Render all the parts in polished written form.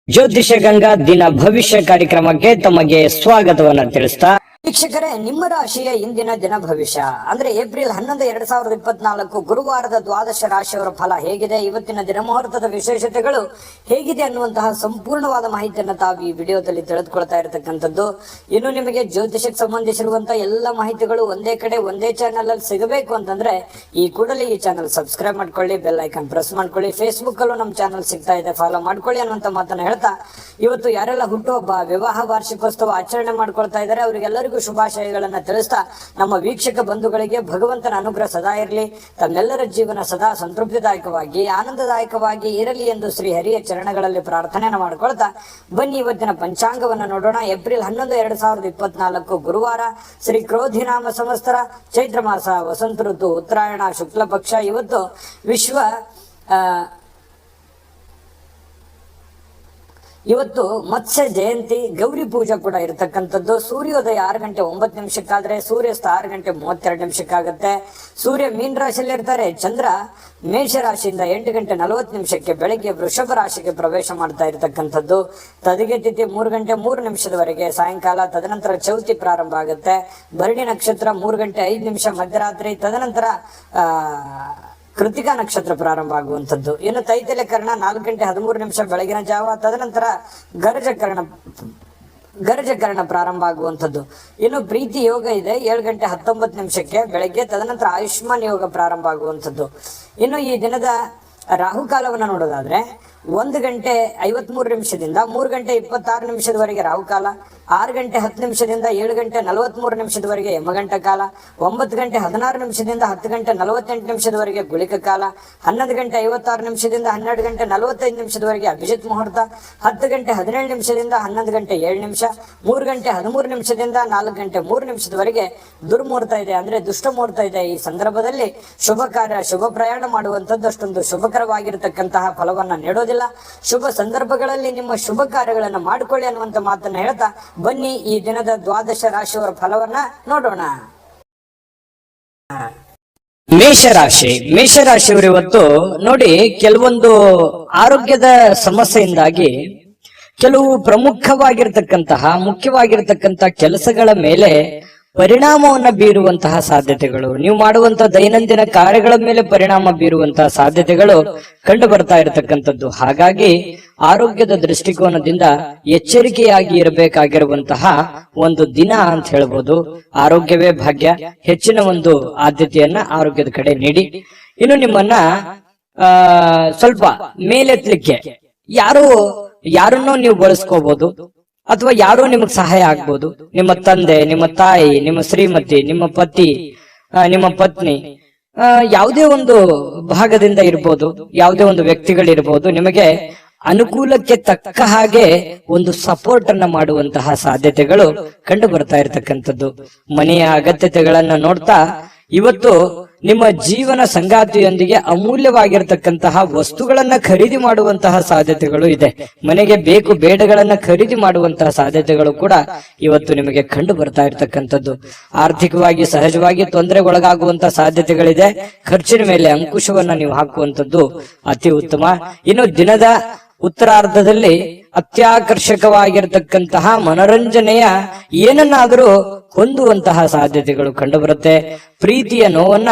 ಜ್ಯೋತಿಷ ಗಂಗಾ ದಿನ ಭವಿಷ್ಯ ಕಾರ್ಯಕ್ರಮಕ್ಕೆ ತಮಗೆ ಸ್ವಾಗತವನ್ನ ತಿಳಿಸ್ತಾ ವೀಕ್ಷಕರೇ, ನಿಮ್ಮ ರಾಶಿಯ ಇಂದಿನ ದಿನ ಭವಿಷ್ಯ ಅಂದ್ರೆ ಏಪ್ರಿಲ್ 11, 2024 ಗುರುವಾರದ ದ್ವಾದಶ ರಾಶಿಯವರ ಫಲ ಹೇಗಿದೆ, ಇವತ್ತಿನ ದಿನ ಮುಹೂರ್ತದ ವಿಶೇಷತೆಗಳು ಹೇಗಿದೆ ಅನ್ನುವಂತಹ ಸಂಪೂರ್ಣವಾದ ಮಾಹಿತಿಯನ್ನು ತಾವು ಈ ವಿಡಿಯೋದಲ್ಲಿ ತಿಳಿದುಕೊಳ್ತಾ ಇರತಕ್ಕಂಥದ್ದು. ಇನ್ನು ನಿಮಗೆ ಜ್ಯೋತಿಷಕ್ಕೆ ಸಂಬಂಧಿಸಿರುವಂತಹ ಎಲ್ಲ ಮಾಹಿತಿಗಳು ಒಂದೇ ಕಡೆ ಒಂದೇ ಚಾನೆಲ್ ಅಲ್ಲಿ ಸಿಗಬೇಕು ಅಂತಂದ್ರೆ ಈ ಕೂಡಲೇ ಈ ಚಾನೆಲ್ ಸಬ್ಸ್ಕ್ರೈಬ್ ಮಾಡ್ಕೊಳ್ಳಿ, ಬೆಲ್ ಐಕಾನ್ ಪ್ರೆಸ್ ಮಾಡ್ಕೊಳ್ಳಿ. ಫೇಸ್ಬುಕ್ ಅಲ್ಲೂ ನಮ್ಮ ಚಾನೆಲ್ ಸಿಗ್ತಾ ಇದೆ, ಫಾಲೋ ಮಾಡ್ಕೊಳ್ಳಿ ಅನ್ನುವಂತ ಮಾತನ್ನ ಹೇಳ್ತಾ, ಇವತ್ತು ಯಾರೆಲ್ಲ ಹುಟ್ಟುಹಬ್ಬ, ವಿವಾಹ ವಾರ್ಷಿಕೋತ್ಸವ ಆಚರಣೆ ಮಾಡ್ಕೊಳ್ತಾ ಇದ್ದಾರೆ ಅವರಿಗೆಲ್ಲರಿಗೂ ಶುಭಾಶಯಗಳನ್ನ ತಿಳಿಸ್ತಾ, ನಮ್ಮ ವೀಕ್ಷಕ ಬಂಧುಗಳಿಗೆ ಭಗವಂತನ ಅನುಗ್ರಹ ಸದಾ ಇರಲಿ, ತಮ್ಮೆಲ್ಲರ ಜೀವನ ಸದಾ ಸಂತೃಪ್ತಿದಾಯಕವಾಗಿ ಆನಂದದಾಯಕವಾಗಿ ಇರಲಿ ಎಂದು ಶ್ರೀ ಹರಿಯ ಚರಣಗಳಲ್ಲಿ ಪ್ರಾರ್ಥನೆಯನ್ನು ಮಾಡ್ಕೊಳ್ತಾ ಬನ್ನಿ ಇವತ್ತಿನ ಪಂಚಾಂಗವನ್ನು ನೋಡೋಣ. ಏಪ್ರಿಲ್ 11, 2024 ಗುರುವಾರ, ಶ್ರೀ ಕ್ರೋಧಿನಾಮ ಸಂವತ್ಸರ, ಚೈತ್ರ ಮಾಸ, ವಸಂತ ಋತು, ಉತ್ತರಾಯಣ, ಶುಕ್ಲ ಪಕ್ಷ. ಇವತ್ತು ಇವತ್ತು ಮತ್ಸ್ಯ ಜಯಂತಿ, ಗೌರಿ ಪೂಜಾ ಕೂಡ ಇರತಕ್ಕಂಥದ್ದು. ಸೂರ್ಯೋದಯ 6 ಗಂಟೆ 9 ನಿಮಿಷಕ್ಕಾದ್ರೆ ಸೂರ್ಯಾಸ್ತ 6 ಗಂಟೆ 32 ನಿಮಿಷಕ್ಕಾಗತ್ತೆ. ಸೂರ್ಯ ಮೀನ ರಾಶಿಯಲ್ಲಿ ಇರ್ತಾರೆ. ಚಂದ್ರ ಮೇಷ ರಾಶಿಯಿಂದ 8 ಗಂಟೆ 40 ನಿಮಿಷಕ್ಕೆ ಬೆಳಗ್ಗೆ ವೃಷಭ ರಾಶಿಗೆ ಪ್ರವೇಶ ಮಾಡ್ತಾ ಇರತಕ್ಕಂಥದ್ದು. ತದಿಗೆ ತಿಥಿ 3 ಗಂಟೆ 3 ನಿಮಿಷದವರೆಗೆ ಸಾಯಂಕಾಲ. ತದನಂತರ ಚೌತಿ ಪ್ರಾರಂಭ ಆಗುತ್ತೆ. ಭರಣಿ ನಕ್ಷತ್ರ 3 ಗಂಟೆ 5 ನಿಮಿಷ ಮಧ್ಯರಾತ್ರಿ. ತದನಂತರ ಕೃತಿಕಾ ನಕ್ಷತ್ರ ಪ್ರಾರಂಭ ಆಗುವಂಥದ್ದು. ಇನ್ನು ತೈತಲೆ ಕರ್ಣ 4 ಗಂಟೆ 13 ನಿಮಿಷ ಬೆಳಗಿನ ಜಾವ. ತದನಂತರ ಗರಜಕರಣ ಪ್ರಾರಂಭ ಆಗುವಂಥದ್ದು. ಇನ್ನು ಪ್ರೀತಿ ಯೋಗ ಇದೆ 7 ಗಂಟೆ 19 ನಿಮಿಷಕ್ಕೆ ಬೆಳಗ್ಗೆ. ತದನಂತರ ಆಯುಷ್ಮಾನ್ ಯೋಗ ಪ್ರಾರಂಭ ಆಗುವಂಥದ್ದು. ಇನ್ನು ಈ ದಿನದ ರಾಹುಕಾಲವನ್ನು ನೋಡೋದಾದ್ರೆ 1 ಗಂಟೆ 53 ನಿಮಿಷದಿಂದ 3 ಗಂಟೆ 26 ನಿಮಿಷದವರೆಗೆ ರಾಹುಕಾಲ. 6 ಗಂಟೆ 10 ನಿಮಿಷದಿಂದ 7 ಗಂಟೆ 43 ನಿಮಿಷದವರೆಗೆ ಯಮಗಂಟ ಕಾಲ. 9 ಗಂಟೆ 16 ನಿಮಿಷದಿಂದ 10 ಗಂಟೆ 48 ನಿಮಿಷದವರೆಗೆ ಗುಳಿಕ ಕಾಲ. 11 ಗಂಟೆ 56 ನಿಮಿಷದಿಂದ 12 ಗಂಟೆ 45 ನಿಮಿಷದವರೆಗೆ ಅಭಿಜಿತ್ ಮುಹೂರ್ತ. 10 ಗಂಟೆ 17 ನಿಮಿಷದಿಂದ 11 ಗಂಟೆ 7 ನಿಮಿಷ. 3 ಗಂಟೆ 13 ನಿಮಿಷದಿಂದ 4 ಗಂಟೆ 3 ನಿಮಿಷದವರೆಗೆ ದುರ್ಮುಹೂರ್ತ ಇದೆ, ಅಂದ್ರೆ ದುಷ್ಟ ಮುಹೂರ್ತ ಇದೆ. ಈ ಸಂದರ್ಭದಲ್ಲಿ ಶುಭ ಕಾರ್ಯ, ಶುಭ ಪ್ರಯಾಣ ಮಾಡುವಂಥದ್ದು ಅಷ್ಟೊಂದು ಶುಭಕರವಾಗಿರತಕ್ಕಂತಹ ಫಲವನ್ನ ನೀಡೋದಿಲ್ಲ. ಶುಭ ಸಂದರ್ಭಗಳಲ್ಲಿ ನಿಮ್ಮ ಶುಭ ಕಾರ್ಯಗಳನ್ನು ಮಾಡಿಕೊಳ್ಳಿ ಅನ್ನುವಂತ ಮಾತನ್ನ ಹೇಳ್ತಾ ಬನ್ನಿ ಈ ದಿನದ ದ್ವಾದಶ ರಾಶಿಯವರ ಫಲವನ್ನ ನೋಡೋಣ. ಮೇಷರಾಶಿಯವರು ಇವತ್ತು ನೋಡಿ, ಕೆಲವೊಂದು ಆರೋಗ್ಯದ ಸಮಸ್ಯೆಯಿಂದಾಗಿ ಕೆಲವು ಮುಖ್ಯವಾಗಿರ್ತಕ್ಕಂತಹ ಕೆಲಸಗಳ ಮೇಲೆ ಪರಿಣಾಮವನ್ನ ಬೀರುವಂತಹ ಸಾಧ್ಯತೆಗಳು, ನೀವು ಮಾಡುವಂತಹ ದೈನಂದಿನ ಕಾರ್ಯಗಳ ಮೇಲೆ ಪರಿಣಾಮ ಬೀರುವಂತಹ ಸಾಧ್ಯತೆಗಳು ಕಂಡು ಬರ್ತಾ ಇರತಕ್ಕಂಥದ್ದು. ಹಾಗಾಗಿ ಆರೋಗ್ಯದ ದೃಷ್ಟಿಕೋನದಿಂದ ಎಚ್ಚರಿಕೆಯಾಗಿ ಇರಬೇಕಾಗಿರುವಂತಹ ಒಂದು ದಿನ ಅಂತ ಹೇಳ್ಬೋದು. ಆರೋಗ್ಯವೇ ಭಾಗ್ಯ, ಹೆಚ್ಚಿನ ಒಂದು ಆದ್ಯತೆಯನ್ನ ಆರೋಗ್ಯದ ಕಡೆ ನೀಡಿ. ಇನ್ನು ನಿಮ್ಮನ್ನ ಸ್ವಲ್ಪ ಮೇಲೆತ್ತಲಿಕ್ಕೆ ಯಾರನ್ನೋ ನೀವು ಬಳಸ್ಕೋಬಹುದು, ಅಥವಾ ಯಾರೋ ನಿಮಗ್ ಸಹಾಯ ಆಗ್ಬೋದು. ನಿಮ್ಮ ತಂದೆ, ನಿಮ್ಮ ತಾಯಿ, ನಿಮ್ಮ ಶ್ರೀಮತಿ, ನಿಮ್ಮ ಪತಿ, ನಿಮ್ಮ ಪತ್ನಿ, ಯಾವುದೇ ಒಂದು ಭಾಗದಿಂದ ಇರ್ಬೋದು, ಯಾವುದೇ ಒಂದು ವ್ಯಕ್ತಿಗಳಿರ್ಬೋದು, ನಿಮಗೆ ಅನುಕೂಲಕ್ಕೆ ತಕ್ಕ ಹಾಗೆ ಒಂದು ಸಪೋರ್ಟ್ ಅನ್ನ ಮಾಡುವಂತಹ ಸಾಧ್ಯತೆಗಳು ಕಂಡು ಬರ್ತಾ ಇರತಕ್ಕಂಥದ್ದು. ಮನೆಯ ಅಗತ್ಯತೆಗಳನ್ನ ನೋಡ್ತಾ ಇವತ್ತು ನಿಮ್ಮ ಜೀವನ ಸಂಗಾತಿಯೊಂದಿಗೆ ಅಮೂಲ್ಯವಾಗಿರ್ತಕ್ಕಂತಹ ವಸ್ತುಗಳನ್ನ ಖರೀದಿ ಮಾಡುವಂತಹ ಸಾಧ್ಯತೆಗಳು ಇದೆ. ಮನೆಗೆ ಬೇಕು ಬೇಡಗಳನ್ನ ಖರೀದಿ ಮಾಡುವಂತಹ ಸಾಧ್ಯತೆಗಳು ಕೂಡ ಇವತ್ತು ನಿಮಗೆ ಕಂಡು ಬರ್ತಾ ಇರತಕ್ಕಂಥದ್ದು. ಆರ್ಥಿಕವಾಗಿ ಸಹಜವಾಗಿ ತೊಂದರೆಗೊಳಗಾಗುವಂತಹ ಸಾಧ್ಯತೆಗಳಿದೆ. ಖರ್ಚಿನ ಮೇಲೆ ಅಂಕುಶವನ್ನ ನೀವು ಹಾಕುವಂಥದ್ದು ಅತಿ ಉತ್ತಮ. ಇನ್ನು ದಿನದ ಉತ್ತರಾರ್ಧದಲ್ಲಿ ಅತ್ಯಾಕರ್ಷಕವಾಗಿರ್ತಕ್ಕಂತಹ ಮನರಂಜನೆಯ ಏನನ್ನಾದರೂ ಹೊಂದುವಂತಹ ಸಾಧ್ಯತೆಗಳು ಕಂಡುಬರುತ್ತೆ. ಪ್ರೀತಿಯ ನೋವನ್ನ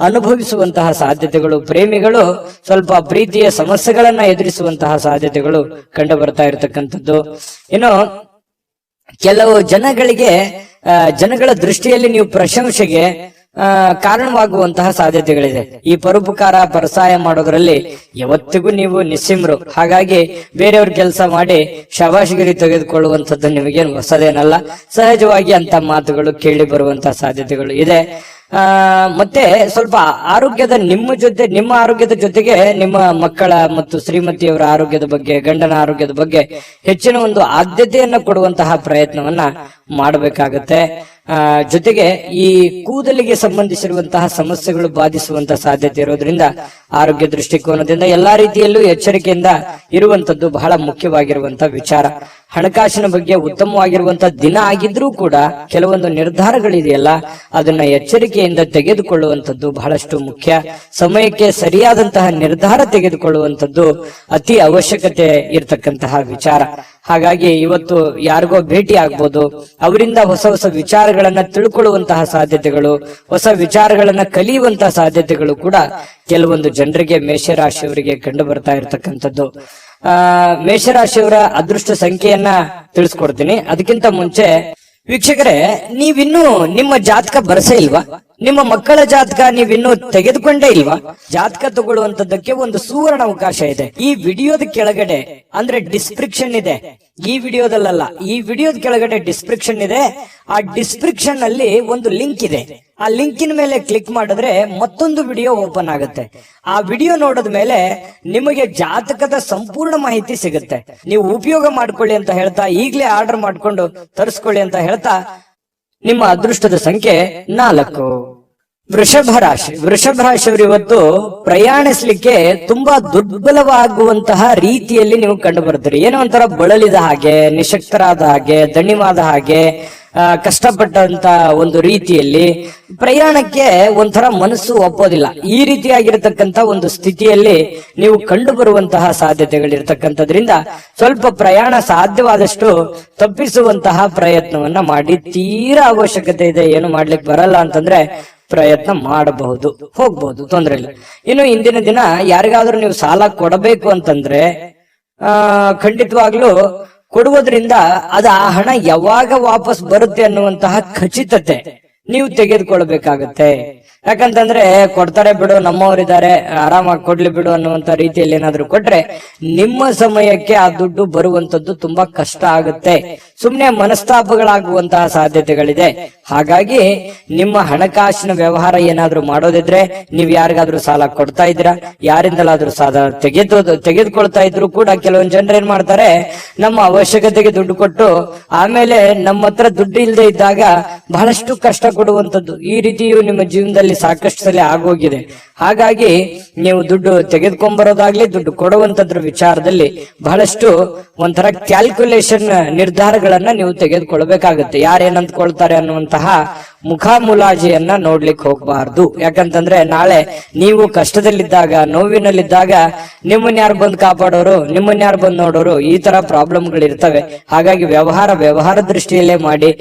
ಅನುಭವಿಸುವಂತಹ ಸಾಧ್ಯತೆಗಳು, ಪ್ರೇಮಿಗಳು ಸ್ವಲ್ಪ ಪ್ರೀತಿಯ ಸಮಸ್ಯೆಗಳನ್ನ ಎದುರಿಸುವಂತಹ ಸಾಧ್ಯತೆಗಳು ಕಂಡು ಬರ್ತಾ ಇರತಕ್ಕಂಥದ್ದು. ಇನ್ನು ಕೆಲವು ಜನಗಳ ದೃಷ್ಟಿಯಲ್ಲಿ ನೀವು ಪ್ರಶಂಸೆಗೆ ಕಾರಣವಾಗುವಂತಹ ಸಾಧ್ಯತೆಗಳಿದೆ. ಈ ಪರೋಪಕಾರ ಪರಸಾಯ ಮಾಡೋದ್ರಲ್ಲಿ ಯಾವತ್ತಿಗೂ ನೀವು ನಿಸ್ಸಿಮ್ರು. ಹಾಗಾಗಿ ಬೇರೆಯವ್ರ ಕೆಲಸ ಮಾಡಿ ಶಬಾಷಿಗಿರಿ ತೆಗೆದುಕೊಳ್ಳುವಂಥದ್ದು ನಿಮಗೇನು ಹೊಸದೇನಲ್ಲ. ಸಹಜವಾಗಿ ಅಂತ ಮಾತುಗಳು ಕೇಳಿ ಬರುವಂತಹ ಸಾಧ್ಯತೆಗಳು ಇದೆ. ಮತ್ತೆ ಸ್ವಲ್ಪ ಆರೋಗ್ಯದ ನಿಮ್ಮ ಆರೋಗ್ಯದ ಜೊತೆಗೆ ನಿಮ್ಮ ಮಕ್ಕಳ ಮತ್ತು ಶ್ರೀಮತಿಯವರ ಆರೋಗ್ಯದ ಬಗ್ಗೆ, ಗಂಡನ ಆರೋಗ್ಯದ ಬಗ್ಗೆ ಹೆಚ್ಚಿನ ಒಂದು ಆದ್ಯತೆಯನ್ನ ಕೊಡುವಂತಹ ಪ್ರಯತ್ನವನ್ನ ಮಾಡಬೇಕಾಗತ್ತೆ. ಜೊತೆಗೆ ಈ ಕೂದಲಿಗೆ ಸಂಬಂಧಿಸಿರುವಂತಹ ಸಮಸ್ಯೆಗಳು ಬಾಧಿಸುವಂತಹ ಸಾಧ್ಯತೆ ಇರೋದ್ರಿಂದ ಆರೋಗ್ಯ ದೃಷ್ಟಿಕೋನದಿಂದ ಎಲ್ಲಾ ರೀತಿಯಲ್ಲೂ ಎಚ್ಚರಿಕೆಯಿಂದ ಇರುವಂತದ್ದು ಬಹಳ ಮುಖ್ಯವಾಗಿರುವಂತಹ ವಿಚಾರ. ಹಣಕಾಸಿನ ಬಗ್ಗೆ ಉತ್ತಮವಾಗಿರುವಂತಹ ದಿನ ಆಗಿದ್ರೂ ಕೂಡ ಕೆಲವೊಂದು ನಿರ್ಧಾರಗಳಿದೆಯಲ್ಲ ಅದನ್ನ ಎಚ್ಚರಿಕೆಯಿಂದ ತೆಗೆದುಕೊಳ್ಳುವಂತದ್ದು ಬಹಳಷ್ಟು ಮುಖ್ಯ. ಸಮಯಕ್ಕೆ ಸರಿಯಾದಂತಹ ನಿರ್ಧಾರ ತೆಗೆದುಕೊಳ್ಳುವಂತದ್ದು ಅತಿ ಅವಶ್ಯಕತೆ ಇರತಕ್ಕಂತಹ ವಿಚಾರ. ಹಾಗಾಗಿ ಇವತ್ತು ಯಾರಿಗೋ ಭೇಟಿ ಆಗ್ಬೋದು, ಅವರಿಂದ ಹೊಸ ಹೊಸ ವಿಚಾರಗಳನ್ನ ತಿಳ್ಕೊಳ್ಳುವಂತಹ ಸಾಧ್ಯತೆಗಳು, ಹೊಸ ವಿಚಾರಗಳನ್ನ ಕಲಿಯುವಂತಹ ಸಾಧ್ಯತೆಗಳು ಕೂಡ ಕೆಲವೊಂದು ಜನರಿಗೆ ಮೇಷರಾಶಿಯವರಿಗೆ ಕಂಡು ಬರ್ತಾ ಇರತಕ್ಕಂಥದ್ದು. ಮೇಷರಾಶಿಯವರ ಅದೃಷ್ಟ ಸಂಖ್ಯೆಯನ್ನ ತಿಳಿಸ್ಕೊಡ್ತೀನಿ. ಅದಕ್ಕಿಂತ ಮುಂಚೆ ವೀಕ್ಷಕರೇ, ನೀವಿನ್ನೂ ನಿಮ್ಮ ಜಾತಕ ಬರಸೇ ಇಲ್ವಾ? ನಿಮ್ಮ ಮಕ್ಕಳ ಜಾತಕ ನೀವಿನ್ನೂ ತೆಗೆದುಕೊಂಡೇ ಇಲ್ವಾ? ಜಾತಕ ತಗೊಳ್ಳುವಂತದ್ದಕ್ಕೆ ಒಂದು ಸುವರ್ಣ ಅವಕಾಶ ಇದೆ. ಈ ವಿಡಿಯೋದ ಕೆಳಗಡೆ ಅಂದ್ರೆ ಡಿಸ್ಕ್ರಿಪ್ಷನ್ ಇದೆ, ಈ ವಿಡಿಯೋದಲ್ಲ, ಈ ವಿಡಿಯೋದ ಕೆಳಗಡೆ ಡಿಸ್ಕ್ರಿಪ್ಷನ್ ಇದೆ. ಆ ಡಿಸ್ಕ್ರಿಪ್ಷನ್ ಅಲ್ಲಿ ಒಂದು ಲಿಂಕ್ ಇದೆ. ಆ ಲಿಂಕಿನ ಮೇಲೆ ಕ್ಲಿಕ್ ಮಾಡಿದ್ರೆ ಮತ್ತೊಂದು ವಿಡಿಯೋ ಓಪನ್ ಆಗುತ್ತೆ. ಆ ವಿಡಿಯೋ ನೋಡಿದ ಮೇಲೆ ನಿಮಗೆ ಜಾತಕದ ಸಂಪೂರ್ಣ ಮಾಹಿತಿ ಸಿಗುತ್ತೆ. ನೀವು ಉಪಯೋಗ ಮಾಡ್ಕೊಳ್ಳಿ ಅಂತ ಹೇಳ್ತಾ, ಈಗಲೇ ಆರ್ಡರ್ ಮಾಡ್ಕೊಂಡು ತರಿಸ್ಕೊಳ್ಳಿ ಅಂತ ಹೇಳ್ತಾ, ನಿಮ್ಮ ಅದೃಷ್ಟದ ಸಂಖ್ಯೆ 4. ವೃಷಭ ರಾಶಿ. ವೃಷಭ ರಾಶಿಯವರು ಇವತ್ತು ಪ್ರಯಾಣಿಸ್ಲಿಕ್ಕೆ ತುಂಬಾ ದುರ್ಬಲವಾಗುವಂತಹ ರೀತಿಯಲ್ಲಿ ನೀವು ಕಂಡು ಬರ್ತೀರಿ. ಏನೋ ಒಂಥರ ಬಳಲಿದ ಹಾಗೆ, ನಿಶಕ್ತರಾದ ಹಾಗೆ, ದಣಿವಾದ ಹಾಗೆ, ಕಷ್ಟಪಟ್ಟಂತ ಒಂದು ರೀತಿಯಲ್ಲಿ ಪ್ರಯಾಣಕ್ಕೆ ಒಂಥರ ಮನಸ್ಸು ಒಪ್ಪೋದಿಲ್ಲ. ಈ ರೀತಿಯಾಗಿರತಕ್ಕಂತ ಒಂದು ಸ್ಥಿತಿಯಲ್ಲಿ ನೀವು ಕಂಡು ಬರುವಂತಹ ಸಾಧ್ಯತೆಗಳಿರ್ತಕ್ಕಂಥದ್ರಿಂದ ಸ್ವಲ್ಪ ಪ್ರಯಾಣ ಸಾಧ್ಯವಾದಷ್ಟು ತಪ್ಪಿಸುವಂತಹ ಪ್ರಯತ್ನವನ್ನ ಮಾಡಿ. ತೀರಾ ಅವಶ್ಯಕತೆ ಇದೆ, ಏನು ಮಾಡ್ಲಿಕ್ಕೆ ಬರಲ್ಲ ಅಂತಂದ್ರೆ ಪ್ರಯತ್ನ ಮಾಡಬಹುದು, ಹೋಗ್ಬಹುದು, ತೊಂದ್ರೆ ಇಲ್ಲ. ಇನ್ನು ಇಂದಿನ ದಿನ ಯಾರಿಗಾದ್ರೂ ನೀವು ಸಾಲ ಕೊಡಬೇಕು ಅಂತಂದ್ರೆ ಖಂಡಿತವಾಗ್ಲೂ ಕೊಡುವುದರಿಂದ ಅದು ಆ ಹಣ ಯಾವಾಗ ವಾಪಸ್ ಬರುತ್ತೆ ಅನ್ನುವಂತಹ ಖಚಿತತೆ ನೀವು ತೆಗೆದುಕೊಳ್ಬೇಕಾಗತ್ತೆ. ಯಾಕಂತಂದ್ರೆ ಕೊಡ್ತಾರೆ ಬಿಡು, ನಮ್ಮವರಿದ್ದಾರೆ, ಆರಾಮಾಗಿ ಕೊಡ್ಲಿ ಬಿಡು ಅನ್ನುವಂತ ರೀತಿಯಲ್ಲಿ ಏನಾದ್ರು ಕೊಟ್ರೆ ನಿಮ್ಮ ಸಮಯಕ್ಕೆ ಆ ದುಡ್ಡು ಬರುವಂತದ್ದು ತುಂಬಾ ಕಷ್ಟ ಆಗುತ್ತೆ. ಸುಮ್ನೆ ಮನಸ್ತಾಪಗಳಾಗುವಂತಹ ಸಾಧ್ಯತೆಗಳಿದೆ. ಹಾಗಾಗಿ ನಿಮ್ಮ ಹಣಕಾಸಿನ ವ್ಯವಹಾರ ಏನಾದ್ರೂ ಮಾಡೋದಿದ್ರೆ, ನೀವು ಯಾರಿಗಾದ್ರೂ ಸಾಲ ಕೊಡ್ತಾ ಇದ್ದೀರಾ, ಯಾರಿಂದಲಾದ್ರೂ ಸಾಲ ತೆಗೆದುಕೊಳ್ತಾ ಇದ್ರು ಕೂಡ ಕೆಲವೊಂದು ಜನರು ಏನ್ ಮಾಡ್ತಾರೆ, ನಮ್ಮ ಅವಶ್ಯಕತೆಗೆ ದುಡ್ಡು ಕೊಟ್ಟು ಆಮೇಲೆ ನಮ್ಮ ಹತ್ರ ದುಡ್ಡು ಇಲ್ಲದೆ ಇದ್ದಾಗ ಬಹಳಷ್ಟು ಕಷ್ಟ ಕೊಡುವಂತದ್ದು. ಈ ರೀತಿಯು ನಿಮ್ಮ ಜೀವನದಲ್ಲಿ ಸಾಕಷ್ಟು ಸಲ ಆಗೋಗಿದೆ. ಹಾಗಾಗಿ ನೀವು ದುಡ್ಡು ತೆಗೆದುಕೊಂಡ್ಬರೋದಾಗ್ಲಿ, ದುಡ್ಡು ಕೊಡುವಂತದ್ರ ವಿಚಾರದಲ್ಲಿ ಬಹಳಷ್ಟು ಒಂಥರ ಕ್ಯಾಲ್ಕುಲೇಷನ್ ನಿರ್ಧಾರಗಳನ್ನ ನೀವು ತೆಗೆದುಕೊಳ್ಬೇಕಾಗುತ್ತೆ. ಯಾರೇನಂತ್ಕೊಳ್ತಾರೆ ಅನ್ನುವಂತಹ ಮುಖಾಮುಲಾಜಿಯನ್ನ ನೋಡ್ಲಿಕ್ಕೆ ಹೋಗ್ಬಾರ್ದು. ಯಾಕಂತಂದ್ರೆ ನಾಳೆ ನೀವು ಕಷ್ಟದಲ್ಲಿದ್ದಾಗ, ನೋವಿನಲ್ಲಿದ್ದಾಗ ನಿಮ್ಮನ್ನ ಯಾರು ಬಂದು ಕಾಪಾಡೋರು, ನಿಮ್ಮನ್ನ ಯಾರು ಬಂದು ನೋಡೋರು, ಈ ತರ ಪ್ರಾಬ್ಲಮ್ಗಳು ಇರ್ತವೆ. ಹಾಗಾಗಿ ವ್ಯವಹಾರ ದೃಷ್ಟಿಯಲ್ಲೇ ಮಾಡಿ.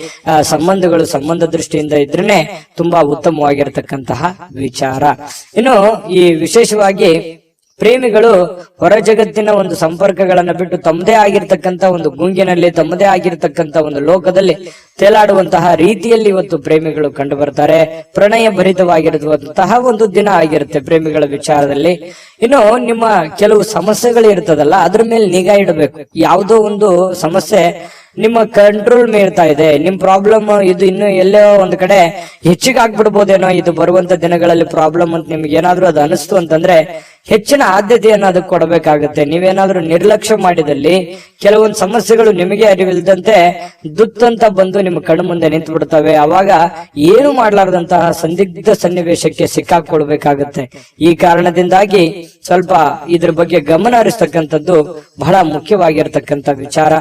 ಸಂಬಂಧಗಳು ಸಂಬಂಧ ದೃಷ್ಟಿಯಿಂದ ಇದ್ರೇನೆ ತುಂಬಾ ಉತ್ತಮವಾಗಿರ್ತಕ್ಕಂತಹ ವಿಚಾರ. ಇನ್ನು ಈ ವಿಶೇಷವಾಗಿ ಪ್ರೇಮಿಗಳು ಹೊರ ಜಗತ್ತಿನ ಒಂದು ಸಂಪರ್ಕಗಳನ್ನ ಬಿಟ್ಟು ತಮ್ಮದೇ ಆಗಿರ್ತಕ್ಕಂಥ ಒಂದು ಗುಂಗಿನಲ್ಲಿ, ತಮ್ಮದೇ ಆಗಿರ್ತಕ್ಕಂಥ ಒಂದು ಲೋಕದಲ್ಲಿ ತೇಲಾಡುವಂತಹ ರೀತಿಯಲ್ಲಿ ಇವತ್ತು ಪ್ರೇಮಿಗಳು ಕಂಡು ಬರ್ತಾರೆ. ಪ್ರಣಯ ಭರಿತವಾಗಿರುವಂತಹ ಒಂದು ದಿನ ಆಗಿರುತ್ತೆ ಪ್ರೇಮಿಗಳ ವಿಚಾರದಲ್ಲಿ. ಇನ್ನು ನಿಮ್ಮ ಕೆಲವು ಸಮಸ್ಯೆಗಳು ಇರ್ತದಲ್ಲ, ಅದ್ರ ಮೇಲೆ ನಿಗಾ ಇಡಬೇಕು. ಯಾವುದೋ ಒಂದು ಸಮಸ್ಯೆ ನಿಮ್ಮ ಕಂಟ್ರೋಲ್ ಮೀರ್ತಾ ಇದೆ, ನಿಮ್ ಪ್ರಾಬ್ಲಮ್ ಇದು ಇನ್ನು ಎಲ್ಲೋ ಒಂದ್ ಕಡೆ ಹೆಚ್ಚಿಗೆ ಆಗ್ಬಿಡ್ಬೋದೇನೋ ಇದು ಬರುವಂತ ದಿನಗಳಲ್ಲಿ ಪ್ರಾಬ್ಲಮ್ ಅಂತ ನಿಮ್ಗೆ ಏನಾದ್ರೂ ಅದು ಅನಿಸ್ತು ಅಂತಂದ್ರೆ ಹೆಚ್ಚಿನ ಆದ್ಯತೆಯನ್ನು ಅದಕ್ಕೆ ಕೊಡಬೇಕಾಗುತ್ತೆ. ನೀವೇನಾದ್ರೂ ನಿರ್ಲಕ್ಷ್ಯ ಮಾಡಿದಲ್ಲಿ ಕೆಲವೊಂದು ಸಮಸ್ಯೆಗಳು ನಿಮಗೆ ಅರಿವಿಲ್ಲದಂತೆ ದುತ್ತಂತ ಬಂದು ನಿಮ್ಮ ಕಣ್ಣು ಮುಂದೆ ನಿಂತು ಬಿಡ್ತವೆ. ಅವಾಗ ಏನು ಮಾಡ್ಲಾರ್ದಂತಹ ಸಂದಿಗ್ಧ ಸನ್ನಿವೇಶಕ್ಕೆ ಸಿಕ್ಕಾಕೊಳ್ಬೇಕಾಗುತ್ತೆ. ಈ ಕಾರಣದಿಂದಾಗಿ ಸ್ವಲ್ಪ ಇದ್ರ ಬಗ್ಗೆ ಗಮನ ಹರಿಸ್ತಕ್ಕಂಥದ್ದು ಬಹಳ ಮುಖ್ಯವಾಗಿರ್ತಕ್ಕಂಥ ವಿಚಾರ.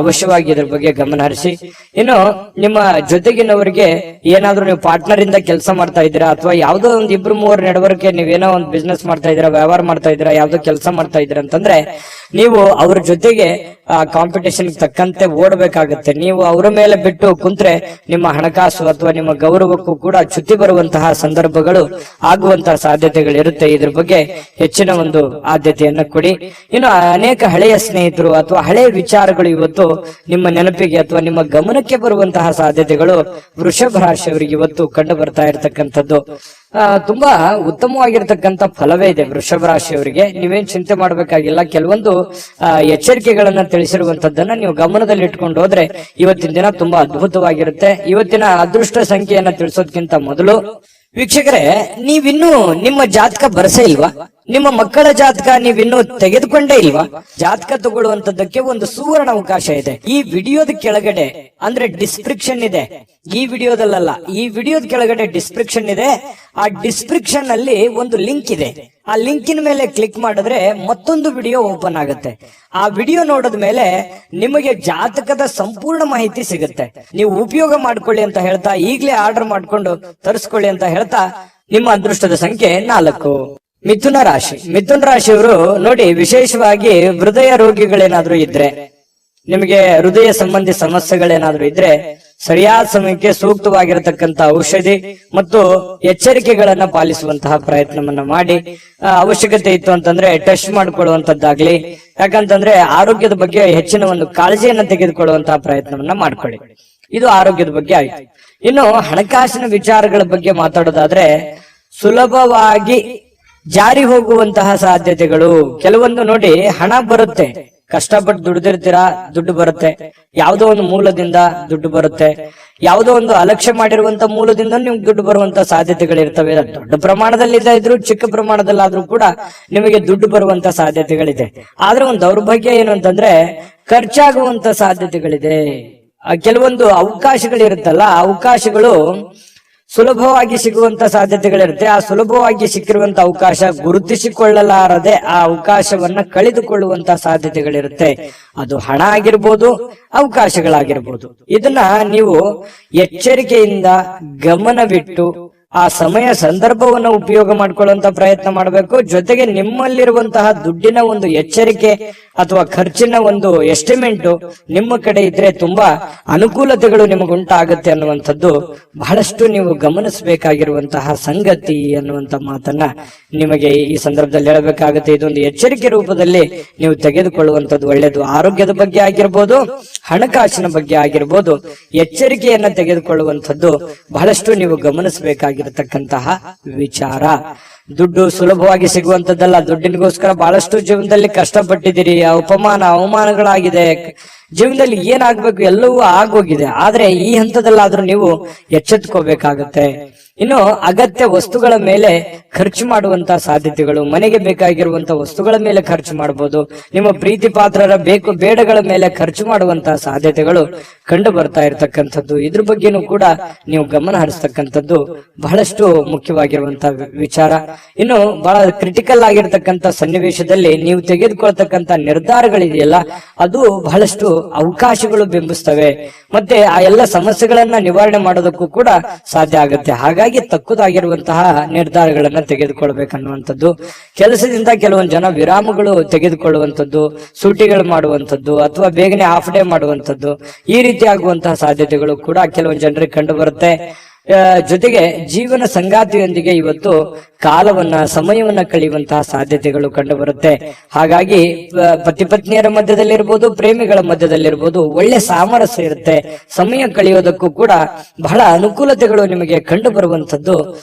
ಅವಶ್ಯವಾಗಿ ಇದ್ರ ಬಗ್ಗೆ ಗಮನ ಹರಿಸಿ. ಇನ್ನು ನಿಮ್ಮ ಜೊತೆಗಿನವರಿಗೆ ಏನಾದ್ರೂ ನೀವು ಪಾರ್ಟ್ನರ್ ಇಂದ ಕೆಲಸ ಮಾಡ್ತಾ ಇದ್ದೀರಾ, ಅಥವಾ ಯಾವ್ದೋ ಒಂದು ಇಬ್ರು ಮೂವರ ನಡವಳಿಕೆ ನೀವೇನೋ ಒಂದು ಬಿಸ್ನೆಸ್ ಮಾಡ್ತಾ ಇದ್ದೀರಾ, ವ್ಯವಹಾರ ಮಾಡ್ತಾ ಇದ್ದೀರಾ, ಯಾವ್ದೋ ಕೆಲಸ ಮಾಡ್ತಾ ಇದ್ದೀರಾ ಅಂತಂದ್ರೆ ನೀವು ಅವ್ರ ಜೊತೆಗೆ ಕಾಂಪಿಟೇಷನ್ ತಕ್ಕಂತೆ ಓಡಬೇಕಾಗುತ್ತೆ. ನೀವು ಅವರ ಮೇಲೆ ಬಿಟ್ಟು ಕುಂತ್ರೆ ನಿಮ್ಮ ಹಣಕಾಸು ಅಥವಾ ನಿಮ್ಮ ಗೌರವಕ್ಕೂ ಕೂಡ ಚ್ಯುತಿ ಬರುವಂತಹ ಸಂದರ್ಭಗಳು ಆಗುವಂತಹ ಸಾಧ್ಯತೆಗಳಿರುತ್ತೆ. ಇದ್ರ ಬಗ್ಗೆ ಹೆಚ್ಚಿನ ಒಂದು ಆದ್ಯತೆಯನ್ನ ಕೊಡಿ. ಇನ್ನು ಅನೇಕ ಹಳೆಯ ಸ್ನೇಹಿತರು ಅಥವಾ ಹಳೆಯ ವಿಚಾರಗಳು ಇವತ್ತು ನಿಮ್ಮ ನೆನಪಿಗೆ ಅಥವಾ ನಿಮ್ಮ ಗಮನಕ್ಕೆ ಬರುವಂತಹ ಸಾಧ್ಯತೆಗಳು ವೃಷಭ ರಾಶಿಯವರಿಗೆ ಇವತ್ತು ಕಂಡು ಬರ್ತಾ ಇರತಕ್ಕಂಥದ್ದು. ತುಂಬಾ ಉತ್ತಮವಾಗಿರ್ತಕ್ಕಂಥ ಫಲವೇ ಇದೆ ವೃಷಭ ರಾಶಿಯವರಿಗೆ. ನೀವೇನ್ ಚಿಂತೆ ಮಾಡಬೇಕಾಗಿಲ್ಲ. ಕೆಲವೊಂದು ಎಚ್ಚರಿಕೆಗಳನ್ನ ತಿಳಿಸಿರುವಂತದ್ದನ್ನ ನೀವು ಗಮನದಲ್ಲಿ ಇಟ್ಕೊಂಡು ಹೋದ್ರೆ ಇವತ್ತಿನ ದಿನ ತುಂಬಾ ಅದ್ಭುತವಾಗಿರುತ್ತೆ. ಇವತ್ತಿನ ಅದೃಷ್ಟ ಸಂಖ್ಯೆಯನ್ನ ತಿಳಿಸೋದಕ್ಕಿಂತ ಮೊದಲು ವೀಕ್ಷಕರೇ, ನೀವಿನ್ನೂ ನಿಮ್ಮ ಜಾತಕ ಬರಸೇ ಇಲ್ವಾ? ನಿಮ್ಮ ಮಕ್ಕಳ ಜಾತಕ ನೀವಿನ್ನೂ ತೆಗೆದುಕೊಂಡೇ ಇಲ್ವಾ? ಜಾತಕ ತಗೊಳ್ಳುವಂತದ್ದಕ್ಕೆ ಒಂದು ಸುವರ್ಣ ಅವಕಾಶ ಇದೆ. ಈ ವಿಡಿಯೋದ ಕೆಳಗಡೆ ಅಂದ್ರೆ ಡಿಸ್ಕ್ರಿಪ್ಷನ್ ಇದೆ. ಈ ವಿಡಿಯೋದಲ್ಲ, ಈ ವಿಡಿಯೋದ ಕೆಳಗಡೆ ಡಿಸ್ಕ್ರಿಪ್ಷನ್ ಇದೆ. ಆ ಡಿಸ್ಕ್ರಿಪ್ಷನ್ ಅಲ್ಲಿ ಒಂದು ಲಿಂಕ್ ಇದೆ. ಆ ಲಿಂಕಿನ ಮೇಲೆ ಕ್ಲಿಕ್ ಮಾಡಿದ್ರೆ ಮತ್ತೊಂದು ವಿಡಿಯೋ ಓಪನ್ ಆಗುತ್ತೆ. ಆ ವಿಡಿಯೋ ನೋಡಿದ ಮೇಲೆ ನಿಮಗೆ ಜಾತಕದ ಸಂಪೂರ್ಣ ಮಾಹಿತಿ ಸಿಗುತ್ತೆ. ನೀವು ಉಪಯೋಗ ಮಾಡ್ಕೊಳ್ಳಿ ಅಂತ ಹೇಳ್ತಾ, ಈಗಲೇ ಆರ್ಡರ್ ಮಾಡ್ಕೊಂಡು ತರಿಸ್ಕೊಳ್ಳಿ ಅಂತ ಹೇಳ್ತಾ, ನಿಮ್ಮ ಅದೃಷ್ಟದ ಸಂಖ್ಯೆ 4. ಮಿಥುನ ರಾಶಿ. ಮಿಥುನ ರಾಶಿಯವರು ನೋಡಿ, ವಿಶೇಷವಾಗಿ ಹೃದಯ ರೋಗಿಗಳೇನಾದ್ರೂ ಇದ್ರೆ, ನಿಮಗೆ ಹೃದಯ ಸಂಬಂಧಿ ಸಮಸ್ಯೆಗಳೇನಾದ್ರೂ ಇದ್ರೆ, ಸರಿಯಾದ ಸಮಯಕ್ಕೆ ಸೂಕ್ತವಾಗಿರತಕ್ಕಂತ ಔಷಧಿ ಮತ್ತು ಎಚ್ಚರಿಕೆಗಳನ್ನ ಪಾಲಿಸುವಂತಹ ಪ್ರಯತ್ನವನ್ನ ಮಾಡಿ, ಅವಶ್ಯಕತೆ ಇತ್ತು ಅಂತಂದ್ರೆ ಟೆಸ್ಟ್ ಮಾಡ್ಕೊಳ್ಳುವಂತದ್ದಾಗ್ಲಿ, ಯಾಕಂತಂದ್ರೆ ಆರೋಗ್ಯದ ಬಗ್ಗೆ ಹೆಚ್ಚಿನ ಒಂದು ಕಾಳಜಿಯನ್ನ ತೆಗೆದುಕೊಳ್ಳುವಂತಹ ಪ್ರಯತ್ನವನ್ನ ಮಾಡ್ಕೊಳ್ಳಿ. ಇದು ಆರೋಗ್ಯದ ಬಗ್ಗೆ ಆಯ್ತು. ಇನ್ನು ಹಣಕಾಸಿನ ವಿಚಾರಗಳ ಬಗ್ಗೆ ಮಾತಾಡೋದಾದ್ರೆ, ಸುಲಭವಾಗಿ ಜಾರಿ ಹೋಗುವಂತಹ ಸಾಧ್ಯತೆಗಳು ಕೆಲವೊಂದು ನೋಡಿ. ಹಣ ಬರುತ್ತೆ, ಕಷ್ಟಪಟ್ಟು ದುಡಿದಿರ್ತೀರಾ, ದುಡ್ಡು ಬರುತ್ತೆ. ಯಾವುದೋ ಒಂದು ಮೂಲದಿಂದ ದುಡ್ಡು ಬರುತ್ತೆ. ಯಾವುದೋ ಒಂದು ಅಲಕ್ಷ್ಯ ಮಾಡಿರುವಂತ ಮೂಲದಿಂದ ನಿಮ್ಗೆ ದುಡ್ಡು ಬರುವಂತ ಸಾಧ್ಯತೆಗಳಿರ್ತವೆ. ದೊಡ್ಡ ಪ್ರಮಾಣದಲ್ಲಿ ಇದ್ರು, ಚಿಕ್ಕ ಪ್ರಮಾಣದಲ್ಲಾದ್ರೂ ಕೂಡ ನಿಮಗೆ ದುಡ್ಡು ಬರುವಂತ ಸಾಧ್ಯತೆಗಳಿದೆ. ಆದ್ರೆ ಒಂದು ದೌರ್ಭಾಗ್ಯ ಏನು ಅಂತಂದ್ರೆ, ಖರ್ಚಾಗುವಂತ ಸಾಧ್ಯತೆಗಳಿದೆ. ಕೆಲವೊಂದು ಅವಕಾಶಗಳಿರುತ್ತಲ್ಲ, ಆ ಅವಕಾಶಗಳು ಸುಲಭವಾಗಿ ಸಿಗುವಂತ ಸಾಧ್ಯತೆಗಳಿರುತ್ತೆ. ಆ ಸುಲಭವಾಗಿ ಸಿಕ್ಕಿರುವಂತ ಅವಕಾಶ ಗುರುತಿಸಿಕೊಳ್ಳಲಾರದೆ ಆ ಅವಕಾಶವನ್ನ ಕಳೆದುಕೊಳ್ಳುವಂತ ಸಾಧ್ಯತೆಗಳಿರುತ್ತೆ. ಅದು ಹಣ ಆಗಿರ್ಬೋದು, ಅವಕಾಶಗಳಾಗಿರ್ಬೋದು. ಇದನ್ನ ನೀವು ಎಚ್ಚರಿಕೆಯಿಂದ ಗಮನವಿಟ್ಟು ಆ ಸಮಯ ಸಂದರ್ಭವನ್ನು ಉಪಯೋಗ ಮಾಡ್ಕೊಳ್ಳುವಂತ ಪ್ರಯತ್ನ ಮಾಡಬೇಕು. ಜೊತೆಗೆ ನಿಮ್ಮಲ್ಲಿರುವಂತಹ ದುಡ್ಡಿನ ಒಂದು ಎಚ್ಚರಿಕೆ ಅಥವಾ ಖರ್ಚಿನ ಒಂದು ಎಸ್ಟಿಮೇಟ್ ನಿಮ್ಮ ಕಡೆ ಇದ್ರೆ ತುಂಬಾ ಅನುಕೂಲತೆಗಳು ನಿಮಗುಂಟಾಗುತ್ತೆ ಅನ್ನುವಂಥದ್ದು ಬಹಳಷ್ಟು ನೀವು ಗಮನಿಸಬೇಕಾಗಿರುವಂತಹ ಸಂಗತಿ ಅನ್ನುವಂತ ಮಾತನ್ನ ನಿಮಗೆ ಈ ಸಂದರ್ಭದಲ್ಲಿ ಹೇಳಬೇಕಾಗುತ್ತೆ. ಇದೊಂದು ಎಚ್ಚರಿಕೆ ರೂಪದಲ್ಲಿ ನೀವು ತೆಗೆದುಕೊಳ್ಳುವಂಥದ್ದು ಒಳ್ಳೆಯದು. ಆರೋಗ್ಯದ ಬಗ್ಗೆ ಆಗಿರ್ಬೋದು, ಹಣಕಾಸಿನ ಬಗ್ಗೆ ಆಗಿರ್ಬೋದು, ಎಚ್ಚರಿಕೆಯನ್ನ ತೆಗೆದುಕೊಳ್ಳುವಂಥದ್ದು ಬಹಳಷ್ಟು ನೀವು ಗಮನಿಸಬೇಕಾಗಿರತಕ್ಕಂತಹ ವಿಚಾರ. ದುಡ್ಡು ಸುಲಭವಾಗಿ ಸಿಗುವಂತದ್ದಲ್ಲ. ದುಡ್ಡಿನಗೋಸ್ಕರ ಬಹಳಷ್ಟು ಜೀವನದಲ್ಲಿ ಕಷ್ಟಪಟ್ಟಿದ್ದೀರಿ, ಅಪಮಾನ ಅವಮಾನಗಳಾಗಿದೆ, ಜೀವನದಲ್ಲಿ ಏನಾಗ್ಬೇಕು ಎಲ್ಲವೂ ಆಗೋಗಿದೆ. ಆದ್ರೆ ಈ ಹಂತದಲ್ಲಾದ್ರೂ ನೀವು ಎಚ್ಚೆತ್ಕೋಬೇಕಾಗತ್ತೆ. ಇನ್ನು ಅಗತ್ಯ ವಸ್ತುಗಳ ಮೇಲೆ ಖರ್ಚು ಮಾಡುವಂತ ಸಾಧ್ಯತೆಗಳು, ಮನೆಗೆ ಬೇಕಾಗಿರುವಂತ ವಸ್ತುಗಳ ಮೇಲೆ ಖರ್ಚು ಮಾಡಬಹುದು. ನಿಮ್ಮ ಪ್ರೀತಿ ಪಾತ್ರರ ಬೇಕು ಬೇಡಗಳ ಮೇಲೆ ಖರ್ಚು ಮಾಡುವಂತಹ ಸಾಧ್ಯತೆಗಳು ಕಂಡು ಬರ್ತಾ ಇರತಕ್ಕಂಥದ್ದು. ಇದ್ರ ಬಗ್ಗೆನೂ ಕೂಡ ನೀವು ಗಮನ ಹರಿಸ್ತಕ್ಕಂಥದ್ದು ಬಹಳಷ್ಟು ಮುಖ್ಯವಾಗಿರುವಂತಹ ವಿಚಾರ. ಇನ್ನು ಬಹಳ ಕ್ರಿಟಿಕಲ್ ಆಗಿರ್ತಕ್ಕಂಥ ಸನ್ನಿವೇಶದಲ್ಲಿ ನೀವು ತೆಗೆದುಕೊಳ್ತಕ್ಕಂಥ ನಿರ್ಧಾರಗಳಿದೆಯಲ್ಲ, ಅದು ಬಹಳಷ್ಟು ಅವಕಾಶಗಳು ಬಿಂಬಿಸ್ತವೆ. ಮತ್ತೆ ಆ ಎಲ್ಲ ಸಮಸ್ಯೆಗಳನ್ನ ನಿವಾರಣೆ ಮಾಡೋದಕ್ಕೂ ಕೂಡ ಸಾಧ್ಯ ಆಗುತ್ತೆ. ಹಾಗಾಗಿ ತಕ್ಕುದಾಗಿರುವಂತಹ ನಿರ್ಧಾರಗಳನ್ನ ತೆಗೆದುಕೊಳ್ಬೇಕನ್ನುವಂಥದ್ದು. ಕೆಲಸದಿಂದ ಕೆಲವೊಂದು ಜನ ವಿರಾಮಗಳು ತೆಗೆದುಕೊಳ್ಳುವಂಥದ್ದು, ಸೂಟಿಗಳು ಮಾಡುವಂಥದ್ದು, ಅಥವಾ ಬೇಗನೆ ಹಾಫ್ ಡೇ ಮಾಡುವಂಥದ್ದು, ಈ ರೀತಿ ಆಗುವಂತಹ ಸಾಧ್ಯತೆಗಳು ಕೂಡ ಕೆಲವೊಂದು ಜನರಿಗೆ ಕಂಡು ಬರುತ್ತೆ. ಜೊತೆಗೆ ಜೀವನ ಸಂಗಾತಿಯೊಂದಿಗೆ ಇವತ್ತು ಸಮಯವನ್ನ ಕಳೆಯುವಂತಹ ಸಾಧ್ಯತೆಗಳು ಕಂಡು ಬರುತ್ತೆ. ಹಾಗಾಗಿ ಪತಿ ಪತ್ನಿಯರ ಮಧ್ಯದಲ್ಲಿರ್ಬೋದು, ಪ್ರೇಮಿಗಳ ಮಧ್ಯದಲ್ಲಿರ್ಬೋದು, ಒಳ್ಳೆ ಸಾಮರಸ್ಯ ಇರುತ್ತೆ. ಸಮಯ ಕಳೆಯೋದಕ್ಕೂ ಕೂಡ ಬಹಳ ಅನುಕೂಲತೆಗಳು ನಿಮಗೆ ಕಂಡು ಬರುವಂತದ್ದು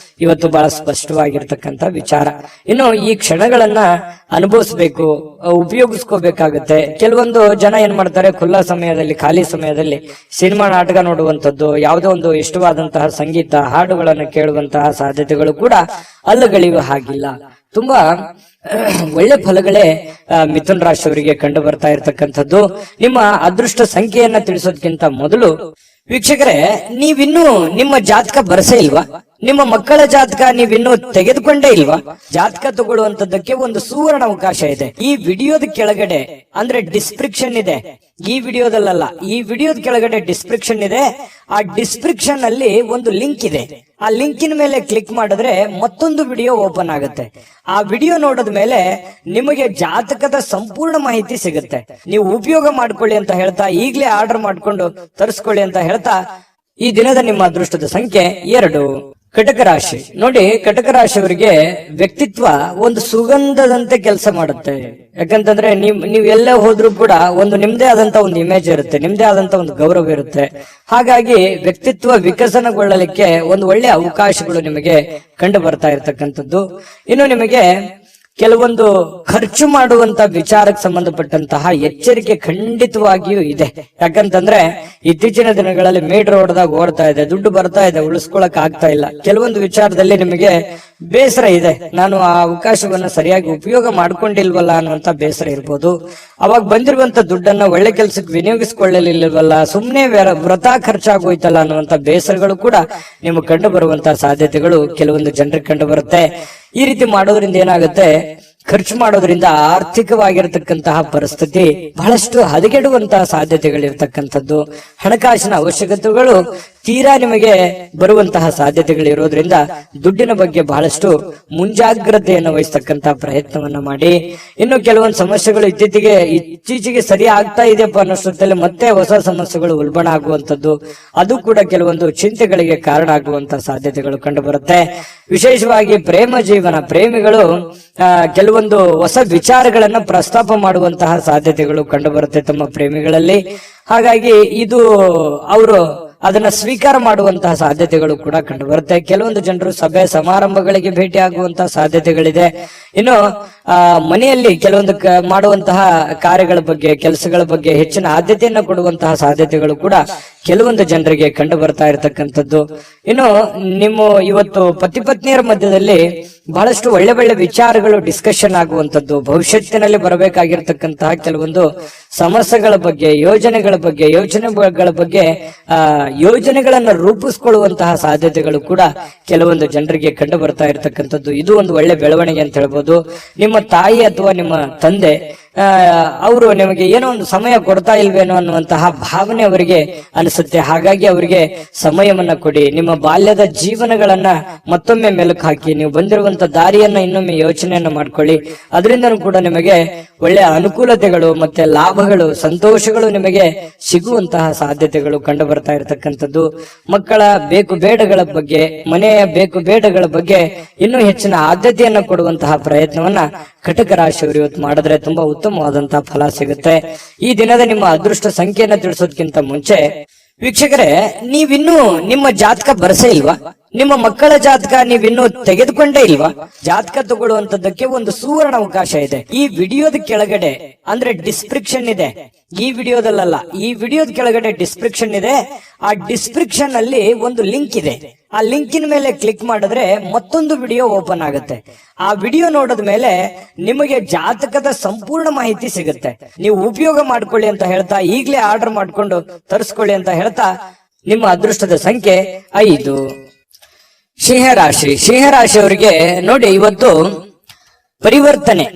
ಇವತ್ತು ಬಹಳ ಸ್ಪಷ್ಟವಾಗಿರ್ತಕ್ಕಂಥ ವಿಚಾರ. ಇನ್ನು ಈ ಕ್ಷಣಗಳನ್ನ ಅನುಭವಿಸ್ಬೇಕು, ಉಪಯೋಗಿಸ್ಕೋಬೇಕಾಗತ್ತೆ. ಕೆಲವೊಂದು ಜನ ಏನ್ ಮಾಡ್ತಾರೆ, ಖುಲ್ಲಾ ಸಮಯದಲ್ಲಿ, ಖಾಲಿ ಸಮಯದಲ್ಲಿ ಸಿನಿಮಾ ನಾಟಕ ನೋಡುವಂಥದ್ದು, ಯಾವುದೋ ಒಂದು ಇಷ್ಟವಾದಂತಹ ಸಂಗೀತ ಹಾಡುಗಳನ್ನು ಕೇಳುವಂತಹ ಸಾಧ್ಯತೆಗಳು ಕೂಡ ಅಲ್ಲಗಳೆಯುವ ಹಾಗಿಲ್ಲ. ತುಂಬಾ ಒಳ್ಳೆ ಫಲಗಳೇ ಮಿಥುನ್ ರಾಶಿಯವರಿಗೆ ಕಂಡು ಬರ್ತಾ ಇರತಕ್ಕಂಥದ್ದು. ನಿಮ್ಮ ಅದೃಷ್ಟ ಸಂಖ್ಯೆಯನ್ನ ತಿಳಿಸೋದಕ್ಕಿಂತ ಮೊದಲು ವೀಕ್ಷಕರೇ, ನೀವಿನ್ನೂ ನಿಮ್ಮ ಜಾತಕ ಬರಸೇ ಇಲ್ವಾ? ನಿಮ್ಮ ಮಕ್ಕಳ ಜಾತಕ ನೀವಿನ್ನೂ ತೆಗೆದುಕೊಂಡೇ ಇಲ್ವಾ? ಜಾತಕ ತಗೊಳ್ಳುವಂತದ್ದಕ್ಕೆ ಒಂದು ಸುವರ್ಣ ಅವಕಾಶ ಇದೆ. ಈ ವಿಡಿಯೋದ ಕೆಳಗಡೆ ಅಂದ್ರೆ ಡಿಸ್ಕ್ರಿಪ್ಷನ್ ಇದೆ. ಈ ವಿಡಿಯೋದಲ್ಲ, ಈ ವಿಡಿಯೋದ ಕೆಳಗಡೆ ಡಿಸ್ಕ್ರಿಪ್ಷನ್ ಇದೆ. ಆ ಡಿಸ್ಕ್ರಿಪ್ಷನ್ ಅಲ್ಲಿ ಒಂದು ಲಿಂಕ್ ಇದೆ. ಆ ಲಿಂಕಿನ ಮೇಲೆ ಕ್ಲಿಕ್ ಮಾಡಿದ್ರೆ ಮತ್ತೊಂದು ವಿಡಿಯೋ ಓಪನ್ ಆಗುತ್ತೆ. ಆ ವಿಡಿಯೋ ನೋಡಿದ ಮೇಲೆ ನಿಮಗೆ ಜಾತಕದ ಸಂಪೂರ್ಣ ಮಾಹಿತಿ ಸಿಗುತ್ತೆ. ನೀವು ಉಪಯೋಗ ಮಾಡ್ಕೊಳ್ಳಿ ಅಂತ ಹೇಳ್ತಾ, ಈಗಲೇ ಆರ್ಡರ್ ಮಾಡ್ಕೊಂಡು ತರಿಸ್ಕೊಳ್ಳಿ ಅಂತ ಹೇಳ್ತಾ, ಈ ದಿನದ ನಿಮ್ಮ ಅದೃಷ್ಟದ ಸಂಖ್ಯೆ 2. ಕಟಕ ರಾಶಿ. ನೋಡಿ, ಕಟಕ ರಾಶಿಯವರಿಗೆ ವ್ಯಕ್ತಿತ್ವ ಒಂದು ಸುಗಂಧದಂತೆ ಕೆಲಸ ಮಾಡುತ್ತೆ. ಯಾಕಂತಂದ್ರೆ ನೀವು ಎಲ್ಲೇ ಹೋದ್ರೂ ಕೂಡ ಒಂದು ನಿಮ್ದೇ ಆದಂತ ಒಂದು ಇಮೇಜ್ ಇರುತ್ತೆ, ನಿಮ್ದೇ ಆದಂತ ಒಂದು ಗೌರವ ಇರುತ್ತೆ. ಹಾಗಾಗಿ ವ್ಯಕ್ತಿತ್ವ ವಿಕಸನಗೊಳ್ಳಲಿಕ್ಕೆ ಒಂದು ಒಳ್ಳೆ ಅವಕಾಶಗಳು ನಿಮಗೆ ಕಂಡು ಬರ್ತಾ ಇರತಕ್ಕಂಥದ್ದು. ಇನ್ನು ನಿಮಗೆ ಕೆಲವೊಂದು ಖರ್ಚು ಮಾಡುವಂತ ವಿಚಾರಕ್ಕೆ ಸಂಬಂಧಪಟ್ಟಂತಹ ಎಚ್ಚರಿಕೆ ಖಂಡಿತವಾಗಿಯೂ ಇದೆ. ಯಾಕಂತಂದ್ರೆ ಇತ್ತೀಚಿನ ದಿನಗಳಲ್ಲಿ ಮೇಡ್ ರೋಡ್ದಾಗ ಓಡ್ತಾ ಇದೆ, ದುಡ್ಡು ಬರ್ತಾ ಇದೆ, ಉಳಿಸ್ಕೊಳಕ್ ಆಗ್ತಾ ಇಲ್ಲ. ಕೆಲವೊಂದು ವಿಚಾರದಲ್ಲಿ ನಿಮಗೆ ಬೇಸರ ಇದೆ, ನಾನು ಆ ಅವಕಾಶವನ್ನ ಸರಿಯಾಗಿ ಉಪಯೋಗ ಮಾಡ್ಕೊಂಡಿಲ್ವಲ್ಲ ಅನ್ನುವಂತ ಬೇಸರ ಇರ್ಬೋದು. ಅವಾಗ ಬಂದಿರುವಂತ ದುಡ್ಡನ್ನ ಒಳ್ಳೆ ಕೆಲಸಕ್ಕೆ ವಿನಿಯೋಗಿಸಿಕೊಳ್ಳಲಿಲ್ವಲ್ಲ, ಸುಮ್ಮನೆ ವೃಥಾ ಖರ್ಚಾಗೋಯ್ತಲ್ಲ ಅನ್ನುವಂತ ಬೇಸರಗಳು ಕೂಡ ನಿಮಗೆ ಕಂಡು ಬರುವಂತಹ ಸಾಧ್ಯತೆಗಳು ಕೆಲವೊಂದು ಜನರಿಗೆ ಕಂಡು ಬರುತ್ತೆ. ಈ ರೀತಿ ಮಾಡೋದ್ರಿಂದ ಏನಾಗುತ್ತೆ, ಖರ್ಚು ಮಾಡೋದ್ರಿಂದ ಆರ್ಥಿಕವಾಗಿರತಕ್ಕಂತಹ ಪರಿಸ್ಥಿತಿ ಬಹಳಷ್ಟು ಹದಗೆಡುವಂತಹ ಸಾಧ್ಯತೆಗಳಿರ್ತಕ್ಕಂಥದ್ದು. ಹಣಕಾಸಿನ ಅವಶ್ಯಕತೆಗಳು ತೀರಾ ನಿಮಗೆ ಬರುವಂತಹ ಸಾಧ್ಯತೆಗಳಿರೋದ್ರಿಂದ ದುಡ್ಡಿನ ಬಗ್ಗೆ ಬಹಳಷ್ಟು ಮುಂಜಾಗ್ರತೆಯನ್ನು ವಹಿಸ್ತಕ್ಕಂತಹ ಪ್ರಯತ್ನವನ್ನ ಮಾಡಿ. ಇನ್ನು ಕೆಲವೊಂದು ಸಮಸ್ಯೆಗಳು ಇತ್ತೀಚೆಗೆ ಸರಿ ಆಗ್ತಾ ಇದೆಯಪ್ಪ ಅನ್ನೋಷ್ಟೊತ್ತಲ್ಲಿ ಮತ್ತೆ ಹೊಸ ಸಮಸ್ಯೆಗಳು ಉಲ್ಬಣ ಆಗುವಂತದ್ದು, ಅದು ಕೂಡ ಕೆಲವೊಂದು ಚಿಂತೆಗಳಿಗೆ ಕಾರಣ ಆಗುವಂತಹ ಸಾಧ್ಯತೆಗಳು ಕಂಡು ಬರುತ್ತೆ. ವಿಶೇಷವಾಗಿ ಪ್ರೇಮ ಜೀವನ, ಪ್ರೇಮಿಗಳು ಕೆಲವೊಂದು ಹೊಸ ವಿಚಾರಗಳನ್ನ ಪ್ರಸ್ತಾಪ ಮಾಡುವಂತಹ ಸಾಧ್ಯತೆಗಳು ಕಂಡು ಬರುತ್ತೆ ತಮ್ಮ ಪ್ರೇಮಿಗಳಲ್ಲಿ. ಹಾಗಾಗಿ ಇದು ಅವರು ಅದನ್ನ ಸ್ವೀಕಾರ ಮಾಡುವಂತಹ ಸಾಧ್ಯತೆಗಳು ಕೂಡ ಕಂಡು ಬರುತ್ತೆ. ಕೆಲವೊಂದು ಜನರು ಸಭೆ ಸಮಾರಂಭಗಳಿಗೆ ಭೇಟಿ ಆಗುವಂತಹ ಸಾಧ್ಯತೆಗಳಿದೆ. ಇನ್ನು ಮನೆಯಲ್ಲಿ ಕೆಲವೊಂದು ಮಾಡುವಂತಹ ಕಾರ್ಯಗಳ ಬಗ್ಗೆ, ಕೆಲಸಗಳ ಬಗ್ಗೆ ಹೆಚ್ಚಿನ ಆದ್ಯತೆಯನ್ನು ಕೊಡುವಂತಹ ಸಾಧ್ಯತೆಗಳು ಕೂಡ ಕೆಲವೊಂದು ಜನರಿಗೆ ಕಂಡು ಬರ್ತಾ ಇರತಕ್ಕಂಥದ್ದು. ಇನ್ನು ನಿಮ್ಮ ಇವತ್ತು ಪತಿ ಪತ್ನಿಯರ ಮಧ್ಯದಲ್ಲಿ ಬಹಳಷ್ಟು ಒಳ್ಳೆ ಒಳ್ಳೆ ವಿಚಾರಗಳು ಡಿಸ್ಕಷನ್ ಆಗುವಂತದ್ದು, ಭವಿಷ್ಯತ್ತಿನಲ್ಲಿ ಬರಬೇಕಾಗಿರ್ತಕ್ಕಂತಹ ಕೆಲವೊಂದು ಸಮಸ್ಯೆಗಳ ಬಗ್ಗೆ, ಯೋಜನೆಗಳ ಬಗ್ಗೆ ಯೋಜನೆಗಳನ್ನ ರೂಪಿಸ್ಕೊಳ್ಳುವಂತಹ ಸಾಧ್ಯತೆಗಳು ಕೂಡ ಕೆಲವೊಂದು ಜನರಿಗೆ ಕಂಡು ಬರ್ತಾ ಇರತಕ್ಕಂಥದ್ದು. ಇದು ಒಂದು ಒಳ್ಳೆ ಬೆಳವಣಿಗೆ ಅಂತ ಹೇಳ್ಬೋದು. ನಿಮ್ಮ ತಾಯಿ ಅಥವಾ ನಿಮ್ಮ ತಂದೆ ಅವರು ನಿಮಗೆ ಏನೋ ಒಂದು ಸಮಯ ಕೊಡ್ತಾ ಇಲ್ವೇನೋ ಅನ್ನುವಂತಹ ಭಾವನೆ ಅವರಿಗೆ ಅನಿಸುತ್ತೆ. ಹಾಗಾಗಿ ಅವರಿಗೆ ಸಮಯವನ್ನ ಕೊಡಿ. ನಿಮ್ಮ ಬಾಲ್ಯದ ಜೀವನಗಳನ್ನ ಮತ್ತೊಮ್ಮೆ ಮೆಲುಕು ಹಾಕಿ, ನೀವು ಬಂದಿರುವಂತ ದಾರಿಯನ್ನ ಇನ್ನೊಮ್ಮೆ ಯೋಚನೆಯನ್ನ ಮಾಡ್ಕೊಳ್ಳಿ. ಅದರಿಂದನೂ ಕೂಡ ನಿಮಗೆ ಒಳ್ಳೆಯ ಅನುಕೂಲತೆಗಳು ಮತ್ತೆ ಲಾಭಗಳು, ಸಂತೋಷಗಳು ನಿಮಗೆ ಸಿಗುವಂತಹ ಸಾಧ್ಯತೆಗಳು ಕಂಡು ಬರ್ತಾ ಇರತಕ್ಕಂಥದ್ದು. ಮಕ್ಕಳ ಬೇಕು ಬೇಡಗಳ ಬಗ್ಗೆ, ಮನೆಯ ಬೇಕು ಬೇಡಗಳ ಬಗ್ಗೆ ಇನ್ನೂ ಹೆಚ್ಚಿನ ಆದ್ಯತೆಯನ್ನ ಕೊಡುವಂತಹ ಪ್ರಯತ್ನವನ್ನ ಕಟಕ ರಾಶಿಯವರು ಇವತ್ತು ಮಾಡಿದ್ರೆ ತುಂಬಾ ಉತ್ತಮವಾದಂತಹ ಫಲ ಸಿಗುತ್ತೆ. ಈ ದಿನದ ನಿಮ್ಮ ಅದೃಷ್ಟ ಸಂಖ್ಯೆಯನ್ನ ತಿಳಿಸೋದಕ್ಕಿಂತ ಮುಂಚೆ ವೀಕ್ಷಕರೇ, ನೀವಿನ್ನೂ ನಿಮ್ಮ ಜಾತಕ ಬರಸೇ ಇಲ್ವಾ? ನಿಮ್ಮ ಮಕ್ಕಳ ಜಾತಕ ನೀವಿನ್ನೂ ತೆಗೆದುಕೊಂಡೇ ಇಲ್ವಾ? ಜಾತಕ ತಗೊಳ್ಳುವಂತದ್ದಕ್ಕೆ ಒಂದು ಸುವರ್ಣ ಅವಕಾಶ ಇದೆ. ಈ ವಿಡಿಯೋದ ಕೆಳಗಡೆ ಅಂದ್ರೆ ಡಿಸ್ಕ್ರಿಪ್ಷನ್ ಇದೆ, ಈ ವಿಡಿಯೋದಲ್ಲ, ಈ ವಿಡಿಯೋದ ಕೆಳಗಡೆ ಡಿಸ್ಕ್ರಿಪ್ಷನ್ ಇದೆ. ಆ ಡಿಸ್ಕ್ರಿಪ್ಷನ್ ಅಲ್ಲಿ ಒಂದು ಲಿಂಕ್ ಇದೆ. ಆ ಲಿಂಕಿನ ಮೇಲೆ ಕ್ಲಿಕ್ ಮಾಡಿದ್ರೆ ಮತ್ತೊಂದು ವಿಡಿಯೋ ಓಪನ್ ಆಗುತ್ತೆ. ಆ ವಿಡಿಯೋ ನೋಡಿದ ಮೇಲೆ ನಿಮಗೆ ಜಾತಕದ ಸಂಪೂರ್ಣ ಮಾಹಿತಿ ಸಿಗುತ್ತೆ. ನೀವು ಉಪಯೋಗ ಮಾಡ್ಕೊಳ್ಳಿ ಅಂತ ಹೇಳ್ತಾ, ಈಗಲೇ ಆರ್ಡರ್ ಮಾಡ್ಕೊಂಡು ತರಿಸ್ಕೊಳ್ಳಿ ಅಂತ ಹೇಳ್ತಾ, ನಿಮ್ಮ ಅದೃಷ್ಟದ ಸಂಖ್ಯೆ 5. ಸಿಂಹರಾಶಿಯವರಿಗೆ ನೋಡಿ, ಇವತ್ತು ಪರಿವರ್ತನೆ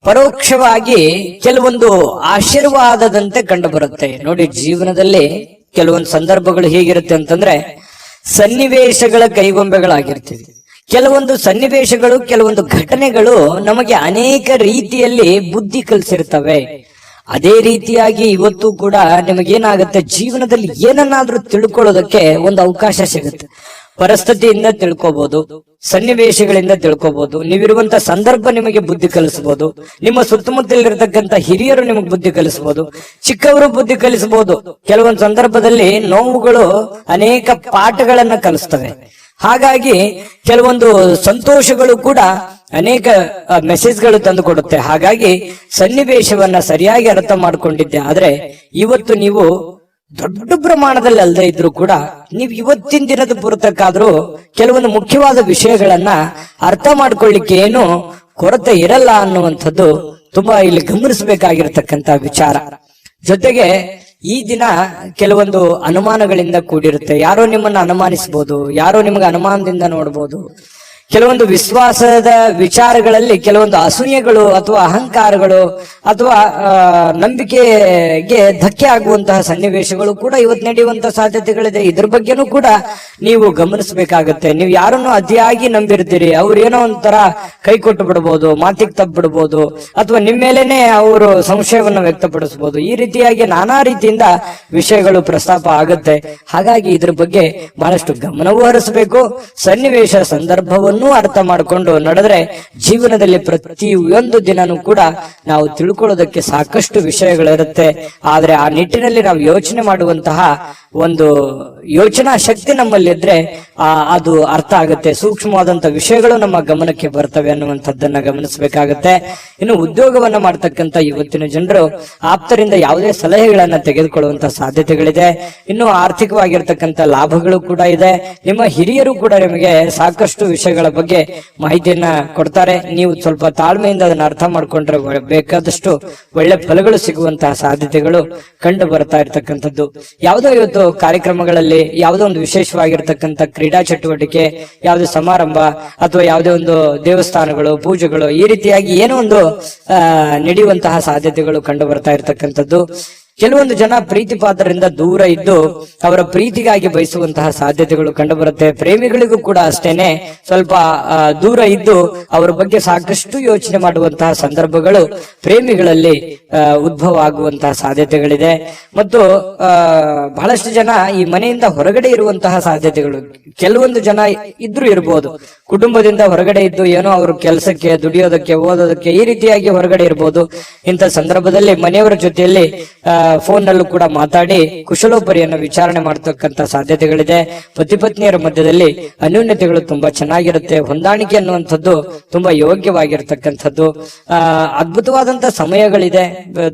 ಪರೋಕ್ಷವಾಗಿ ಕೆಲವೊಂದು ಆಶೀರ್ವಾದದಂತೆ ಕಂಡು ಬರುತ್ತೆ. ನೋಡಿ, ಜೀವನದಲ್ಲಿ ಕೆಲವೊಂದು ಸಂದರ್ಭಗಳು ಹೇಗಿರುತ್ತೆ ಅಂತಂದ್ರೆ ಸನ್ನಿವೇಶಗಳ ಕೈಗೊಂಬೆಗಳಾಗಿರ್ತೀವಿ. ಕೆಲವೊಂದು ಸನ್ನಿವೇಶಗಳು, ಕೆಲವೊಂದು ಘಟನೆಗಳು ನಮಗೆ ಅನೇಕ ರೀತಿಯಲ್ಲಿ ಬುದ್ಧಿ ಕಲಿಸಿರ್ತವೆ. ಅದೇ ರೀತಿಯಾಗಿ ಇವತ್ತು ಕೂಡ ನಿಮಗೇನಾಗುತ್ತೆ, ಜೀವನದಲ್ಲಿ ಏನನ್ನಾದ್ರೂ ತಿಳ್ಕೊಳ್ಳೋದಕ್ಕೆ ಒಂದು ಅವಕಾಶ ಸಿಗುತ್ತೆ. ಪರಿಸ್ಥಿತಿಯಿಂದ ತಿಳ್ಕೋಬಹುದು, ಸನ್ನಿವೇಶಗಳಿಂದ ತಿಳ್ಕೋಬಹುದು, ನೀವಿರುವಂತ ಸಂದರ್ಭ ನಿಮಗೆ ಬುದ್ಧಿ ಕಲಿಸಬಹುದು, ನಿಮ್ಮ ಸುತ್ತಮುತ್ತಲಿರ್ತಕ್ಕಂಥ ಹಿರಿಯರು ನಿಮಗೆ ಬುದ್ಧಿ ಕಲಿಸಬಹುದು, ಚಿಕ್ಕವರು ಬುದ್ಧಿ ಕಲಿಸಬಹುದು. ಕೆಲವೊಂದು ಸಂದರ್ಭದಲ್ಲಿ ನೋವುಗಳು ಅನೇಕ ಪಾಠಗಳನ್ನ ಕಲಿಸ್ತವೆ. ಹಾಗಾಗಿ ಕೆಲವೊಂದು ಸಂತೋಷಗಳು ಕೂಡ ಅನೇಕ ಮೆಸೇಜ್ಗಳು ತಂದು ಕೊಡುತ್ತೆ. ಹಾಗಾಗಿ ಸನ್ನಿವೇಶವನ್ನ ಸರಿಯಾಗಿ ಅರ್ಥ ಮಾಡ್ಕೊಂಡಿದ್ದೆ ಆದ್ರೆ ಇವತ್ತು ನೀವು ದೊಡ್ಡ ಪ್ರಮಾಣದಲ್ಲಿ ಅಲ್ಲದೆ ಇದ್ರು ಕೂಡ ನೀವು ಇವತ್ತಿನ ದಿನದ ಪುರತಕ್ಕಾದ್ರೂ ಕೆಲವೊಂದು ಮುಖ್ಯವಾದ ವಿಷಯಗಳನ್ನ ಅರ್ಥ ಮಾಡ್ಕೊಳ್ಳಿಕ್ಕೆ ಏನು ಕೊರತೆ ಇರಲ್ಲ ಅನ್ನುವಂಥದ್ದು ತುಂಬಾ ಇಲ್ಲಿ ಗಮನಿಸಬೇಕಾಗಿರ್ತಕ್ಕಂತ ವಿಚಾರ. ಜೊತೆಗೆ ಈ ದಿನ ಕೆಲವೊಂದು ಅನುಮಾನಗಳಿಂದ ಕೂಡಿರುತ್ತೆ. ಯಾರೋ ನಿಮ್ಮನ್ನ ಅನುಮಾನಿಸಬಹುದು, ಯಾರೋ ನಿಮಗೆ ಅನುಮಾನದಿಂದ ನೋಡಬಹುದು. ಕೆಲವೊಂದು ವಿಶ್ವಾಸದ ವಿಚಾರಗಳಲ್ಲಿ ಕೆಲವೊಂದು ಅಸೂಯೆಗಳು ಅಥವಾ ಅಹಂಕಾರಗಳು ಅಥವಾ ನಂಬಿಕೆಗೆ ಧಕ್ಕೆ ಆಗುವಂತಹ ಸನ್ನಿವೇಶಗಳು ಕೂಡ ಇವತ್ತು ನಡೆಯುವಂತಹ ಸಾಧ್ಯತೆಗಳಿದೆ. ಇದ್ರ ಬಗ್ಗೆನೂ ಕೂಡ ನೀವು ಗಮನಿಸಬೇಕಾಗತ್ತೆ. ನೀವು ಯಾರನ್ನು ಅತಿಯಾಗಿ ನಂಬಿರ್ತೀರಿ, ಅವ್ರು ಏನೋ ಒಂಥರ ಕೈ ಕೊಟ್ಟು ಬಿಡಬಹುದು, ಮಾತಿಗೆ ತಪ್ಪು ಬಿಡಬಹುದು, ಅಥವಾ ನಿಮ್ಮ ಮೇಲೇನೆ ಅವರು ಸಂಶಯವನ್ನು ವ್ಯಕ್ತಪಡಿಸಬಹುದು. ಈ ರೀತಿಯಾಗಿ ನಾನಾ ರೀತಿಯಿಂದ ವಿಷಯಗಳು ಪ್ರಸ್ತಾಪ ಆಗುತ್ತೆ. ಹಾಗಾಗಿ ಇದ್ರ ಬಗ್ಗೆ ಬಹಳಷ್ಟು ಗಮನವೂ ಹರಿಸಬೇಕು. ಸನ್ನಿವೇಶ ಸಂದರ್ಭವನ್ನು ಅರ್ಥ ಮಾಡಿಕೊಂಡು ನಡೆದ್ರೆ ಜೀವನದಲ್ಲಿ ಪ್ರತಿಯೊಂದು ದಿನನೂ ಕೂಡ ನಾವು ತಿಳ್ಕೊಳ್ಳೋದಕ್ಕೆ ಸಾಕಷ್ಟು ವಿಷಯಗಳಿರುತ್ತೆ. ಆದ್ರೆ ಆ ನಿಟ್ಟಿನಲ್ಲಿ ನಾವು ಯೋಚನೆ ಮಾಡುವಂತಹ ಒಂದು ಯೋಚನಾ ಶಕ್ತಿ ನಮ್ಮಲ್ಲಿದ್ರೆ ಅದು ಅರ್ಥ ಆಗುತ್ತೆ, ಸೂಕ್ಷ್ಮವಾದಂತ ವಿಷಯಗಳು ನಮ್ಮ ಗಮನಕ್ಕೆ ಬರ್ತವೆ ಅನ್ನುವಂಥದ್ದನ್ನ ಗಮನಿಸಬೇಕಾಗತ್ತೆ. ಇನ್ನು ಉದ್ಯೋಗವನ್ನ ಮಾಡ್ತಕ್ಕಂಥ ಇವತ್ತಿನ ಜನರು ಆಪ್ತರಿಂದ ಯಾವುದೇ ಸಲಹೆಗಳನ್ನ ತೆಗೆದುಕೊಳ್ಳುವಂತ ಸಾಧ್ಯತೆಗಳಿದೆ. ಇನ್ನು ಆರ್ಥಿಕವಾಗಿರ್ತಕ್ಕಂಥ ಲಾಭಗಳು ಕೂಡ ಇದೆ. ನಿಮ್ಮ ಹಿರಿಯರು ಕೂಡ ನಿಮಗೆ ಸಾಕಷ್ಟು ವಿಷಯಗಳ ಬಗ್ಗೆ ಮಾಹಿತಿಯನ್ನ ಕೊಡ್ತಾರೆ. ನೀವು ಸ್ವಲ್ಪ ತಾಳ್ಮೆಯಿಂದ ಅದನ್ನ ಅರ್ಥ ಮಾಡ್ಕೊಂಡ್ರೆ ಬೇಕಾದಷ್ಟು ಒಳ್ಳೆ ಫಲಗಳು ಸಿಗುವಂತಹ ಸಾಧ್ಯತೆಗಳು ಕಂಡು ಬರ್ತಾ ಇರ್ತಕ್ಕಂಥದ್ದು. ಯಾವುದೋ ಇವತ್ತು ಕಾರ್ಯಕ್ರಮಗಳಲ್ಲಿ ಯಾವುದೋ ಒಂದು ವಿಶೇಷವಾಗಿರ್ತಕ್ಕಂಥ ಕ್ರೀಡಾ ಚಟುವಟಿಕೆ, ಯಾವುದೇ ಸಮಾರಂಭ ಅಥವಾ ಯಾವುದೇ ಒಂದು ದೇವಸ್ಥಾನಗಳು, ಪೂಜೆಗಳು, ಈ ರೀತಿಯಾಗಿ ಏನೋ ಒಂದು ನಡೆಯುವಂತಹ ಸಾಧ್ಯತೆಗಳು ಕಂಡು ಬರ್ತಾ ಇರ್ತಕ್ಕಂಥದ್ದು. ಕೆಲವೊಂದು ಜನ ಪ್ರೀತಿ ಪಾತ್ರರಿಂದ ದೂರ ಇದ್ದು ಅವರ ಪ್ರೀತಿಗಾಗಿ ಬಯಸುವಂತಹ ಸಾಧ್ಯತೆಗಳು ಕಂಡು ಬರುತ್ತೆ. ಪ್ರೇಮಿಗಳಿಗೂ ಕೂಡ ಅಷ್ಟೇನೆ ಸ್ವಲ್ಪ ದೂರ ಇದ್ದು ಅವರ ಬಗ್ಗೆ ಸಾಕಷ್ಟು ಯೋಚನೆ ಮಾಡುವಂತಹ ಸಂದರ್ಭಗಳು ಪ್ರೇಮಿಗಳಲ್ಲಿ ಉದ್ಭವ ಆಗುವಂತಹ ಸಾಧ್ಯತೆಗಳಿದೆ. ಮತ್ತು ಬಹಳಷ್ಟು ಜನ ಈ ಮನೆಯಿಂದ ಹೊರಗಡೆ ಇರುವಂತಹ ಸಾಧ್ಯತೆಗಳು, ಕೆಲವೊಂದು ಜನ ಇದ್ರೂ ಇರಬಹುದು, ಕುಟುಂಬದಿಂದ ಹೊರಗಡೆ ಇದ್ದು ಏನೋ ಅವರು ಕೆಲಸಕ್ಕೆ, ದುಡಿಯೋದಕ್ಕೆ, ಓದೋದಕ್ಕೆ ಈ ರೀತಿಯಾಗಿ ಹೊರಗಡೆ ಇರಬಹುದು. ಇಂಥ ಸಂದರ್ಭದಲ್ಲಿ ಮನೆಯವರ ಜೊತೆಯಲ್ಲಿ ಫೋನ್ ನಲ್ಲೂ ಕೂಡ ಮಾತಾಡಿ ಕುಶಲೋಪರಿಯನ್ನು ವಿಚಾರಣೆ ಮಾಡತಕ್ಕಂತ ಸಾಧ್ಯತೆಗಳಿದೆ. ಪತಿ ಪತ್ನಿಯರ ಮಧ್ಯದಲ್ಲಿ ಅನ್ಯೋನ್ಯತೆಗಳು ತುಂಬಾ ಚೆನ್ನಾಗಿರುತ್ತೆ. ಹೊಂದಾಣಿಕೆ ಅನ್ನುವಂಥದ್ದು ತುಂಬಾ ಯೋಗ್ಯವಾಗಿರ್ತಕ್ಕಂಥದ್ದು. ಅದ್ಭುತವಾದಂತ ಸಮಯಗಳಿದೆ,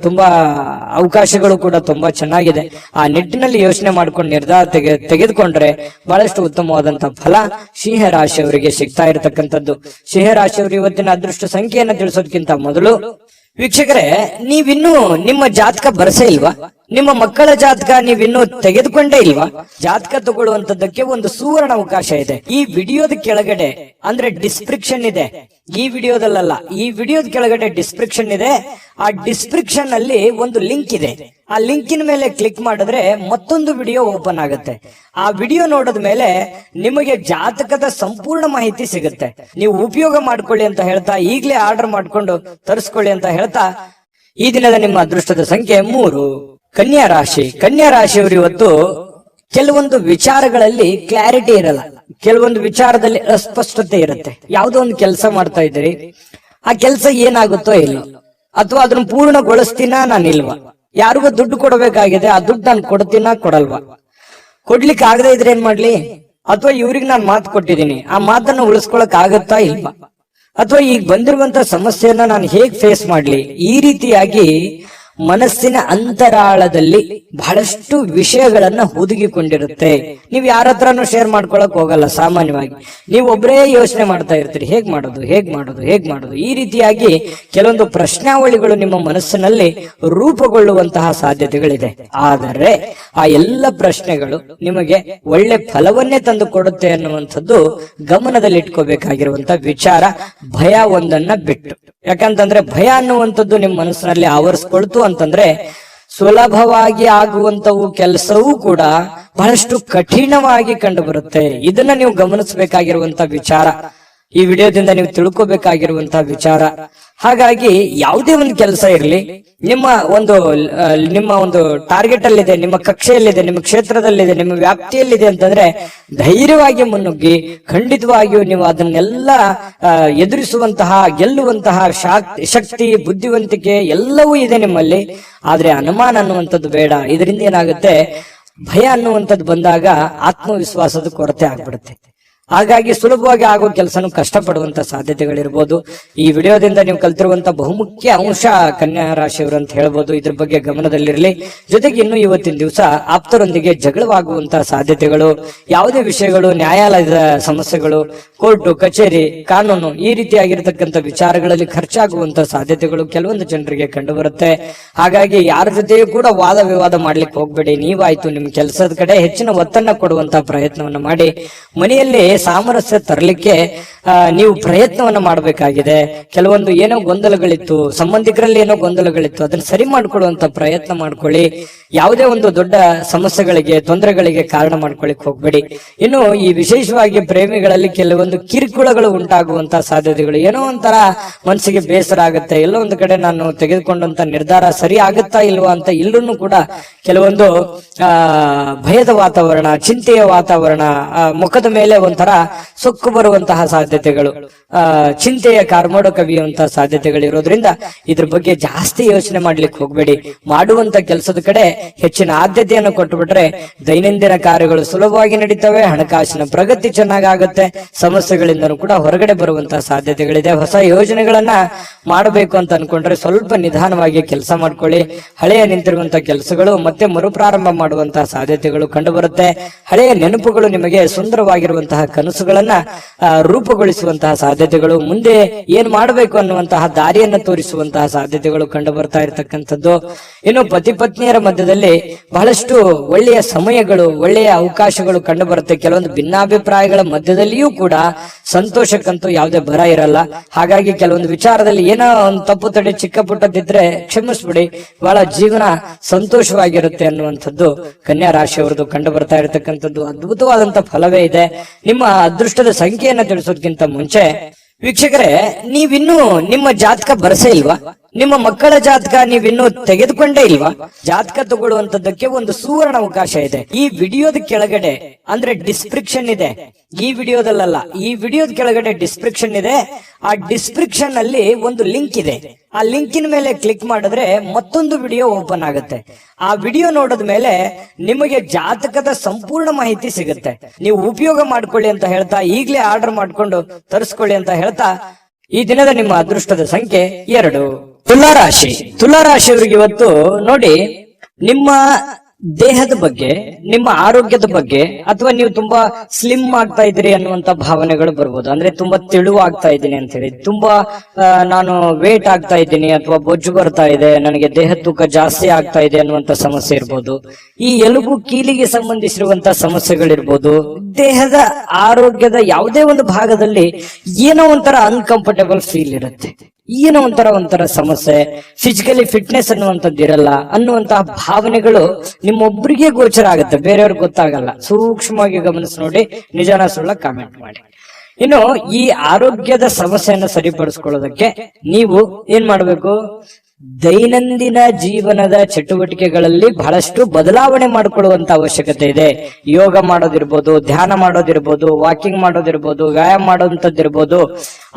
ತುಂಬಾ ಅವಕಾಶಗಳು ಕೂಡ ತುಂಬಾ ಚೆನ್ನಾಗಿದೆ. ಆ ನಿಟ್ಟಿನಲ್ಲಿ ಯೋಚನೆ ಮಾಡ್ಕೊಂಡು ನಿರ್ಧಾರ ತೆಗೆದುಕೊಂಡ್ರೆ ಬಹಳಷ್ಟು ಉತ್ತಮವಾದಂತಹ ಫಲ ಸಿಂಹ ರಾಶಿಯವರಿಗೆ ಸಿಗ್ತಾ ಇರತಕ್ಕಂಥದ್ದು. ಸಿಂಹ ರಾಶಿಯವರು ಇವತ್ತಿನ ಅದೃಷ್ಟ ಸಂಖ್ಯೆಯನ್ನು ತಿಳಿಸೋದಕ್ಕಿಂತ ಮೊದಲು ವೀಕ್ಷಕರೇ, ನೀವಿನ್ನೂ ನಿಮ್ಮ ಜಾತಕ ಬರಸೇ ಇಲ್ವಾ? ನಿಮ್ಮ ಮಕ್ಕಳ ಜಾತಕ ನೀವಿನ್ನೂ ತೆಗೆದುಕೊಂಡೇ ಇಲ್ವಾ? ಜಾತಕ ತಗೊಳ್ಳುವಂತದ್ದಕ್ಕೆ ಒಂದು ಸುವರ್ಣ ಅವಕಾಶ ಇದೆ. ಈ ವಿಡಿಯೋದ ಕೆಳಗಡೆ ಅಂದ್ರೆ ಡಿಸ್ಕ್ರಿಪ್ಷನ್ ಇದೆ, ಈ ವಿಡಿಯೋದಲ್ಲ, ಈ ವಿಡಿಯೋದ ಕೆಳಗಡೆ ಡಿಸ್ಕ್ರಿಪ್ಷನ್ ಇದೆ. ಆ ಡಿಸ್ಕ್ರಿಪ್ಷನ್ ಅಲ್ಲಿ ಒಂದು ಲಿಂಕ್ ಇದೆ. ಆ ಲಿಂಕಿನ ಮೇಲೆ ಕ್ಲಿಕ್ ಮಾಡಿದ್ರೆ ಮತ್ತೊಂದು ವಿಡಿಯೋ ಓಪನ್ ಆಗುತ್ತೆ. ಆ ವಿಡಿಯೋ ನೋಡಿದ ಮೇಲೆ ನಿಮಗೆ ಜಾತಕದ ಸಂಪೂರ್ಣ ಮಾಹಿತಿ ಸಿಗುತ್ತೆ. ನೀವು ಉಪಯೋಗ ಮಾಡ್ಕೊಳ್ಳಿ ಅಂತ ಹೇಳ್ತಾ, ಈಗಲೇ ಆರ್ಡರ್ ಮಾಡ್ಕೊಂಡು ತರಿಸ್ಕೊಳ್ಳಿ ಅಂತ ಹೇಳ್ತಾ, ಈ ದಿನದ ನಿಮ್ಮ ಅದೃಷ್ಟದ ಸಂಖ್ಯೆ 3. ಕನ್ಯಾ ರಾಶಿ. ಕನ್ಯಾ ರಾಶಿಯವರು ಇವತ್ತು ಕೆಲವೊಂದು ವಿಚಾರಗಳಲ್ಲಿ ಕ್ಲಾರಿಟಿ ಇರಲ್ಲ, ಕೆಲವೊಂದು ವಿಚಾರದಲ್ಲಿ ಅಸ್ಪಷ್ಟತೆ ಇರುತ್ತೆ. ಯಾವುದೋ ಒಂದು ಕೆಲಸ ಮಾಡ್ತಾ ಇದ್ದೀರಿ, ಆ ಕೆಲಸ ಏನಾಗುತ್ತೋ ಇಲ್ಲೋ, ಅಥವಾ ಅದನ್ನ ಪೂರ್ಣಗೊಳಿಸ್ತೀನಾ ನಾನಿಲ್ವಾ, ಯಾರಿಗೂ ದುಡ್ಡು ಕೊಡಬೇಕಾಗಿದೆ, ಆ ದುಡ್ಡು ನಾನು ಕೊಡ್ತೀನಾ ಕೊಡಲ್ವಾ, ಕೊಡ್ಲಿಕ್ಕೆ ಆಗದೆ ಇದ್ರೆ ಏನ್ ಮಾಡ್ಲಿ, ಅಥವಾ ಇವ್ರಿಗೆ ನಾನು ಮಾತು ಕೊಟ್ಟಿದ್ದೀನಿ, ಆ ಮಾತನ್ನ ಉಳಿಸ್ಕೊಳಕ್ ಆಗತ್ತಾ ಇಲ್ವಾ, ಅಥವಾ ಈಗ ಬಂದಿರುವಂತ ಸಮಸ್ಯೆಯನ್ನ ನಾನು ಹೇಗ್ ಫೇಸ್ ಮಾಡ್ಲಿ, ಈ ರೀತಿಯಾಗಿ ಮನಸ್ಸಿನ ಅಂತರಾಳದಲ್ಲಿ ಬಹಳಷ್ಟು ವಿಷಯಗಳನ್ನ ಹುದುಗಿಕೊಂಡಿರುತ್ತೆ. ನೀವು ಯಾರ ಹತ್ರನೂ ಶೇರ್ ಮಾಡ್ಕೊಳಕ್ ಹೋಗಲ್ಲ. ಸಾಮಾನ್ಯವಾಗಿ ನೀವು ಒಬ್ಬರೇ ಯೋಚನೆ ಮಾಡ್ತಾ ಇರ್ತೀರಿ, ಹೇಗ್ ಮಾಡೋದು, ಹೇಗ್ ಮಾಡೋದು, ಹೇಗ್ ಮಾಡೋದು, ಈ ರೀತಿಯಾಗಿ ಕೆಲವೊಂದು ಪ್ರಶ್ನಾವಳಿಗಳು ನಿಮ್ಮ ಮನಸ್ಸಿನಲ್ಲಿ ರೂಪುಗೊಳ್ಳುವಂತಹ ಸಾಧ್ಯತೆಗಳಿದೆ. ಆದರೆ ಆ ಎಲ್ಲ ಪ್ರಶ್ನೆಗಳು ನಿಮಗೆ ಒಳ್ಳೆ ಫಲವನ್ನೇ ತಂದು ಕೊಡುತ್ತೆ ಅನ್ನುವಂಥದ್ದು ಗಮನದಲ್ಲಿ ಇಟ್ಕೋಬೇಕಾಗಿರುವಂತ ವಿಚಾರ. ಭಯ ಒಂದನ್ನ ಬಿಟ್ಟು, ಯಾಕಂತಂದ್ರೆ ಭಯ ಅನ್ನುವಂಥದ್ದು ನಿಮ್ಮ ಮನಸ್ಸಿನಲ್ಲಿ ಆವರಿಸ್ಕೊಳ್ತು ಅಂತಂದ್ರೆ ಸುಲಭವಾಗಿ ಆಗುವಂತವು ಕೆಲಸವೂ ಕೂಡ ಬಹಳಷ್ಟು ಕಠಿಣವಾಗಿ ಕಂಡು ಬರುತ್ತೆ. ಇದನ್ನ ನೀವು ಗಮನಿಸಬೇಕಾಗಿರುವಂತ ವಿಚಾರ, ಈ ವಿಡಿಯೋದಿಂದ ನೀವು ತಿಳ್ಕೋಬೇಕಾಗಿರುವಂತಹ ವಿಚಾರ. ಹಾಗಾಗಿ ಯಾವುದೇ ಒಂದು ಕೆಲಸ ಇರಲಿ, ನಿಮ್ಮ ಒಂದು ಟಾರ್ಗೆಟ್ ಅಲ್ಲಿದೆ, ನಿಮ್ಮ ಕಕ್ಷೆಯಲ್ಲಿದೆ, ನಿಮ್ಮ ಕ್ಷೇತ್ರದಲ್ಲಿದೆ, ನಿಮ್ಮ ವ್ಯಾಪ್ತಿಯಲ್ಲಿದೆ ಅಂತಂದ್ರೆ ಧೈರ್ಯವಾಗಿ ಮುನ್ನುಗ್ಗಿ ಖಂಡಿತವಾಗಿಯೂ ನೀವು ಅದನ್ನೆಲ್ಲ ಎದುರಿಸುವಂತಹ, ಗೆಲ್ಲುವಂತಹ ಶಕ್ತಿ, ಬುದ್ಧಿವಂತಿಕೆ ಎಲ್ಲವೂ ಇದೆ ನಿಮ್ಮಲ್ಲಿ. ಆದ್ರೆ ಅನುಮಾನ ಅನ್ನುವಂಥದ್ದು ಬೇಡ. ಇದರಿಂದ ಏನಾಗುತ್ತೆ, ಭಯ ಅನ್ನುವಂಥದ್ದು ಬಂದಾಗ ಆತ್ಮವಿಶ್ವಾಸದ ಕೊರತೆ ಆಗ್ಬಿಡುತ್ತೆ. ಹಾಗಾಗಿ ಸುಲಭವಾಗಿ ಆಗೋ ಕೆಲಸನೂ ಕಷ್ಟಪಡುವಂತ ಸಾಧ್ಯತೆಗಳಿರ್ಬೋದು. ಈ ವಿಡಿಯೋದಿಂದ ನೀವು ಕಲ್ತಿರುವಂತ ಬಹುಮುಖ್ಯ ಅಂಶ ಕನ್ಯಾ ರಾಶಿಯವರು ಅಂತ ಹೇಳ್ಬೋದು. ಇದ್ರ ಬಗ್ಗೆ ಗಮನದಲ್ಲಿರಲಿ. ಜೊತೆಗೆ ಇನ್ನು ಇವತ್ತಿನ ದಿವಸ ಆಪ್ತರೊಂದಿಗೆ ಜಗಳವಾಗುವಂತಹ ಸಾಧ್ಯತೆಗಳು, ಯಾವುದೇ ವಿಷಯಗಳು, ನ್ಯಾಯಾಲಯದ ಸಮಸ್ಯೆಗಳು, ಕೋರ್ಟು ಕಚೇರಿ, ಕಾನೂನು, ಈ ರೀತಿಯಾಗಿರ್ತಕ್ಕಂಥ ವಿಚಾರಗಳಲ್ಲಿ ಖರ್ಚಾಗುವಂತಹ ಸಾಧ್ಯತೆಗಳು ಕೆಲವೊಂದು ಜನರಿಗೆ ಕಂಡು ಬರುತ್ತೆ. ಹಾಗಾಗಿ ಯಾರ ಜೊತೆಯೂ ಕೂಡ ವಾದ ವಿವಾದ ಮಾಡ್ಲಿಕ್ಕೆ ಹೋಗ್ಬೇಡಿ. ನೀವಾಯ್ತು ನಿಮ್ಮ ಕೆಲಸದ ಕಡೆ ಹೆಚ್ಚಿನ ಒತ್ತನ್ನ ಕೊಡುವಂತಹ ಪ್ರಯತ್ನವನ್ನ ಮಾಡಿ ಮನೆಯಲ್ಲಿ ಸಾಮರಸ್ಯ ತರಲಿಕ್ಕೆ ನೀವು ಪ್ರಯತ್ನವನ್ನ ಮಾಡಬೇಕಾಗಿದೆ. ಕೆಲವೊಂದು ಏನೋ ಗೊಂದಲಗಳಿತ್ತು, ಸಂಬಂಧಿಕರಲ್ಲಿ ಏನೋ ಗೊಂದಲಗಳಿತ್ತು, ಅದನ್ನ ಸರಿ ಮಾಡ್ಕೊಳ್ಳುವಂತ ಪ್ರಯತ್ನ ಮಾಡ್ಕೊಳ್ಳಿ. ಯಾವುದೇ ಒಂದು ದೊಡ್ಡ ಸಮಸ್ಯೆಗಳಿಗೆ, ತೊಂದರೆಗಳಿಗೆ ಕಾರಣ ಮಾಡ್ಕೊಳ್ಳಿಕ್ ಹೋಗ್ಬೇಡಿ. ಇನ್ನು ಈ ವಿಶೇಷವಾಗಿ ಪ್ರೇಮಿಗಳಲ್ಲಿ ಕೆಲವೊಂದು ಕಿರುಕುಳಗಳು ಉಂಟಾಗುವಂತಹ ಸಾಧ್ಯತೆಗಳು, ಏನೋ ಒಂಥರ ಮನಸ್ಸಿಗೆ ಬೇಸರ ಆಗುತ್ತೆ, ಎಲ್ಲೋ ಒಂದು ಕಡೆ ನಾನು ತೆಗೆದುಕೊಂಡಂತ ನಿರ್ಧಾರ ಸರಿ ಆಗುತ್ತಾ ಇಲ್ವಾ ಅಂತ ಇಲ್ಲೂ ಕೂಡ ಕೆಲವೊಂದು ಭಯದ ವಾತಾವರಣ, ಚಿಂತೆಯ ವಾತಾವರಣ, ಮುಖದ ಮೇಲೆ ಒಂಥರ ವಿಚಾರ ಸೊಕ್ಕು ಬರುವಂತಹ ಸಾಧ್ಯತೆಗಳು, ಚಿಂತೆಯ ಕಾರ್ಮೋಡ ಕವಿಯುವಂತಹ ಸಾಧ್ಯತೆಗಳು ಇರೋದ್ರಿಂದ ಇದ್ರ ಬಗ್ಗೆ ಜಾಸ್ತಿ ಯೋಚನೆ ಮಾಡ್ಲಿಕ್ಕೆ ಹೋಗ್ಬೇಡಿ. ಮಾಡುವಂತ ಕೆಲಸದ ಕಡೆ ಹೆಚ್ಚಿನ ಆದ್ಯತೆಯನ್ನು ಕೊಟ್ಟುಬಿಟ್ರೆ ದೈನಂದಿನ ಕಾರ್ಯಗಳು ಸುಲಭವಾಗಿ ನಡೀತವೆ, ಹಣಕಾಸಿನ ಪ್ರಗತಿ ಚೆನ್ನಾಗಾಗುತ್ತೆ, ಸಮಸ್ಯೆಗಳಿಂದನೂ ಕೂಡ ಹೊರಗಡೆ ಬರುವಂತಹ ಸಾಧ್ಯತೆಗಳಿದೆ. ಹೊಸ ಯೋಜನೆಗಳನ್ನ ಮಾಡಬೇಕು ಅಂತ ಅನ್ಕೊಂಡ್ರೆ ಸ್ವಲ್ಪ ನಿಧಾನವಾಗಿ ಕೆಲಸ ಮಾಡ್ಕೊಳ್ಳಿ. ಹಳೆಯ ನಿಂತಿರುವಂತಹ ಕೆಲಸಗಳು ಮತ್ತೆ ಮರುಪ್ರಾರಂಭ ಮಾಡುವಂತಹ ಸಾಧ್ಯತೆಗಳು ಕಂಡು ಬರುತ್ತೆ. ಹಳೆಯ ನೆನಪುಗಳು ನಿಮಗೆ ಸುಂದರವಾಗಿರುವಂತಹ ಕನಸುಗಳನ್ನ ರೂಪುಗೊಳಿಸುವಂತಹ ಸಾಧ್ಯತೆಗಳು, ಮುಂದೆ ಏನ್ ಮಾಡಬೇಕು ಅನ್ನುವಂತಹ ದಾರಿಯನ್ನ ತೋರಿಸುವಂತಹ ಸಾಧ್ಯತೆಗಳು ಕಂಡು ಬರ್ತಾ ಇರತಕ್ಕಂಥದ್ದು. ಇನ್ನು ಪತಿ ಪತ್ನಿಯರ ಮಧ್ಯದಲ್ಲಿ ಬಹಳಷ್ಟು ಒಳ್ಳೆಯ ಸಮಯಗಳು, ಒಳ್ಳೆಯ ಅವಕಾಶಗಳು ಕಂಡು ಬರುತ್ತೆ. ಕೆಲವೊಂದು ಭಿನ್ನಾಭಿಪ್ರಾಯಗಳ ಮಧ್ಯದಲ್ಲಿಯೂ ಕೂಡ ಸಂತೋಷಕ್ಕಂತೂ ಯಾವುದೇ ಬರ ಇರಲ್ಲ. ಹಾಗಾಗಿ ಕೆಲವೊಂದು ವಿಚಾರದಲ್ಲಿ ಏನೋ ಒಂದು ತಪ್ಪು ತಡೆ ಚಿಕ್ಕ ಪುಟ್ಟದಿದ್ರೆ ಕ್ಷಮಿಸ್ಬಿಡಿ, ಬಹಳ ಜೀವನ ಸಂತೋಷವಾಗಿರುತ್ತೆ ಅನ್ನುವಂಥದ್ದು ಕನ್ಯಾ ರಾಶಿಯವರದು ಕಂಡು ಬರ್ತಾ ಇರತಕ್ಕಂಥದ್ದು ಅದ್ಭುತವಾದಂತ ಫಲವೇ ಇದೆ. ನಿಮ್ಮ ಅದೃಷ್ಟದ ಸಂಖ್ಯೆಯನ್ನ ತಿಳಿಸೋದಕ್ಕಿಂತ ಮುಂಚೆ ವೀಕ್ಷಕರೇ, ನೀವಿನ್ನೂ ನಿಮ್ಮ ಜಾತಕ ಬರಸೇ ಇಲ್ವಾ? ನಿಮ್ಮ ಮಕ್ಕಳ ಜಾತಕ ನೀವಿನ್ನೂ ತೆಗೆದುಕೊಂಡೇ ಇಲ್ವಾ? ಜಾತಕ ತಗೊಳ್ಳುವಂತದ್ದಕ್ಕೆ ಒಂದು ಸುವರ್ಣ ಅವಕಾಶ ಇದೆ. ಈ ವಿಡಿಯೋದ ಕೆಳಗಡೆ ಅಂದ್ರೆ ಡಿಸ್ಕ್ರಿಪ್ಷನ್ ಇದೆ, ಈ ವಿಡಿಯೋದಲ್ಲ, ಈ ವಿಡಿಯೋದ ಕೆಳಗಡೆ ಡಿಸ್ಕ್ರಿಪ್ಷನ್ ಇದೆ. ಆ ಡಿಸ್ಕ್ರಿಪ್ಷನ್ ಅಲ್ಲಿ ಒಂದು ಲಿಂಕ್ ಇದೆ. ಆ ಲಿಂಕಿನ ಮೇಲೆ ಕ್ಲಿಕ್ ಮಾಡಿದ್ರೆ ಮತ್ತೊಂದು ವಿಡಿಯೋ ಓಪನ್ ಆಗುತ್ತೆ. ಆ ವಿಡಿಯೋ ನೋಡಿದ ಮೇಲೆ ನಿಮಗೆ ಜಾತಕದ ಸಂಪೂರ್ಣ ಮಾಹಿತಿ ಸಿಗುತ್ತೆ. ನೀವು ಉಪಯೋಗ ಮಾಡ್ಕೊಳ್ಳಿ ಅಂತ ಹೇಳ್ತಾ, ಈಗಲೇ ಆರ್ಡರ್ ಮಾಡ್ಕೊಂಡು ತರಿಸ್ಕೊಳ್ಳಿ ಅಂತ ಹೇಳ್ತಾ, ಈ ದಿನದ ನಿಮ್ಮ ಅದೃಷ್ಟದ ಸಂಖ್ಯೆ 2. ತುಲಾರಾಶಿ. ತುಲಾರಾಶಿಯವರಿಗೆ ಇವತ್ತು ನೋಡಿ, ನಿಮ್ಮ ದೇಹದ ಬಗ್ಗೆ, ನಿಮ್ಮ ಆರೋಗ್ಯದ ಬಗ್ಗೆ, ಅಥವಾ ನೀವು ತುಂಬಾ ಸ್ಲಿಮ್ ಆಗ್ತಾ ಇದ್ದೀರಿ ಅನ್ನುವಂತ ಭಾವನೆಗಳು ಬರ್ಬೋದು. ಅಂದ್ರೆ ತುಂಬಾ ತೆಳುವು ಆಗ್ತಾ ಇದ್ದೀನಿ ಅಂತ ಹೇಳಿ, ತುಂಬಾ ನಾನು ವೇಟ್ ಆಗ್ತಾ ಇದ್ದೀನಿ, ಅಥವಾ ಬೊಜ್ಜು ಬರ್ತಾ ಇದೆ, ನನಗೆ ದೇಹ ತೂಕ ಜಾಸ್ತಿ ಆಗ್ತಾ ಇದೆ ಅನ್ನುವಂತ ಸಮಸ್ಯೆ ಇರ್ಬೋದು. ಈ ಎಲುಬು ಕೀಲಿಗೆ ಸಂಬಂಧಿಸಿರುವಂತ ಸಮಸ್ಯೆಗಳಿರ್ಬೋದು. ದೇಹದ ಆರೋಗ್ಯದ ಯಾವುದೇ ಒಂದು ಭಾಗದಲ್ಲಿ ಏನೋ ಒಂಥರ ಅನ್ಕಂಫರ್ಟೇಬಲ್ ಫೀಲ್ ಇರುತ್ತೆ, ಏನೋ ಒಂಥರ ಸಮಸ್ಯೆ, ಫಿಸಿಕಲಿ ಫಿಟ್ನೆಸ್ ಅನ್ನುವಂಥದ್ದು ಇರಲ್ಲ ಅನ್ನುವಂತಹ ಭಾವನೆಗಳು ನಿಮ್ಮೊಬ್ಬರಿಗೆ ಗೋಚರ ಆಗುತ್ತೆ, ಬೇರೆಯವ್ರಿಗೆ ಗೊತ್ತಾಗಲ್ಲ. ಸೂಕ್ಷ್ಮವಾಗಿ ಗಮನಿಸಿ ನೋಡಿ, ನಿಜಾನ ಸುಳ್ಳ ಕಾಮೆಂಟ್ ಮಾಡಿ. ಇನ್ನು ಈ ಆರೋಗ್ಯದ ಸಮಸ್ಯೆಯನ್ನು ಸರಿಪಡಿಸ್ಕೊಳ್ಳೋದಕ್ಕೆ ನೀವು ಏನ್ ಮಾಡ್ಬೇಕು? ದೈನಂದಿನ ಜೀವನದ ಚಟುವಟಿಕೆಗಳಲ್ಲಿ ಬಹಳಷ್ಟು ಬದಲಾವಣೆ ಮಾಡಿಕೊಳ್ಳುವಂತ ಅವಶ್ಯಕತೆ ಇದೆ. ಯೋಗ ಮಾಡೋದಿರ್ಬೋದು, ಧ್ಯಾನ ಮಾಡೋದಿರ್ಬೋದು, ವಾಕಿಂಗ್ ಮಾಡೋದಿರ್ಬೋದು, ವ್ಯಾಯಾಮ ಮಾಡೋಂಥದ್ದಿರ್ಬೋದು,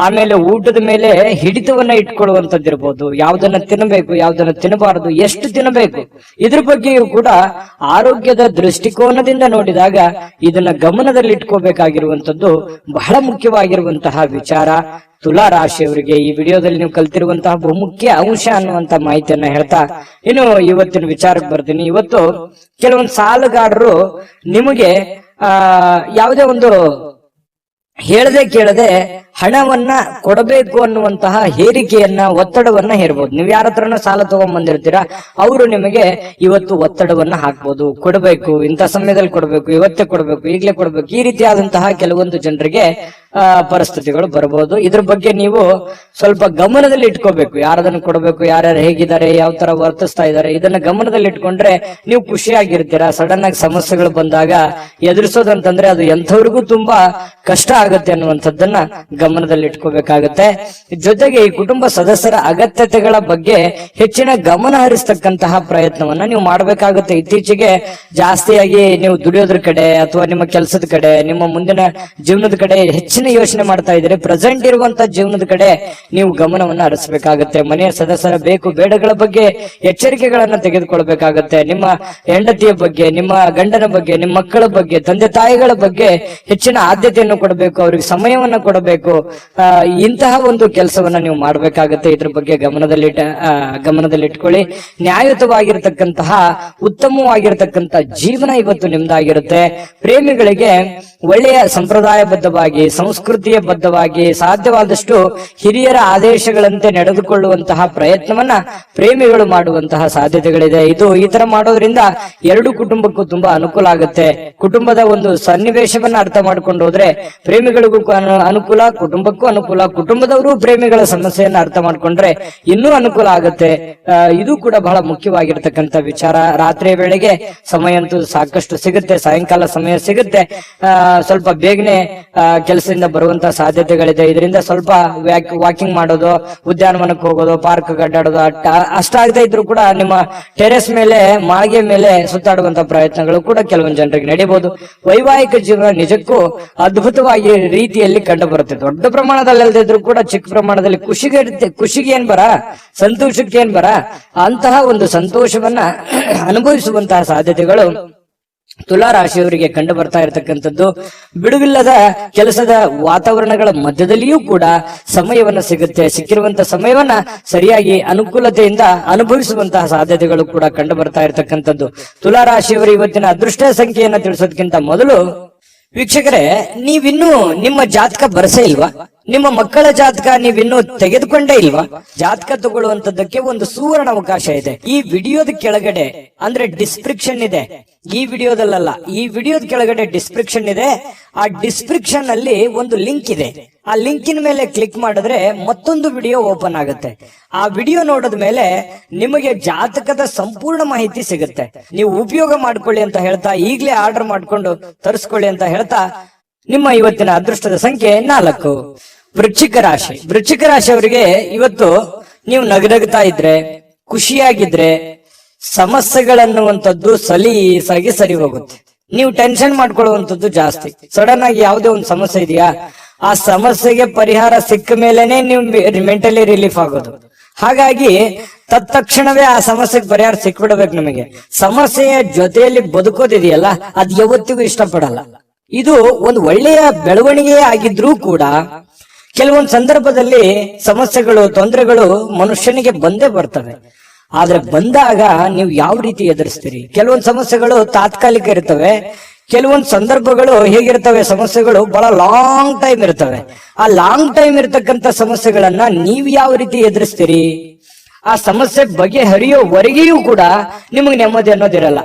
ಆಮೇಲೆ ಊಟದ ಮೇಲೆ ಹಿಡಿತವನ್ನ ಇಟ್ಕೊಳ್ಳುವಂತದ್ದಿರ್ಬೋದು, ಯಾವ್ದನ್ನ ತಿನ್ನಬೇಕು, ಯಾವ್ದನ್ನ ತಿನ್ನಬಾರದು, ಎಷ್ಟು ತಿನ್ನಬೇಕು, ಇದ್ರ ಬಗ್ಗೆಯೂ ಕೂಡ ಆರೋಗ್ಯದ ದೃಷ್ಟಿಕೋನದಿಂದ ನೋಡಿದಾಗ ಇದನ್ನ ಗಮನದಲ್ಲಿ ಇಟ್ಕೋಬೇಕಾಗಿರುವಂತದ್ದು ಬಹಳ ಮುಖ್ಯವಾಗಿರುವಂತಹ ವಿಚಾರ. ತುಲಾ ರಾಶಿಯವರಿಗೆ ಈ ವಿಡಿಯೋದಲ್ಲಿ ನೀವು ಕಲ್ತಿರುವಂತಹ ಬಹುಮುಖ್ಯ ಅಂಶ ಅನ್ನುವಂತ ಮಾಹಿತಿಯನ್ನ ಹೇಳ್ತಾ ಇನ್ನು ಇವತ್ತಿನ ವಿಚಾರಕ್ಕೆ ಬರ್ತೀನಿ. ಇವತ್ತು ಕೆಲವೊಂದು ಸಾಲಗಾರರು ನಿಮಗೆ ಯಾವುದೇ ಒಂದು ಹೇಳದೆ ಕೇಳದೆ ಹಣವನ್ನ ಕೊಡಬೇಕು ಅನ್ನುವಂತಹ ಹೇರಿಕೆಯನ್ನ, ಒತ್ತಡವನ್ನ ಹೇರ್ಬೋದು. ನೀವು ಯಾರ ಹತ್ರನ ಸಾಲ ತಗೊಂಡ್ ಬಂದಿರ್ತೀರಾ, ಅವರು ನಿಮಗೆ ಇವತ್ತು ಒತ್ತಡವನ್ನ ಹಾಕ್ಬೋದು. ಕೊಡಬೇಕು, ಇಂಥ ಸಮಯದಲ್ಲಿ ಕೊಡಬೇಕು, ಇವತ್ತೇ ಕೊಡಬೇಕು, ಈಗಲೇ ಕೊಡಬೇಕು, ಈ ರೀತಿಯಾದಂತಹ ಕೆಲವೊಂದು ಜನರಿಗೆ ಪರಿಸ್ಥಿತಿಗಳು ಬರಬಹುದು. ಇದ್ರ ಬಗ್ಗೆ ನೀವು ಸ್ವಲ್ಪ ಗಮನದಲ್ಲಿ ಇಟ್ಕೋಬೇಕು. ಯಾರದನ್ನು ಕೊಡಬೇಕು, ಯಾರ್ಯಾರು ಹೇಗಿದ್ದಾರೆ, ಯಾವ ತರ ವರ್ತಿಸ್ತಾ ಇದ್ದಾರೆ, ಇದನ್ನ ಗಮನದಲ್ಲಿ ಇಟ್ಕೊಂಡ್ರೆ ನೀವು ಖುಷಿಯಾಗಿರ್ತೀರಾ. ಸಡನ್ ಆಗಿ ಸಮಸ್ಯೆಗಳು ಬಂದಾಗ ಎದುರಿಸೋದಂತಂದ್ರೆ ಅದು ಎಂಥವ್ರಿಗೂ ತುಂಬಾ ಕಷ್ಟ ಆಗುತ್ತೆ ಅನ್ನುವಂಥದ್ದನ್ನ ಗಮನದಲ್ಲಿ ಇಟ್ಕೋಬೇಕಾಗತ್ತೆ. ಜೊತೆಗೆ ಈ ಕುಟುಂಬ ಸದಸ್ಯರ ಅಗತ್ಯತೆಗಳ ಬಗ್ಗೆ ಹೆಚ್ಚಿನ ಗಮನ ಹರಿಸ್ತಕ್ಕಂತಹ ಪ್ರಯತ್ನವನ್ನ ನೀವು ಮಾಡ್ಬೇಕಾಗುತ್ತೆ. ಇತ್ತೀಚೆಗೆ ಜಾಸ್ತಿಯಾಗಿ ನೀವು ದುಡಿಯೋದ್ರ ಕಡೆ ಅಥವಾ ನಿಮ್ಮ ಕೆಲಸದ ಕಡೆ, ನಿಮ್ಮ ಮುಂದಿನ ಜೀವನದ ಕಡೆ ಹೆಚ್ಚಿನ ಯೋಚನೆ ಮಾಡ್ತಾ ಇದ್ರೆ ಪ್ರೆಸೆಂಟ್ ಇರುವಂತ ಜೀವನದ ಕಡೆ ನೀವು ಗಮನವನ್ನ ಹರಿಸಬೇಕಾಗುತ್ತೆ. ಮನೆಯ ಸದಸ್ಯರ ಬೇಕು ಬೇಡಗಳ ಬಗ್ಗೆ ಎಚ್ಚರಿಕೆಗಳನ್ನ ತೆಗೆದುಕೊಳ್ಬೇಕಾಗತ್ತೆ. ನಿಮ್ಮ ಹೆಂಡತಿಯ ಬಗ್ಗೆ, ನಿಮ್ಮ ಗಂಡನ ಬಗ್ಗೆ, ನಿಮ್ಮ ಮಕ್ಕಳ ಬಗ್ಗೆ, ತಂದೆ ತಾಯಿಗಳ ಬಗ್ಗೆ ಹೆಚ್ಚಿನ ಆದ್ಯತೆಯನ್ನು ಕೊಡಬೇಕು, ಅವ್ರಿಗೆ ಸಮಯವನ್ನ ಕೊಡಬೇಕು. ಇಂತಹ ಒಂದು ಕೆಲಸವನ್ನ ನೀವು ಮಾಡ್ಬೇಕಾಗತ್ತೆ. ಇದ್ರ ಬಗ್ಗೆ ಗಮನದಲ್ಲಿಟ್ಕೊಳ್ಳಿ. ನ್ಯಾಯಯುತವಾಗಿರ್ತಕ್ಕಂತಹ ಉತ್ತಮವಾಗಿರ್ತಕ್ಕಂಥ ಜೀವನ ಇವತ್ತು ನಿಮ್ದಾಗಿರುತ್ತೆ. ಪ್ರೇಮಿಗಳಿಗೆ ಒಳ್ಳೆಯ ಸಂಪ್ರದಾಯಬದ್ಧವಾಗಿ, ಸಂಸ್ಕೃತಿಯ ಬದ್ಧವಾಗಿ, ಸಾಧ್ಯವಾದಷ್ಟು ಹಿರಿಯರ ಆದೇಶಗಳಂತೆ ನಡೆದುಕೊಳ್ಳುವಂತಹ ಪ್ರಯತ್ನವನ್ನ ಪ್ರೇಮಿಗಳು ಮಾಡುವಂತಹ ಸಾಧ್ಯತೆಗಳಿದೆ. ಈ ತರ ಮಾಡೋದ್ರಿಂದ ಎರಡು ಕುಟುಂಬಕ್ಕೂ ತುಂಬಾ ಅನುಕೂಲ ಆಗುತ್ತೆ. ಕುಟುಂಬದ ಒಂದು ಸನ್ನಿವೇಶವನ್ನ ಅರ್ಥ ಮಾಡ್ಕೊಂಡು ಹೋದ್ರೆ ಪ್ರೇಮಿಗಳಿಗೂ ಅನುಕೂಲ, ಕುಟುಂಬಕ್ಕೂ ಅನುಕೂಲ, ಕುಟುಂಬದವರು ಪ್ರೇಮಿಗಳ ಸಮಸ್ಯೆಯನ್ನ ಅರ್ಥ ಮಾಡ್ಕೊಂಡ್ರೆ ಇನ್ನೂ ಅನುಕೂಲ ಆಗುತ್ತೆ. ಇದು ಕೂಡ ಬಹಳ ಮುಖ್ಯವಾಗಿರ್ತಕ್ಕಂಥ ವಿಚಾರ. ರಾತ್ರಿಯ ವೇಳೆಗೆ ಸಮಯ ಅಂತೂ ಸಾಕಷ್ಟು ಸಿಗುತ್ತೆ, ಸಾಯಂಕಾಲ ಸಮಯ ಸಿಗುತ್ತೆ. ಸ್ವಲ್ಪ ಬೇಗನೆ ಕೆಲಸದಿಂದ ಬರುವಂತಹ ಸಾಧ್ಯತೆಗಳಿದೆ. ಇದರಿಂದ ಸ್ವಲ್ಪ ವಾಕಿಂಗ್ ಮಾಡೋದು, ಉದ್ಯಾನವನಕ್ಕೆ ಹೋಗೋದು, ಪಾರ್ಕ್ ಅಡ್ಡಾಡೋದು ಅಷ್ಟಾಗದೇ ಇದ್ರು ಕೂಡ ನಿಮ್ಮ ಟೆರೆಸ್ ಮೇಲೆ, ಮಾಳಿಗೆ ಮೇಲೆ ಸುತ್ತಾಡುವಂತ ಪ್ರಯತ್ನಗಳು ಕೂಡ ಕೆಲವೊಂದು ಜನರಿಗೆ ನಡೀಬಹುದು. ವೈವಾಹಿಕ ಜೀವನ ನಿಜಕ್ಕೂ ಅದ್ಭುತವಾಗಿ ರೀತಿಯಲ್ಲಿ ಕಂಡು ಬರುತ್ತೆ. ದೊಡ್ಡ ಪ್ರಮಾಣದಲ್ಲಿ ಅಲ್ಲದಿದ್ರು ಕೂಡ ಚಿಕ್ಕ ಪ್ರಮಾಣದಲ್ಲಿ ಖುಷಿಗೆ ಏನ್ ಬರ, ಸಂತೋಷಕ್ಕೆ ಏನ್ ಬರ, ಅಂತಹ ಒಂದು ಸಂತೋಷವನ್ನ ಅನುಭವಿಸುವಂತಹ ಸಾಧ್ಯತೆಗಳು ತುಲಾ ರಾಶಿಯವರಿಗೆ ಕಂಡು ಬರ್ತಾ ಇರತಕ್ಕಂಥದ್ದು. ಬಿಡುವಿಲ್ಲದ ಕೆಲಸದ ವಾತಾವರಣಗಳ ಮಧ್ಯದಲ್ಲಿಯೂ ಕೂಡ ಸಮಯವನ್ನ ಸಿಕ್ಕಿರುವಂತಹ ಸಮಯವನ್ನ ಸರಿಯಾಗಿ ಅನುಕೂಲತೆಯಿಂದ ಅನುಭವಿಸುವಂತಹ ಸಾಧ್ಯತೆಗಳು ಕೂಡ ಕಂಡು ಬರ್ತಾ ಇರತಕ್ಕಂಥದ್ದು. ತುಲಾ ರಾಶಿಯವರು ಇವತ್ತಿನ ಅದೃಷ್ಟ ಸಂಖ್ಯೆಯನ್ನ ತಿಳಿಸೋದಕ್ಕಿಂತ ಮೊದಲು ವೀಕ್ಷಕರೇ, ನೀವಿನ್ನೂ ನಿಮ್ಮ ಜಾತಕ ಬರಸೇ ಇಲ್ವಾ? ನಿಮ್ಮ ಮಕ್ಕಳ ಜಾತಕ ನೀವಿನ್ನೂ ತೆಗೆದುಕೊಂಡೇ ಇಲ್ವಾ? ಜಾತಕ ತಗೊಳ್ಳುವಂತದ್ದಕ್ಕೆ ಒಂದು ಸುವರ್ಣ ಅವಕಾಶ ಇದೆ. ಈ ವಿಡಿಯೋದ ಕೆಳಗಡೆ ಅಂದ್ರೆ ಡಿಸ್ಕ್ರಿಪ್ಷನ್ ಇದೆ, ಈ ವಿಡಿಯೋದಲ್ಲ, ಈ ವಿಡಿಯೋದ ಕೆಳಗಡೆ ಡಿಸ್ಕ್ರಿಪ್ಷನ್ ಇದೆ. ಆ ಡಿಸ್ಕ್ರಿಪ್ಷನ್ ಅಲ್ಲಿ ಒಂದು ಲಿಂಕ್ ಇದೆ. ಆ ಲಿಂಕಿನ ಮೇಲೆ ಕ್ಲಿಕ್ ಮಾಡಿದ್ರೆ ಮತ್ತೊಂದು ವಿಡಿಯೋ ಓಪನ್ ಆಗುತ್ತೆ. ಆ ವಿಡಿಯೋ ನೋಡಿದ ಮೇಲೆ ನಿಮಗೆ ಜಾತಕದ ಸಂಪೂರ್ಣ ಮಾಹಿತಿ ಸಿಗುತ್ತೆ. ನೀವು ಉಪಯೋಗ ಮಾಡ್ಕೊಳ್ಳಿ ಅಂತ ಹೇಳ್ತಾ, ಈಗಲೇ ಆರ್ಡರ್ ಮಾಡ್ಕೊಂಡು ತರಿಸ್ಕೊಳ್ಳಿ ಅಂತ ಹೇಳ್ತಾ, ನಿಮ್ಮ ಇವತ್ತಿನ ಅದೃಷ್ಟದ ಸಂಖ್ಯೆ 4. ವೃಶ್ಚಿಕ ರಾಶಿ. ವೃಶ್ಚಿಕ ರಾಶಿಯವರಿಗೆ ಇವತ್ತು ನೀವು ನಗನಗ್ತಾ ಇದ್ರೆ, ಖುಷಿಯಾಗಿದ್ರೆ, ಸಮಸ್ಯೆಗಳನ್ನುವಂಥದ್ದು ಸಲೀಸಾಗಿ ಸರಿ ಹೋಗುತ್ತೆ. ನೀವು ಟೆನ್ಷನ್ ಮಾಡ್ಕೊಳ್ಳುವಂಥದ್ದು ಜಾಸ್ತಿ. ಸಡನ್ ಆಗಿ ಯಾವುದೇ ಒಂದು ಸಮಸ್ಯೆ ಇದೆಯಾ, ಆ ಸಮಸ್ಯೆಗೆ ಪರಿಹಾರ ಸಿಕ್ಕ ಮೇಲೆನೆ ನೀವು ಮೆಂಟಲಿ ರಿಲೀಫ್ ಆಗೋದು. ಹಾಗಾಗಿ ತತ್ಕ್ಷಣವೇ ಆ ಸಮಸ್ಯೆಗೆ ಪರಿಹಾರ ಸಿಕ್ಬಿಡ್ಬೇಕು. ನಿಮಗೆ ಸಮಸ್ಯೆಯ ಜೊತೆಯಲ್ಲಿ ಬದುಕೋದಿದೆಯಲ್ಲ, ಅದು ಯಾವತ್ತಿಗೂ ಇಷ್ಟಪಡಲ್ಲ. ಇದು ಒಂದು ಒಳ್ಳೆಯ ಬೆಳವಣಿಗೆ ಆಗಿದ್ರೂ ಕೂಡ ಕೆಲವೊಂದು ಸಂದರ್ಭದಲ್ಲಿ ಸಮಸ್ಯೆಗಳು, ತೊಂದರೆಗಳು ಮನುಷ್ಯನಿಗೆ ಬಂದೇ ಬರ್ತವೆ. ಆದ್ರೆ ಬಂದಾಗ ನೀವು ಯಾವ ರೀತಿ ಎದುರಿಸ್ತೀರಿ? ಕೆಲವೊಂದು ಸಮಸ್ಯೆಗಳು ತಾತ್ಕಾಲಿಕ ಇರ್ತವೆ, ಕೆಲವೊಂದು ಸಂದರ್ಭಗಳು ಹೇಗಿರ್ತವೆ, ಸಮಸ್ಯೆಗಳು ಬಹಳ ಲಾಂಗ್ ಟೈಮ್ ಇರ್ತವೆ. ಆ ಲಾಂಗ್ ಟೈಮ್ ಇರ್ತಕ್ಕಂಥ ಸಮಸ್ಯೆಗಳನ್ನ ನೀವು ಯಾವ ರೀತಿ ಎದುರಿಸ್ತೀರಿ? ಆ ಸಮಸ್ಯೆ ಬಗೆಹರಿಯೋವರೆಗೆಯೂ ಕೂಡ ನಿಮಗೆ ನೆಮ್ಮದಿ ಅನ್ನೋದಿರಲ್ಲ.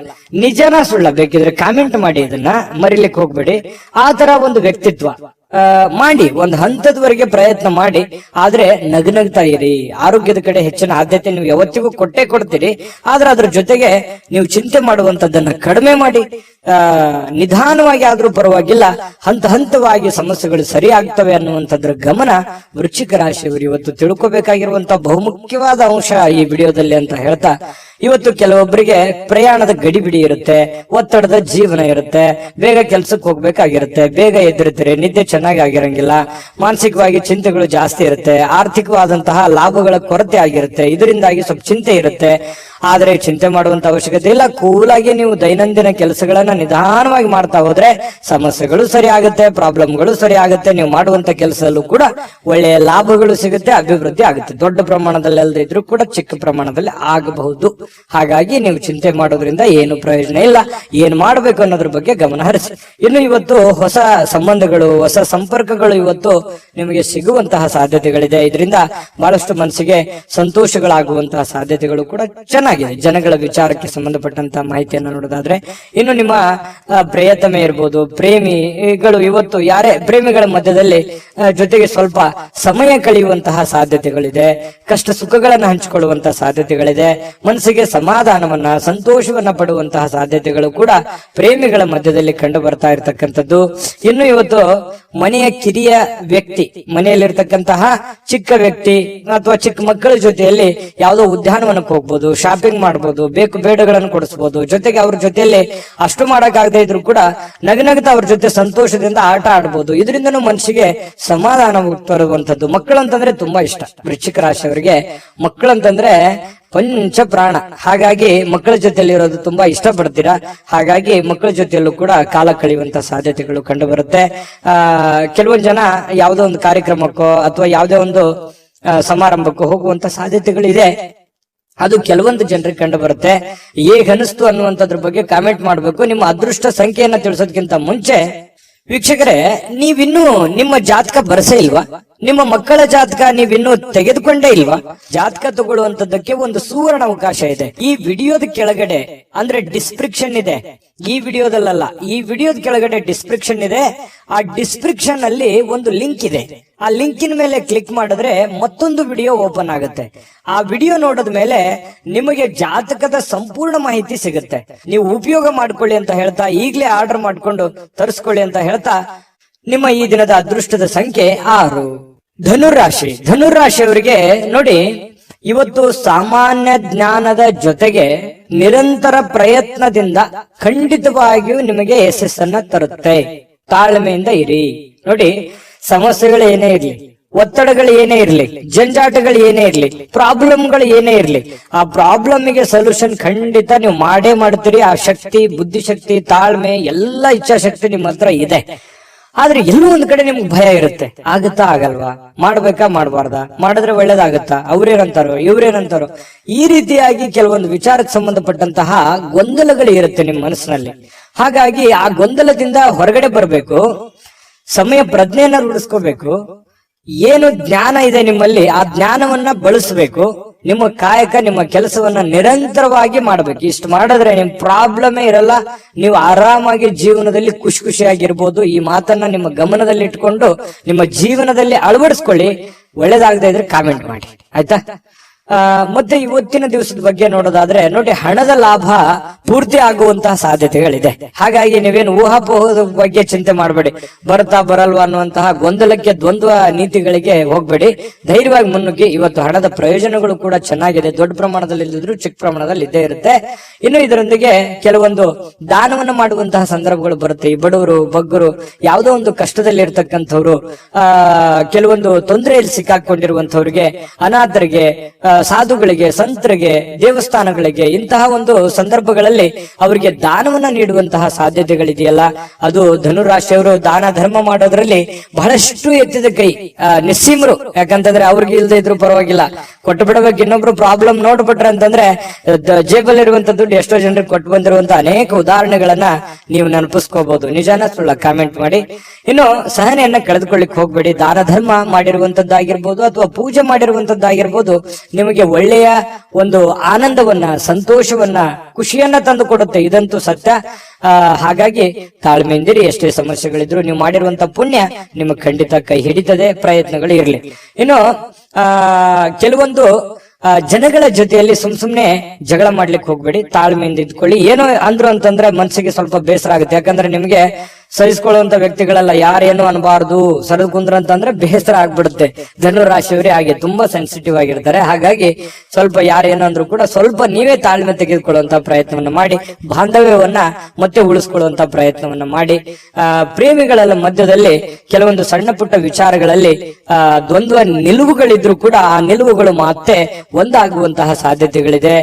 ನಿಜನ ಸುಳ್ಳ ಬೇಕಿದ್ರೆ ಕಾಮೆಂಟ್ ಮಾಡಿ, ಇದನ್ನ ಮರಿಲಿಕ್ಕೆ ಹೋಗ್ಬೇಡಿ. ಆ ತರ ಒಂದು ವ್ಯಕ್ತಿತ್ವ ಮಾಡಿ, ಒಂದು ಹಂತದವರೆಗೆ ಪ್ರಯತ್ನ ಮಾಡಿ. ಆದ್ರೆ ನಗ್ನಗ್ತಾ ಇರಿ. ಆರೋಗ್ಯದ ಕಡೆ ಹೆಚ್ಚಿನ ಆದ್ಯತೆ ನೀವು ಯಾವತ್ತಿಗೂ ಕೊಡ್ತೀರಿ. ಆದ್ರೆ ಅದ್ರ ಜೊತೆಗೆ ನೀವು ಚಿಂತೆ ಮಾಡುವಂತದ್ದನ್ನ ಕಡಿಮೆ ಮಾಡಿ, ನಿಧಾನವಾಗಿ ಆದ್ರೂ ಪರವಾಗಿಲ್ಲ, ಹಂತವಾಗಿ ಸಮಸ್ಯೆಗಳು ಸರಿ ಆಗ್ತವೆ ಅನ್ನುವಂಥದ್ರ ಗಮನ ವೃಶ್ಚಿಕ ರಾಶಿಯವರು ಇವತ್ತು ತಿಳ್ಕೊಬೇಕಾಗಿರುವಂತಹ ಬಹುಮುಖ್ಯವಾದ ಅಂಶ ಈ ವಿಡಿಯೋದಲ್ಲಿ ಅಂತ ಹೇಳ್ತಾ, ಇವತ್ತು ಕೆಲವೊಬ್ಬರಿಗೆ ಪ್ರಯಾಣದ ಗಡಿಬಿಡಿ ಇರುತ್ತೆ, ಒತ್ತಡದ ಜೀವನ ಇರುತ್ತೆ, ಬೇಗ ಕೆಲ್ಸಕ್ಕೆ ಹೋಗ್ಬೇಕಾಗಿರುತ್ತೆ, ಬೇಗ ಎದ್ದಿರ್ತೀರಿ, ನಿದ್ದೆ ಚೆನ್ನಾಗಿ ಆಗಿರಂಗಿಲ್ಲ, ಮಾನಸಿಕವಾಗಿ ಚಿಂತೆಗಳು ಜಾಸ್ತಿ ಇರುತ್ತೆ, ಆರ್ಥಿಕವಾದಂತಹ ಲಾಭಗಳ ಕೊರತೆ ಆಗಿರುತ್ತೆ, ಇದರಿಂದಾಗಿ ಸ್ವಲ್ಪ ಚಿಂತೆ ಇರುತ್ತೆ. ಆದ್ರೆ ಚಿಂತೆ ಮಾಡುವಂತ ಅವಶ್ಯಕತೆ ಇಲ್ಲ. ಕೂಲಾಗಿ ನೀವು ದೈನಂದಿನ ಕೆಲಸಗಳನ್ನ ನಿಧಾನವಾಗಿ ಮಾಡ್ತಾ ಹೋದ್ರೆ ಸಮಸ್ಯೆಗಳು ಸರಿ ಆಗುತ್ತೆ, ಪ್ರಾಬ್ಲಮ್ಗಳು ಸರಿ ಆಗುತ್ತೆ. ನೀವು ಮಾಡುವಂತ ಕೆಲಸದಲ್ಲೂ ಕೂಡ ಒಳ್ಳೆಯ ಲಾಭಗಳು ಸಿಗುತ್ತೆ, ಅಭಿವೃದ್ಧಿ ಆಗುತ್ತೆ. ದೊಡ್ಡ ಪ್ರಮಾಣದಲ್ಲಿ ಅಲ್ಲದೆ ಇದ್ರೂ ಕೂಡ ಚಿಕ್ಕ ಪ್ರಮಾಣದಲ್ಲಿ ಆಗಬಹುದು. ಹಾಗಾಗಿ ನೀವು ಚಿಂತೆ ಮಾಡೋದ್ರಿಂದ ಏನು ಪ್ರಯೋಜನ ಇಲ್ಲ. ಏನ್ ಮಾಡ್ಬೇಕು ಅನ್ನೋದ್ರ ಬಗ್ಗೆ ಗಮನ ಹರಿಸಿ. ಇನ್ನು ಇವತ್ತು ಹೊಸ ಸಂಬಂಧಗಳು, ಹೊಸ ಸಂಪರ್ಕಗಳು ಇವತ್ತು ನಿಮಗೆ ಸಿಗುವಂತಹ ಸಾಧ್ಯತೆಗಳಿದೆ. ಇದರಿಂದ ಬಹಳಷ್ಟು ಮನಸ್ಸಿಗೆ ಸಂತೋಷಗಳಾಗುವಂತಹ ಸಾಧ್ಯತೆಗಳು ಕೂಡ ಚೆನ್ನಾಗಿದೆ. ಜನಗಳ ವಿಚಾರಕ್ಕೆ ಸಂಬಂಧಪಟ್ಟಂತಹ ಮಾಹಿತಿಯನ್ನು ನೋಡೋದಾದ್ರೆ, ಇನ್ನು ನಿಮ್ಮ ಪ್ರಿಯತಮೆ ಇರ್ಬೋದು, ಪ್ರೇಮಿಗಳು ಇವತ್ತು ಯಾರೇ ಪ್ರೇಮಿಗಳ ಮಧ್ಯದಲ್ಲಿ ಜೊತೆಗೆ ಸ್ವಲ್ಪ ಸಮಯ ಕಳೆಯುವಂತಹ ಸಾಧ್ಯತೆಗಳಿದೆ. ಕಷ್ಟ ಸುಖಗಳನ್ನ ಹಂಚಿಕೊಳ್ಳುವಂತಹ ಸಾಧ್ಯತೆಗಳಿದೆ. ಮನಸ್ಸಿಗೆ ಸಮಾಧಾನವನ್ನ, ಸಂತೋಷವನ್ನ ಪಡುವಂತಹ ಸಾಧ್ಯತೆಗಳು ಕೂಡ ಪ್ರೇಮಿಗಳ ಮಧ್ಯದಲ್ಲಿ ಕಂಡು ಬರ್ತಾ ಇರತಕ್ಕಂಥದ್ದು. ಇನ್ನು ಇವತ್ತು ಮನೆಯ ಕಿರಿಯ ವ್ಯಕ್ತಿ, ಮನೆಯಲ್ಲಿರ್ತಕ್ಕಂತಹ ಚಿಕ್ಕ ವ್ಯಕ್ತಿ ಅಥವಾ ಚಿಕ್ಕ ಮಕ್ಕಳ ಜೊತೆಯಲ್ಲಿ ಯಾವುದೋ ಉದ್ಯಾನವನಕ್ಕೆ ಹೋಗ್ಬೋದು, ಶಾಪಿಂಗ್ ಮಾಡ್ಬೋದು, ಬೇಕು ಬೇಡಗಳನ್ನು ಕೊಡಿಸಬಹುದು. ಜೊತೆಗೆ ಅವ್ರ ಜೊತೆಯಲ್ಲಿ ಅಷ್ಟು ಮಾಡಕ್ಕಾಗದೇ ಇದ್ರು ಕೂಡ ನಗನಗ್ತಾ ಅವ್ರ ಜೊತೆ ಸಂತೋಷದಿಂದ ಆಟ ಆಡ್ಬೋದು. ಇದರಿಂದನೂ ಮನಸ್ಸಿಗೆ ಸಮಾಧಾನ ತರುವಂತದ್ದು. ಮಕ್ಕಳಂತಂದ್ರೆ ತುಂಬಾ ಇಷ್ಟ. ವೃಶ್ಚಿಕ ರಾಶಿಯವರಿಗೆ ಮಕ್ಕಳಂತಂದ್ರೆ ಪಂಚ ಪ್ರಾಣ. ಹಾಗಾಗಿ ಮಕ್ಕಳ ಜೊತೆಯಲ್ಲಿ ಇರೋದು ತುಂಬಾ ಇಷ್ಟಪಡ್ತೀರಾ. ಹಾಗಾಗಿ ಮಕ್ಕಳ ಜೊತೆಯಲ್ಲೂ ಕೂಡ ಕಾಲ ಕಳೆಯುವಂತ ಸಾಧ್ಯತೆಗಳು ಕಂಡು ಬರುತ್ತೆ. ಕೆಲವೊಂದು ಜನ ಯಾವುದೋ ಒಂದು ಕಾರ್ಯಕ್ರಮಕ್ಕೋ ಅಥವಾ ಯಾವುದೇ ಒಂದು ಸಮಾರಂಭಕ್ಕೂ ಹೋಗುವಂತ ಸಾಧ್ಯತೆಗಳಿದೆ. ಅದು ಕೆಲವೊಂದು ಜನರಿಗೆ ಕಂಡು ಬರುತ್ತೆ. ಹೇಗನಿಸ್ತು ಅನ್ನುವಂಥದ್ರ ಬಗ್ಗೆ ಕಾಮೆಂಟ್ ಮಾಡಬೇಕು. ನಿಮ್ಮ ಅದೃಷ್ಟ ಸಂಖ್ಯೆಯನ್ನ ತಿಳಿಸೋದಕ್ಕಿಂತ ಮುಂಚೆ ವೀಕ್ಷಕರೇ, ನೀವಿನ್ನೂ ನಿಮ್ಮ ಜಾತಕ ಬರಸೇ ಇಲ್ವಾ? ನಿಮ್ಮ ಮಕ್ಕಳ ಜಾತಕ ನೀವಿನ್ನೂ ತೆಗೆದುಕೊಂಡೇ ಇಲ್ವಾ? ಜಾತಕ ತಗೊಳ್ಳುವಂತದ್ದಕ್ಕೆ ಒಂದು ಸುವರ್ಣ ಅವಕಾಶ ಇದೆ. ಈ ವಿಡಿಯೋದ ಕೆಳಗಡೆ ಅಂದ್ರೆ ಡಿಸ್ಕ್ರಿಪ್ಷನ್ ಇದೆ, ಈ ವಿಡಿಯೋದಲ್ಲ, ಈ ವಿಡಿಯೋದ ಕೆಳಗಡೆ ಡಿಸ್ಕ್ರಿಪ್ಷನ್ ಇದೆ. ಆ ಡಿಸ್ಕ್ರಿಪ್ಷನ್ ಅಲ್ಲಿ ಒಂದು ಲಿಂಕ್ ಇದೆ. ಆ ಲಿಂಕಿನ ಮೇಲೆ ಕ್ಲಿಕ್ ಮಾಡಿದ್ರೆ ಮತ್ತೊಂದು ವಿಡಿಯೋ ಓಪನ್ ಆಗುತ್ತೆ. ಆ ವಿಡಿಯೋ ನೋಡಿದ ಮೇಲೆ ನಿಮಗೆ ಜಾತಕದ ಸಂಪೂರ್ಣ ಮಾಹಿತಿ ಸಿಗುತ್ತೆ. ನೀವು ಉಪಯೋಗ ಮಾಡ್ಕೊಳ್ಳಿ ಅಂತ ಹೇಳ್ತಾ, ಈಗಲೇ ಆರ್ಡರ್ ಮಾಡ್ಕೊಂಡು ತರಿಸ್ಕೊಳ್ಳಿ ಅಂತ ಹೇಳ್ತಾ, ನಿಮ್ಮ ಈ ದಿನದ ಅದೃಷ್ಟದ ಸಂಖ್ಯೆ 6. ಧನುರಾಶಿ. ಧನುರಾಶಿಯವರಿಗೆ ನೋಡಿ, ಇವತ್ತು ಸಾಮಾನ್ಯ ಜ್ಞಾನದ ಜೊತೆಗೆ ನಿರಂತರ ಪ್ರಯತ್ನದಿಂದ ಖಂಡಿತವಾಗಿಯೂ ನಿಮಗೆ ಯಶಸ್ಸನ್ನ ತರುತ್ತೆ. ತಾಳ್ಮೆಯಿಂದ ಇರಿ. ನೋಡಿ, ಸಮಸ್ಯೆಗಳು ಏನೇ ಇರ್ಲಿ, ಒತ್ತಡಗಳು ಏನೇ ಇರ್ಲಿ, ಜಂಜಾಟಗಳು ಏನೇ ಇರ್ಲಿ, ಪ್ರಾಬ್ಲಮ್ಗಳು ಏನೇ ಇರ್ಲಿ, ಆ ಪ್ರಾಬ್ಲಮ್ಗೆ ಸೊಲ್ಯೂಷನ್ ಖಂಡಿತ ನೀವು ಮಾಡೇ ಮಾಡ್ತೀರಿ. ಆ ಶಕ್ತಿ, ಬುದ್ಧಿಶಕ್ತಿ, ತಾಳ್ಮೆ, ಎಲ್ಲ ಇಚ್ಛಾಶಕ್ತಿ ನಿಮ್ಮ ಹತ್ರ ಇದೆ. ಆದ್ರೆ ಎಲ್ಲೂ ಒಂದ್ ಕಡೆ ನಿಮ್ಗೆ ಭಯ ಇರುತ್ತೆ. ಆಗುತ್ತಾ ಆಗಲ್ವಾ, ಮಾಡ್ಬೇಕಾ ಮಾಡ್ಬಾರ್ದಾ, ಮಾಡಿದ್ರೆ ಒಳ್ಳೇದಾಗತ್ತಾ, ಅವ್ರೇನಂತಾರೋ ಇವ್ರೇನಂತಾರೋ, ಈ ರೀತಿಯಾಗಿ ಕೆಲವೊಂದು ವಿಚಾರಕ್ಕೆ ಸಂಬಂಧಪಟ್ಟಂತಹ ಗೊಂದಲಗಳು ಇರುತ್ತೆ ನಿಮ್ಮ ಮನಸ್ಸಿನಲ್ಲಿ. ಹಾಗಾಗಿ ಆ ಗೊಂದಲದಿಂದ ಹೊರಗಡೆ ಬರಬೇಕು, ಸಮಯ ಪ್ರಜ್ಞೆಯನ್ನ ರೂಢಿಸ್ಕೋಬೇಕು. ಏನು ಜ್ಞಾನ ಇದೆ ನಿಮ್ಮಲ್ಲಿ, ಆ ಜ್ಞಾನವನ್ನ ಬಳಸಬೇಕು. ನಿಮ್ಮ ಕಾಯಕ, ನಿಮ್ಮ ಕೆಲಸವನ್ನ ನಿರಂತರವಾಗಿ ಮಾಡ್ಬೇಕು. ಇಷ್ಟು ಮಾಡಿದ್ರೆ ನಿಮ್ ಪ್ರಾಬ್ಲಮೇ ಇರಲ್ಲ, ನೀವು ಆರಾಮಾಗಿ ಜೀವನದಲ್ಲಿ ಖುಷಿಯಾಗಿರ್ಬೋದು. ಈ ಮಾತನ್ನ ನಿಮ್ಮ ಗಮನದಲ್ಲಿ ಇಟ್ಕೊಂಡು ನಿಮ್ಮ ಜೀವನದಲ್ಲಿ ಅಳವಡಿಸ್ಕೊಳ್ಳಿ. ಒಳ್ಳೇದಾಗದೇ ಇದ್ರೆ ಕಾಮೆಂಟ್ ಮಾಡಿ, ಆಯ್ತಾ? ಮತ್ತೆ ಇವತ್ತಿನ ದಿವಸದ ಬಗ್ಗೆ ನೋಡೋದಾದ್ರೆ ನೋಡಿ, ಹಣದ ಲಾಭ ಪೂರ್ತಿ ಆಗುವಂತಹ ಸಾಧ್ಯತೆಗಳಿದೆ. ಹಾಗಾಗಿ ನೀವೇನು ಊಹಾಪೋಹದ ಬಗ್ಗೆ ಚಿಂತೆ ಮಾಡಬೇಡಿ. ಬರ್ತಾ ಬರಲ್ವಾ ಅನ್ನುವಂತಹ ಗೊಂದಲಕ್ಕೆ, ದ್ವಂದ್ವ ನೀತಿಗಳಿಗೆ ಹೋಗ್ಬೇಡಿ. ಧೈರ್ಯವಾಗಿ ಮುನ್ನುಗ್ಗಿ. ಇವತ್ತು ಹಣದ ಪ್ರಯೋಜನಗಳು ಕೂಡ ಚೆನ್ನಾಗಿದೆ. ದೊಡ್ಡ ಪ್ರಮಾಣದಲ್ಲಿ ಇಲ್ಲದಿದ್ರು ಚಿಕ್ಕ ಪ್ರಮಾಣದಲ್ಲಿ ಇದ್ದೇ ಇರುತ್ತೆ. ಇನ್ನು ಇದರೊಂದಿಗೆ ಕೆಲವೊಂದು ದಾನವನ್ನು ಮಾಡುವಂತಹ ಸಂದರ್ಭಗಳು ಬರುತ್ತೆ. ಈ ಬಡವರು, ಬಗ್ಗರು, ಯಾವುದೋ ಒಂದು ಕಷ್ಟದಲ್ಲಿ ಇರ್ತಕ್ಕಂಥವ್ರು, ಕೆಲವೊಂದು ತೊಂದರೆಯಲ್ಲಿ ಸಿಕ್ಕಾಕೊಂಡಿರುವಂತವ್ರಿಗೆ, ಅನಾಥರಿಗೆ, ಸಾಧುಗಳಿಗೆ, ಸಂತರಿಗೆ, ದೇವಸ್ಥಾನಗಳಿಗೆ, ಇಂತಹ ಒಂದು ಸಂದರ್ಭಗಳಲ್ಲಿ ಅವರಿಗೆ ದಾನವನ್ನ ನೀಡುವಂತಹ ಸಾಧ್ಯತೆಗಳಿದೆಯಲ್ಲ, ಅದು ಧನುರಾಶಿಯವರು ದಾನ ಧರ್ಮ ಮಾಡೋದ್ರಲ್ಲಿ ಬಹಳಷ್ಟು ಎತ್ತಿದ ಕೈ, ನಿಸ್ಸೀಮರು. ಯಾಕಂತಂದ್ರೆ ಅವ್ರಿಗೆ ಇಲ್ಲದೆ ಇದ್ರು ಪರವಾಗಿಲ್ಲ, ಕೊಟ್ಟು ಬಿಡಬೇಕು. ಇನ್ನೊಬ್ರು ಪ್ರಾಬ್ಲಮ್ ನೋಡ್ಬಿಟ್ರೆ ಅಂತಂದ್ರೆ ಜೇಬಲ್ಲಿ ಇರುವಂತ ದುಡ್ಡು ಎಷ್ಟೋ ಜನರಿಗೆ ಕೊಟ್ಟು ಬಂದಿರುವಂತ ಅನೇಕ ಉದಾಹರಣೆಗಳನ್ನ ನೀವು ನೆನಪಿಸ್ಕೋಬಹುದು. ನಿಜಾನ ಸುಳ್ಳ ಕಾಮೆಂಟ್ ಮಾಡಿ. ಇನ್ನು ಸಹನೆಯನ್ನ ಕಳೆದುಕೊಳ್ಳಿಕ್ ಹೋಗ್ಬೇಡಿ. ದಾನ ಧರ್ಮ ಮಾಡಿರುವಂತದ್ದಾಗಿರ್ಬೋದು ಅಥವಾ ಪೂಜೆ ಮಾಡಿರುವಂತದ್ದಾಗಿರ್ಬೋದು, ನಿಮಗೆ ಒಳ್ಳೆಯ ಒಂದು ಆನಂದವನ್ನ, ಸಂತೋಷವನ್ನ, ಖುಷಿಯನ್ನ ತಂದು ಕೊಡುತ್ತೆ. ಇದಂತೂ ಸತ್ಯ. ಹಾಗಾಗಿ ತಾಳ್ಮೆಯಿಂದಿರಿ. ಎಷ್ಟೇ ಸಮಸ್ಯೆಗಳಿದ್ರು ನೀವು ಮಾಡಿರುವಂತ ಪುಣ್ಯ ನಿಮಗೆ ಖಂಡಿತ ಕೈ ಹಿಡಿತದೆ. ಪ್ರಯತ್ನಗಳು ಇರ್ಲಿ. ಇನ್ನು ಕೆಲವೊಂದು ಜನಗಳ ಜೊತೆಯಲ್ಲಿ ಸುಮ್ನೆ ಜಗಳ ಮಾಡ್ಲಿಕ್ಕೆ ಹೋಗ್ಬೇಡಿ. ತಾಳ್ಮೆಯಿಂದ ಇದ್ಕೊಳ್ಳಿ. ಏನೋ ಅಂದ್ರು ಅಂತಂದ್ರೆ ಮನಸ್ಸಿಗೆ ಸ್ವಲ್ಪ ಬೇಸರ ಆಗುತ್ತೆ. ಯಾಕಂದ್ರೆ ನಿಮ್ಗೆ ಸಹಿಸ್ಕೊಳ್ಳುವಂತ ವ್ಯಕ್ತಿಗಳೆಲ್ಲ ಯಾರೇನು ಅನ್ಬಾರ್ದು, ಸರದ್ ಕುಂದ್ರ ಅಂತಂದ್ರೆ ಬೇಸರ ಆಗ್ಬಿಡುತ್ತೆ. ಧನುರಾಶಿಯವರೇ ಹಾಗೆ ತುಂಬಾ ಸೆನ್ಸಿಟಿವ್ ಆಗಿರ್ತಾರೆ. ಹಾಗಾಗಿ ಸ್ವಲ್ಪ ಯಾರೇನು ಅಂದ್ರೂ ಕೂಡ ಸ್ವಲ್ಪ ನೀವೇ ತಾಳ್ಮೆ ತೆಗೆದುಕೊಳ್ಳುವಂತ ಪ್ರಯತ್ನವನ್ನ ಮಾಡಿ, ಬಾಂಧವ್ಯವನ್ನ ಮತ್ತೆ ಉಳಿಸ್ಕೊಳ್ಳುವಂತ ಪ್ರಯತ್ನವನ್ನ ಮಾಡಿ. ಪ್ರೇಮಿಗಳ ಮಧ್ಯದಲ್ಲಿ ಕೆಲವೊಂದು ಸಣ್ಣ ಪುಟ್ಟ ವಿಚಾರಗಳಲ್ಲಿ ದ್ವಂದ್ವ ನಿಲುವುಗಳಿದ್ರು ಕೂಡ ಆ ನಿಲುವುಗಳು ಮತ್ತೆ ಒಂದಾಗುವಂತಹ ಸಾಧ್ಯತೆಗಳಿದೆ.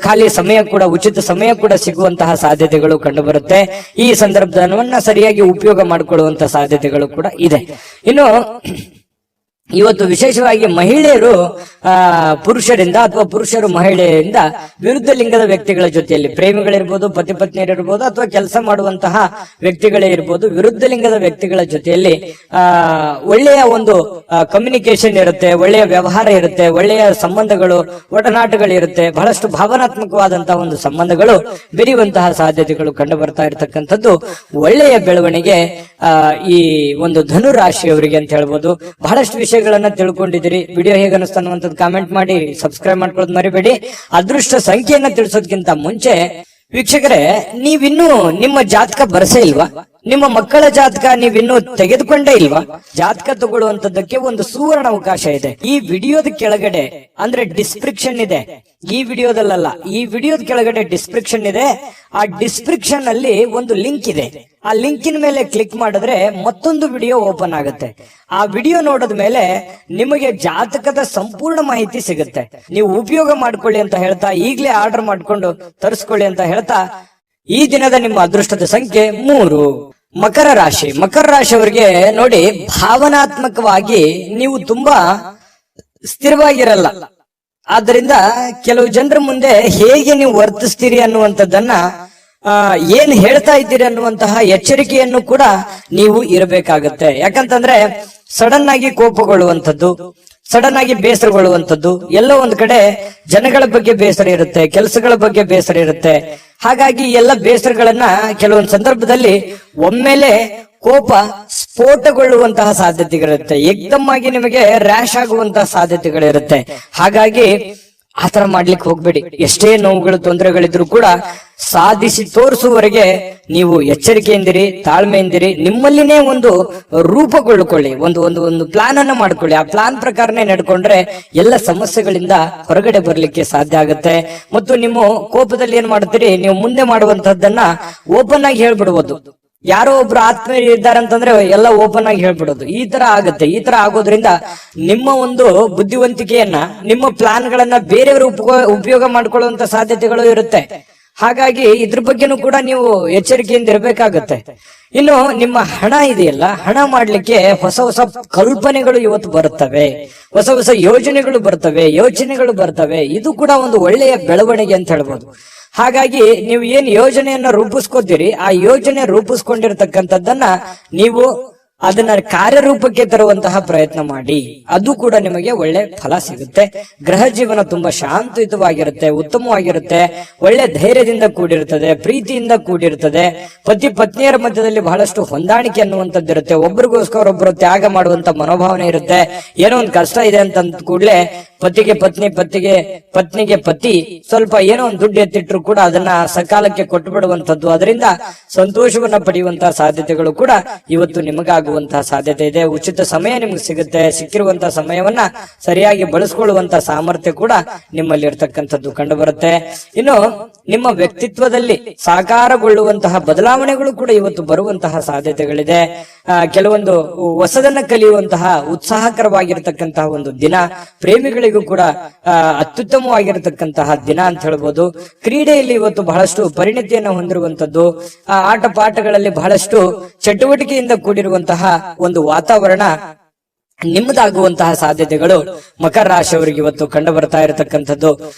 ಖಾಲಿ ಸಮಯ ಕೂಡ, ಉಚಿತ ಸಮಯ ಕೂಡ ಸಿಗುವಂತಹ ಸಾಧ್ಯತೆಗಳು ಕಂಡು ಬರುತ್ತೆ. ಈ ಸಂದರ್ಭವನ್ನ ಸರಿಯಾಗಿ ಉಪಯೋಗ ಮಾಡಿಕೊಳ್ಳುವಂತ ಸಾಧ್ಯತೆಗಳು ಕೂಡ ಇದೆ. ಇನ್ನು ಇವತ್ತು ವಿಶೇಷವಾಗಿ ಮಹಿಳೆಯರು ಪುರುಷರಿಂದ ಅಥವಾ ಪುರುಷರು ಮಹಿಳೆಯರಿಂದ ವಿರುದ್ಧ ಲಿಂಗದ ವ್ಯಕ್ತಿಗಳ ಜೊತೆಯಲ್ಲಿ, ಪ್ರೇಮಿಗಳಿರ್ಬೋದು, ಪತಿ ಪತ್ನಿಯರಿರ್ಬೋದು, ಅಥವಾ ಕೆಲಸ ಮಾಡುವಂತಹ ವ್ಯಕ್ತಿಗಳೇ ಇರ್ಬೋದು, ವಿರುದ್ಧ ಲಿಂಗದ ವ್ಯಕ್ತಿಗಳ ಜೊತೆಯಲ್ಲಿ ಒಳ್ಳೆಯ ಒಂದು ಕಮ್ಯುನಿಕೇಶನ್ ಇರುತ್ತೆ, ಒಳ್ಳೆಯ ವ್ಯವಹಾರ ಇರುತ್ತೆ, ಒಳ್ಳೆಯ ಸಂಬಂಧಗಳು, ಒಡನಾಟಗಳಿರುತ್ತೆ. ಬಹಳಷ್ಟು ಭಾವನಾತ್ಮಕವಾದಂತಹ ಒಂದು ಸಂಬಂಧಗಳು ಬೆರೆಯುವಂತಹ ಸಾಧ್ಯತೆಗಳು ಕಂಡು ಬರ್ತಾ ಇರತಕ್ಕಂಥದ್ದು ಒಳ್ಳೆಯ ಬೆಳವಣಿಗೆ ಈ ಒಂದು ಧನು ರಾಶಿಯವರಿಗೆ ಅಂತ ಹೇಳ್ಬೋದು. ಬಹಳಷ್ಟು ವಿಷಯಗಳನ್ನ ತಿಳ್ಕೊಂಡಿದ್ದೀರಿ. ವಿಡಿಯೋ ಹೇಗೆ ಅನಿಸ್ತಾ ಅನ್ನುವಂಥದ್ದು ಕಾಮೆಂಟ್ ಮಾಡಿ, ಸಬ್ಸ್ಕ್ರೈಬ್ ಮಾಡ್ಕೊಳ್ಳೋದು ಮರಿಬೇಡಿ. ಅದೃಷ್ಟ ಸಂಖ್ಯೆಯನ್ನ ತಿಳಿಸೋದಕ್ಕಿಂತ ಮುಂಚೆ ವೀಕ್ಷಕರೇ, ನೀವಿನ್ನೂ ನಿಮ್ಮ ಜಾತಕ ಬರಸೇ ಇಲ್ವಾ? ನಿಮ್ಮ ಮಕ್ಕಳ ಜಾತಕ ನೀವಿನ್ನೂ ತೆಗೆದುಕೊಂಡೇ ಇಲ್ವಾ? ಜಾತಕ ತಗೊಳ್ಳುವಂತದ್ದಕ್ಕೆ ಒಂದು ಸುವರ್ಣ ಅವಕಾಶ ಇದೆ. ಈ ವಿಡಿಯೋದ ಕೆಳಗಡೆ ಅಂದ್ರೆ ಡಿಸ್ಕ್ರಿಪ್ಷನ್ ಇದೆ. ಈ ವಿಡಿಯೋದಲ್ಲ, ಈ ವಿಡಿಯೋದ ಕೆಳಗಡೆ ಡಿಸ್ಕ್ರಿಪ್ಷನ್ ಇದೆ. ಆ ಡಿಸ್ಕ್ರಿಪ್ಷನ್ ಅಲ್ಲಿ ಒಂದು ಲಿಂಕ್ ಇದೆ. ಆ ಲಿಂಕಿನ ಮೇಲೆ ಕ್ಲಿಕ್ ಮಾಡಿದ್ರೆ ಮತ್ತೊಂದು ವಿಡಿಯೋ ಓಪನ್ ಆಗುತ್ತೆ. ಆ ವಿಡಿಯೋ ನೋಡಿದ ಮೇಲೆ ನಿಮಗೆ ಜಾತಕದ ಸಂಪೂರ್ಣ ಮಾಹಿತಿ ಸಿಗುತ್ತೆ. ನೀವು ಉಪಯೋಗ ಮಾಡ್ಕೊಳ್ಳಿ ಅಂತ ಹೇಳ್ತಾ, ಈಗಲೇ ಆರ್ಡರ್ ಮಾಡ್ಕೊಂಡು ತರಿಸ್ಕೊಳ್ಳಿ ಅಂತ ಹೇಳ್ತಾ, ಈ ದಿನದ ನಿಮ್ಮ ಅದೃಷ್ಟದ ಸಂಖ್ಯೆ 3. ಮಕರ ರಾಶಿ. ಮಕರ ರಾಶಿಯವರಿಗೆ ನೋಡಿ, ಭಾವನಾತ್ಮಕವಾಗಿ ನೀವು ತುಂಬಾ ಸ್ಥಿರವಾಗಿರಲ್ಲ. ಆದ್ರಿಂದ ಕೆಲವು ಜನರ ಮುಂದೆ ಹೇಗೆ ನೀವು ವರ್ತಿಸ್ತೀರಿ ಅನ್ನುವಂಥದ್ದನ್ನ, ಏನ್ ಹೇಳ್ತಾ ಇದ್ದೀರಿ ಅನ್ನುವಂತಹ ಎಚ್ಚರಿಕೆಯನ್ನು ಕೂಡ ನೀವು ಇರಬೇಕಾಗತ್ತೆ. ಯಾಕಂತಂದ್ರೆ ಸಡನ್ ಆಗಿ ಕೋಪಗೊಳ್ಳುವಂಥದ್ದು, ಸಡನ್ ಆಗಿ ಬೇಸರಗೊಳ್ಳುವಂಥದ್ದು, ಎಲ್ಲೋ ಒಂದ್ ಕಡೆ ಜನಗಳ ಬಗ್ಗೆ ಬೇಸರ ಇರುತ್ತೆ, ಕೆಲಸಗಳ ಬಗ್ಗೆ ಬೇಸರ ಇರುತ್ತೆ. ಹಾಗಾಗಿ ಎಲ್ಲ ಬೇಸರಗಳನ್ನ ಕೆಲವೊಂದು ಸಂದರ್ಭದಲ್ಲಿ ಒಮ್ಮೆಲೆ ಕೋಪ ಸ್ಫೋಟಗೊಳ್ಳುವಂತಹ ಸಾಧ್ಯತೆಗಳಿರುತ್ತೆ, ಏಕದಮ್ಮಾಗಿ ನಿಮಗೆ ರ್ಯಾಶ್ ಆಗುವಂತಹ ಸಾಧ್ಯತೆಗಳಿರುತ್ತೆ. ಹಾಗಾಗಿ ಆತರ ಮಾಡ್ಲಿಕ್ಕೆ ಹೋಗ್ಬೇಡಿ. ಎಷ್ಟೇ ನೋವುಗಳು ತೊಂದರೆಗಳಿದ್ರು ಕೂಡ ಸಾಧಿಸಿ ತೋರಿಸುವವರೆಗೆ ನೀವು ಎಚ್ಚರಿಕೆಯಿಂದಿರಿ, ತಾಳ್ಮೆಯಿಂದಿರಿ. ನಿಮ್ಮಲ್ಲಿನೇ ಒಂದು ರೂಪುಗೊಳ್ಕೊಳ್ಳಿ, ಒಂದು ಒಂದು ಒಂದು ಪ್ಲಾನ್ ಅನ್ನ ಮಾಡ್ಕೊಳ್ಳಿ. ಆ ಪ್ಲಾನ್ ಪ್ರಕಾರನೇ ನಡ್ಕೊಂಡ್ರೆ ಎಲ್ಲ ಸಮಸ್ಯೆಗಳಿಂದ ಹೊರಗಡೆ ಬರ್ಲಿಕ್ಕೆ ಸಾಧ್ಯ ಆಗುತ್ತೆ. ಮತ್ತು ನಿಮ್ಮ ಕೋಪದಲ್ಲಿ ಏನ್ ಮಾಡ್ತೀರಿ, ನೀವು ಮುಂದೆ ಮಾಡುವಂತಹದ್ದನ್ನ ಓಪನ್ ಆಗಿ ಹೇಳ್ಬಿಡ್ಬೋದು. ಯಾರೋ ಒಬ್ರು ಆತ್ಮೀಯರು ಇದ್ದಾರೆ ಅಂತಂದ್ರೆ ಎಲ್ಲ ಓಪನ್ ಆಗಿ ಹೇಳ್ಬಿಡೋದು. ಈ ತರ ಆಗುತ್ತೆ. ಈ ತರ ಆಗೋದ್ರಿಂದ ನಿಮ್ಮ ಒಂದು ಬುದ್ಧಿವಂತಿಕೆಯನ್ನ, ನಿಮ್ಮ ಪ್ಲಾನ್ ಗಳನ್ನ ಬೇರೆಯವರು ಉಪಯೋಗ ಮಾಡ್ಕೊಳ್ಳುವಂತ ಸಾಧ್ಯತೆಗಳು ಇರುತ್ತೆ. ಹಾಗಾಗಿ ಇದ್ರ ಬಗ್ಗೆನೂ ಕೂಡ ನೀವು ಎಚ್ಚರಿಕೆಯಿಂದ ಇರಬೇಕಾಗತ್ತೆ. ಇನ್ನು ನಿಮ್ಮ ಹಣ ಇದೆಯಲ್ಲ, ಹಣ ಮಾಡ್ಲಿಕ್ಕೆ ಹೊಸ ಹೊಸ ಕಲ್ಪನೆಗಳು ಇವತ್ತು ಬರುತ್ತವೆ, ಹೊಸ ಹೊಸ ಯೋಚನೆಗಳು ಬರ್ತವೆ. ಇದು ಕೂಡ ಒಂದು ಒಳ್ಳೆಯ ಬೆಳವಣಿಗೆ ಅಂತ ಹೇಳ್ಬೋದು. ಹಾಗಾಗಿ ನೀವು ಏನ್ ಯೋಜನೆಯನ್ನ ರೂಪಿಸ್ಕೋತೀರಿ, ಆ ಯೋಜನೆ ರೂಪಿಸ್ಕೊಂಡಿರ್ತಕ್ಕಂಥದ್ದನ್ನ ನೀವು ಅದನ್ನ ಕಾರ್ಯರೂಪಕ್ಕೆ ತರುವಂತಹ ಪ್ರಯತ್ನ ಮಾಡಿ. ಅದು ಕೂಡ ನಿಮಗೆ ಒಳ್ಳೆ ಫಲ ಸಿಗುತ್ತೆ. ಗೃಹ ಜೀವನ ತುಂಬಾ ಶಾಂತಿಯುತವಾಗಿರುತ್ತೆ, ಉತ್ತಮವಾಗಿರುತ್ತೆ, ಒಳ್ಳೆ ಧೈರ್ಯದಿಂದ ಕೂಡಿರುತ್ತದೆ, ಪ್ರೀತಿಯಿಂದ ಕೂಡಿರುತ್ತದೆ. ಪತಿ ಪತ್ನಿಯರ ಮಧ್ಯದಲ್ಲಿ ಬಹಳಷ್ಟು ಹೊಂದಾಣಿಕೆ ಅನ್ನುವಂಥದ್ದು ಇರುತ್ತೆ. ಒಬ್ರಿಗೋಸ್ಕರ ಒಬ್ರು ತ್ಯಾಗ ಮಾಡುವಂತ ಮನೋಭಾವನೆ ಇರುತ್ತೆ. ಏನೋ ಒಂದು ಕಷ್ಟ ಇದೆ ಅಂತ ಕೂಡಲೇ ಪತಿಗೆ ಪತ್ನಿ, ಪತ್ನಿಗೆ ಪತಿ ಸ್ವಲ್ಪ ಏನೋ ಒಂದು ದುಡ್ಡು ಎತ್ತಿಟ್ರು ಕೂಡ ಅದನ್ನ ಸಕಾಲಕ್ಕೆ ಕೊಟ್ಟು ಬಿಡುವಂತದ್ದು, ಅದರಿಂದ ಸಂತೋಷವನ್ನ ಪಡೆಯುವಂತಹ ಸಾಧ್ಯತೆಗಳು ಕೂಡ ಇವತ್ತು ನಿಮಗಾಗುವಂತಹ ಸಾಧ್ಯತೆ ಇದೆ. ಉಚಿತ ಸಮಯ ನಿಮ್ಗೆ ಸಿಗುತ್ತೆ. ಸಿಕ್ಕಿರುವಂತಹ ಸಮಯವನ್ನ ಸರಿಯಾಗಿ ಬಳಸ್ಕೊಳ್ಳುವಂತಹ ಸಾಮರ್ಥ್ಯ ಕೂಡ ನಿಮ್ಮಲ್ಲಿ ಇರ್ತಕ್ಕಂಥದ್ದು ಕಂಡು ಬರುತ್ತೆ. ಇನ್ನು ನಿಮ್ಮ ವ್ಯಕ್ತಿತ್ವದಲ್ಲಿ ಸಾಕಾರಗೊಳ್ಳುವಂತಹ ಬದಲಾವಣೆಗಳು ಕೂಡ ಇವತ್ತು ಬರುವಂತಹ ಸಾಧ್ಯತೆಗಳಿದೆ. ಕೆಲವೊಂದು ಹೊಸದನ್ನ ಕಲಿಯುವಂತಹ ಉತ್ಸಾಹಕರವಾಗಿರ್ತಕ್ಕಂತಹ ಒಂದು ದಿನ. ಪ್ರೇಮಿಗಳಿಗೂ ಕೂಡ ಅತ್ಯುತ್ತಮವಾಗಿರತಕ್ಕಂತಹ ದಿನ ಅಂತ ಹೇಳ್ಬೋದು. ಕ್ರೀಡೆಯಲ್ಲಿ ಇವತ್ತು ಬಹಳಷ್ಟು ಪರಿಣಿತಿಯನ್ನು ಹೊಂದಿರುವಂತದ್ದು, ಆಟ ಪಾಠಗಳಲ್ಲಿ ಬಹಳಷ್ಟು ಚಟುವಟಿಕೆಯಿಂದ ಕೂಡಿರುವಂತಹ ಒಂದು ವಾತಾವರಣ ನಿಮ್ಮದಾಗುವಂತಹ ಸಾಧ್ಯತೆಗಳು ಮಕರ ರಾಶಿಯವರಿಗೆ ಇವತ್ತು ಕಂಡು ಬರ್ತಾ ಇರತಕ್ಕಂಥದ್ದು.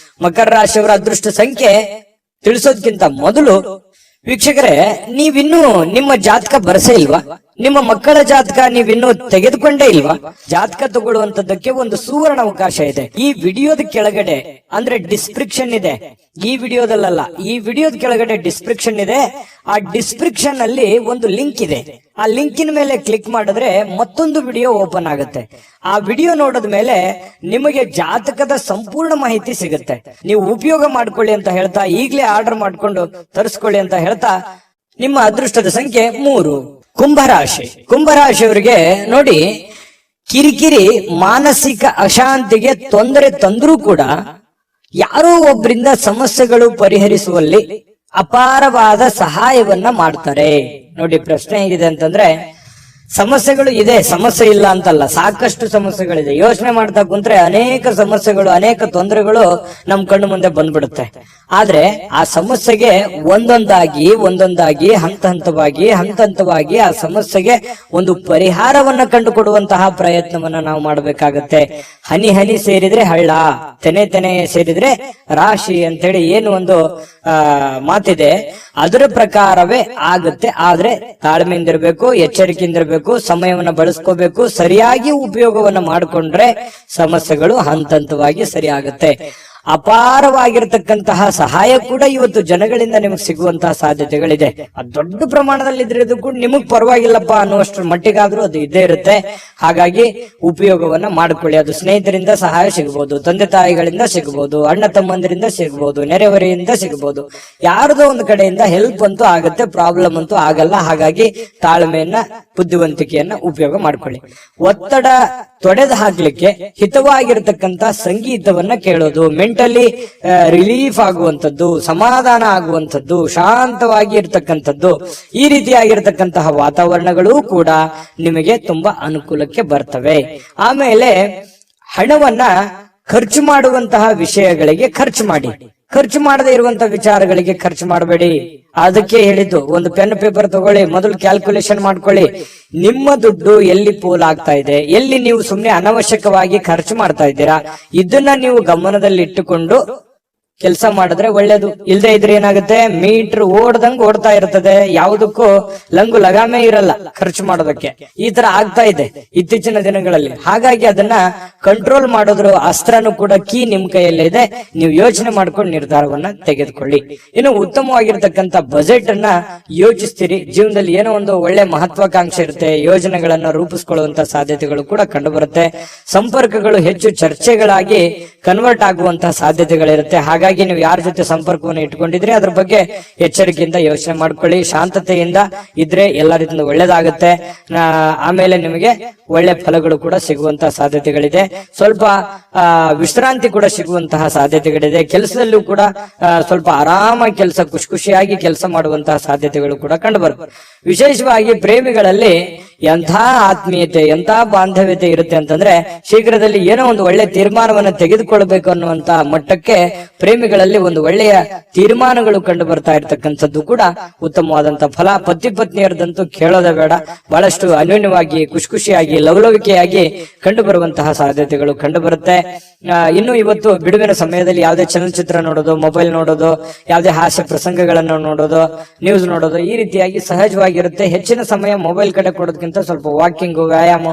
ಮಕರ ರಾಶಿಯವರ ಅದೃಷ್ಟ ಸಂಖ್ಯೆ ತಿಳಿಸೋದಕ್ಕಿಂತ ಮೊದಲು ವೀಕ್ಷಕರೇ, ನೀವಿನ್ನೂ ನಿಮ್ಮ ಜಾತಕ ಬರಸೇ ಇಲ್ವಾ? ನಿಮ್ಮ ಮಕ್ಕಳ ಜಾತಕ ನೀವಿನ್ನೂ ತೆಗೆದುಕೊಂಡೇ ಇಲ್ವಾ? ಜಾತಕ ತಗೊಳ್ಳುವಂತದ್ದಕ್ಕೆ ಒಂದು ಸುವರ್ಣ ಅವಕಾಶ ಇದೆ. ಈ ವಿಡಿಯೋದ ಕೆಳಗಡೆ ಅಂದ್ರೆ ಡಿಸ್ಕ್ರಿಪ್ಷನ್ ಇದೆ. ಈ ವಿಡಿಯೋದಲ್ಲ, ಈ ವಿಡಿಯೋದ ಕೆಳಗಡೆ ಡಿಸ್ಕ್ರಿಪ್ಷನ್ ಇದೆ. ಆ ಡಿಸ್ಕ್ರಿಪ್ಷನ್ ಅಲ್ಲಿ ಒಂದು ಲಿಂಕ್ ಇದೆ. ಆ ಲಿಂಕಿನ ಮೇಲೆ ಕ್ಲಿಕ್ ಮಾಡಿದ್ರೆ ಮತ್ತೊಂದು ವಿಡಿಯೋ ಓಪನ್ ಆಗುತ್ತೆ. ಆ ವಿಡಿಯೋ ನೋಡಿದ ಮೇಲೆ ನಿಮಗೆ ಜಾತಕದ ಸಂಪೂರ್ಣ ಮಾಹಿತಿ ಸಿಗುತ್ತೆ. ನೀವು ಉಪಯೋಗ ಮಾಡ್ಕೊಳ್ಳಿ ಅಂತ ಹೇಳ್ತಾ, ಈಗಲೇ ಆರ್ಡರ್ ಮಾಡ್ಕೊಂಡು ತರಿಸ್ಕೊಳ್ಳಿ ಅಂತ ಹೇಳ್ತಾ, ನಿಮ್ಮ ಅದೃಷ್ಟದ ಸಂಖ್ಯೆ 3. ಕುಂಭರಾಶಿ. ಕುಂಭರಾಶಿಯವರಿಗೆ ನೋಡಿ, ಕಿರಿಕಿರಿ, ಮಾನಸಿಕ ಅಶಾಂತಿಗೆ ತೊಂದರೆ ತಂದ್ರೂ ಕೂಡ ಯಾರೋ ಒಬ್ಬರಿಂದ ಸಮಸ್ಯೆಗಳು ಪರಿಹರಿಸುವಲ್ಲಿ ಅಪಾರವಾದ ಸಹಾಯವನ್ನ ಮಾಡ್ತಾರೆ. ನೋಡಿ, ಪ್ರಶ್ನೆ ಹೇಗಿದೆ ಅಂತಂದ್ರೆ, ಸಮಸ್ಯೆಗಳು ಇದೆ, ಸಮಸ್ಯೆ ಇಲ್ಲ ಅಂತಲ್ಲ, ಸಾಕಷ್ಟು ಸಮಸ್ಯೆಗಳಿದೆ. ಯೋಚನೆ ಮಾಡ್ತಾ ಕುಂತ್ರೆ ಅನೇಕ ಸಮಸ್ಯೆಗಳು, ಅನೇಕ ತೊಂದರೆಗಳು ನಮ್ ಕಣ್ಣು ಮುಂದೆ ಬಂದ್ಬಿಡುತ್ತೆ. ಆದ್ರೆ ಆ ಸಮಸ್ಯೆಗೆ ಒಂದೊಂದಾಗಿ ಹಂತ ಹಂತವಾಗಿ ಆ ಸಮಸ್ಯೆಗೆ ಒಂದು ಪರಿಹಾರವನ್ನ ಕಂಡುಕೊಡುವಂತಹ ಪ್ರಯತ್ನವನ್ನ ನಾವು ಮಾಡಬೇಕಾಗತ್ತೆ. ಹನಿ ಹನಿ ಸೇರಿದ್ರೆ ಹಳ್ಳ, ತೆನೆ ಸೇರಿದ್ರೆ ರಾಶಿ ಅಂತೇಳಿ ಏನು ಒಂದು ಮಾತಿದೆ, ಅದರ ಪ್ರಕಾರವೇ ಆಗುತ್ತೆ. ಆದ್ರೆ ತಾಳ್ಮೆಯಿಂದಿರ್ಬೇಕು, ಎಚ್ಚರಿಕೆಯಿಂದಿರ್ಬೇಕು, ಸಮಯವನ್ನ ಬಳಸ್ಕೋಬೇಕು. ಸರಿಯಾಗಿ ಉಪಯೋಗವನ್ನ ಮಾಡಿಕೊಂಡ್ರೆ ಸಮಸ್ಯೆಗಳು ಹಂತವಾಗಿ ಸರಿ ಆಗುತ್ತೆ. ಅಪಾರವಾಗಿರ್ತಕ್ಕಂತಹ ಸಹಾಯ ಕೂಡ ಇವತ್ತು ಜನಗಳಿಂದ ನಿಮಗೆ ಸಿಗುವಂತಹ ಸಾಧ್ಯತೆಗಳಿದೆ. ಅದು ದೊಡ್ಡ ಪ್ರಮಾಣದಲ್ಲಿ ಇದ್ರೆ ಕೂಡ ನಿಮಗ್ ಪರವಾಗಿಲ್ಲಪ್ಪ ಅನ್ನುವಷ್ಟರ ಮಟ್ಟಿಗಾದ್ರೂ ಅದು ಇದ್ದೇ ಇರುತ್ತೆ. ಹಾಗಾಗಿ ಉಪಯೋಗವನ್ನ ಮಾಡ್ಕೊಳ್ಳಿ. ಅದು ಸ್ನೇಹಿತರಿಂದ ಸಹಾಯ ಸಿಗಬಹುದು, ತಂದೆ ತಾಯಿಗಳಿಂದ ಸಿಗಬಹುದು, ಅಣ್ಣ ತಮ್ಮಂದರಿಂದ ಸಿಗಬಹುದು, ನೆರೆಹೊರೆಯಿಂದ ಸಿಗಬಹುದು. ಯಾರದೋ ಒಂದು ಕಡೆಯಿಂದ ಹೆಲ್ಪ್ ಅಂತೂ ಆಗುತ್ತೆ, ಪ್ರಾಬ್ಲಮ್ ಅಂತೂ ಆಗಲ್ಲ. ಹಾಗಾಗಿ ತಾಳ್ಮೆಯನ್ನ, ಬುದ್ಧಿವಂತಿಕೆಯನ್ನ ಉಪಯೋಗ ಮಾಡ್ಕೊಳ್ಳಿ. ಒತ್ತಡ ತೊಡೆದು ಹಾಕ್ಲಿಕ್ಕೆ ಹಿತವಾಗಿರ್ತಕ್ಕಂತ ಸಂಗೀತವನ್ನ ಕೇಳೋದು, ಮೆಂಟಲಿ ರಿಲೀಫ್ ಆಗುವಂಥದ್ದು, ಸಮಾಧಾನ ಆಗುವಂಥದ್ದು, ಶಾಂತವಾಗಿ ಇರ್ತಕ್ಕಂಥದ್ದು, ಈ ರೀತಿಯಾಗಿರ್ತಕ್ಕಂತಹ ವಾತಾವರಣಗಳು ಕೂಡ ನಿಮಗೆ ತುಂಬಾ ಅನುಕೂಲಕ್ಕೆ ಬರ್ತವೆ. ಆಮೇಲೆ ಹಣವನ್ನ ಖರ್ಚು ಮಾಡುವಂತಹ ವಿಷಯಗಳಿಗೆ ಖರ್ಚು ಮಾಡಿ, ಖರ್ಚು ಮಾಡದೇ ಇರುವಂತಹ ವಿಚಾರಗಳಿಗೆ ಖರ್ಚು ಮಾಡಬೇಡಿ. ಅದಕ್ಕೆ ಹೇಳಿದ್ದು, ಒಂದು ಪೆನ್ ಪೇಪರ್ ತಗೊಳ್ಳಿ, ಮೊದಲು ಕ್ಯಾಲ್ಕುಲೇಷನ್ ಮಾಡ್ಕೊಳ್ಳಿ. ನಿಮ್ಮ ದುಡ್ಡು ಎಲ್ಲಿ ಪೋಲ್ ಆಗ್ತಾ ಇದೆ, ಎಲ್ಲಿ ನೀವು ಸುಮ್ನೆ ಅನವಶ್ಯಕವಾಗಿ ಖರ್ಚು ಮಾಡ್ತಾ ಇದ್ದೀರಾ, ಇದನ್ನ ನೀವು ಗಮನದಲ್ಲಿ ಇಟ್ಟುಕೊಂಡು ಕೆಲಸ ಮಾಡಿದ್ರೆ ಒಳ್ಳೇದು. ಇಲ್ದೇ ಇದ್ರೆ ಏನಾಗುತ್ತೆ, ಮೀಟರ್ ಓಡ್ದಂಗ್ ಓಡ್ತಾ ಇರ್ತದೆ, ಯಾವುದಕ್ಕೂ ಲಂಗು ಲಗಾಮೆ ಇರಲ್ಲ ಖರ್ಚು ಮಾಡೋದಕ್ಕೆ. ಈ ತರ ಆಗ್ತಾ ಇದೆ ಇತ್ತೀಚಿನ ದಿನಗಳಲ್ಲಿ. ಹಾಗಾಗಿ ಅದನ್ನ ಕಂಟ್ರೋಲ್ ಮಾಡೋದ್ರ ಅಸ್ತ್ರನೂ ಕೂಡ ಕೀ ನಿಮ್ ಕೈಯಲ್ಲೇ ಇದೆ. ನೀವು ಯೋಚನೆ ಮಾಡ್ಕೊಂಡು ನಿರ್ಧಾರವನ್ನ ತೆಗೆದುಕೊಳ್ಳಿ. ಇನ್ನು ಉತ್ತಮವಾಗಿರ್ತಕ್ಕಂಥ ಬಜೆಟ್ ಅನ್ನ ಯೋಚಿಸ್ತೀರಿ. ಜೀವನದಲ್ಲಿ ಏನೋ ಒಂದು ಒಳ್ಳೆ ಮಹತ್ವಾಕಾಂಕ್ಷೆ ಇರುತ್ತೆ, ಯೋಜನೆಗಳನ್ನ ರೂಪಿಸ್ಕೊಳ್ಳುವಂತ ಸಾಧ್ಯತೆಗಳು ಕೂಡ ಕಂಡು ಬರುತ್ತೆ. ಸಂಪರ್ಕಗಳು ಹೆಚ್ಚು ಚರ್ಚೆಗಳಾಗಿ ಕನ್ವರ್ಟ್ ಆಗುವಂತಹ ಸಾಧ್ಯತೆಗಳಿರುತ್ತೆ. ಹಾಗಾಗಿ ನೀವು ಯಾರ ಜೊತೆ ಸಂಪರ್ಕವನ್ನು ಇಟ್ಕೊಂಡಿದ್ರೆ ಅದ್ರ ಬಗ್ಗೆ ಎಚ್ಚರಿಕೆಯಿಂದ ಯೋಚನೆ ಮಾಡ್ಕೊಳ್ಳಿ. ಶಾಂತತೆಯಿಂದ ಇದ್ರೆ ಎಲ್ಲ ರೀತಿಯಿಂದ ಒಳ್ಳೇದಾಗುತ್ತೆ. ಆಮೇಲೆ ನಿಮಗೆ ಒಳ್ಳೆ ಫಲಗಳು ಕೂಡ ಸಿಗುವಂತಹ ಸಾಧ್ಯತೆಗಳಿದೆ. ಸ್ವಲ್ಪ ವಿಶ್ರಾಂತಿ ಕೂಡ ಸಿಗುವಂತಹ ಸಾಧ್ಯತೆಗಳಿದೆ. ಕೆಲಸದಲ್ಲೂ ಕೂಡ ಸ್ವಲ್ಪ ಆರಾಮಾಗಿ ಕೆಲಸ, ಖುಷಿಯಾಗಿ ಕೆಲಸ ಮಾಡುವಂತಹ ಸಾಧ್ಯತೆಗಳು ಕೂಡ ಕಂಡು ಬರುತ್ತೆ. ವಿಶೇಷವಾಗಿ ಪ್ರೇಮಿಗಳಲ್ಲಿ ಎಂಥ ಆತ್ಮೀಯತೆ, ಎಂಥ ಬಾಂಧವ್ಯತೆ ಇರುತ್ತೆ ಅಂತಂದ್ರೆ ಶೀಘ್ರದಲ್ಲಿ ಏನೋ ಒಂದು ಒಳ್ಳೆ ತೀರ್ಮಾನವನ್ನು ತೆಗೆದುಕೊಳ್ಬೇಕು ಅನ್ನುವಂತ ಮಟ್ಟಕ್ಕೆ ಪ್ರೇಮಿಗಳಲ್ಲಿ ಒಂದು ಒಳ್ಳೆಯ ತೀರ್ಮಾನಗಳು ಕಂಡು ಬರ್ತಾ ಇರ್ತಕ್ಕಂಥದ್ದು ಕೂಡ ಉತ್ತಮವಾದಂತ ಫಲ. ಪತಿ ಪತ್ನಿಯರದಂತೂ ಕೇಳೋದೇ ಬೇಡ, ಬಹಳಷ್ಟು ಅನ್ಯೋನ್ಯವಾಗಿ ಖುಷಿಯಾಗಿ ಲವಲವಿಕೆಯಾಗಿ ಕಂಡು ಬರುವಂತಹ ಸಾಧ್ಯತೆಗಳು ಕಂಡು ಬರುತ್ತೆ. ಇನ್ನು ಇವತ್ತು ಬಿಡುವಿನ ಸಮಯದಲ್ಲಿ ಯಾವುದೇ ಚಲನಚಿತ್ರ ನೋಡೋದು, ಮೊಬೈಲ್ ನೋಡೋದು, ಯಾವುದೇ ಹಾಸ್ಯ ಪ್ರಸಂಗಗಳನ್ನು ನೋಡೋದು, ನ್ಯೂಸ್ ನೋಡೋದು, ಈ ರೀತಿಯಾಗಿ ಸಹಜವಾಗಿರುತ್ತೆ. ಹೆಚ್ಚಿನ ಸಮಯ ಮೊಬೈಲ್ ಕಡೆ ಕೊಡೋದಕ್ಕಿಂತ ಸ್ವಲ್ಪ ವಾಕಿಂಗ್, ವ್ಯಾಯಾಮ,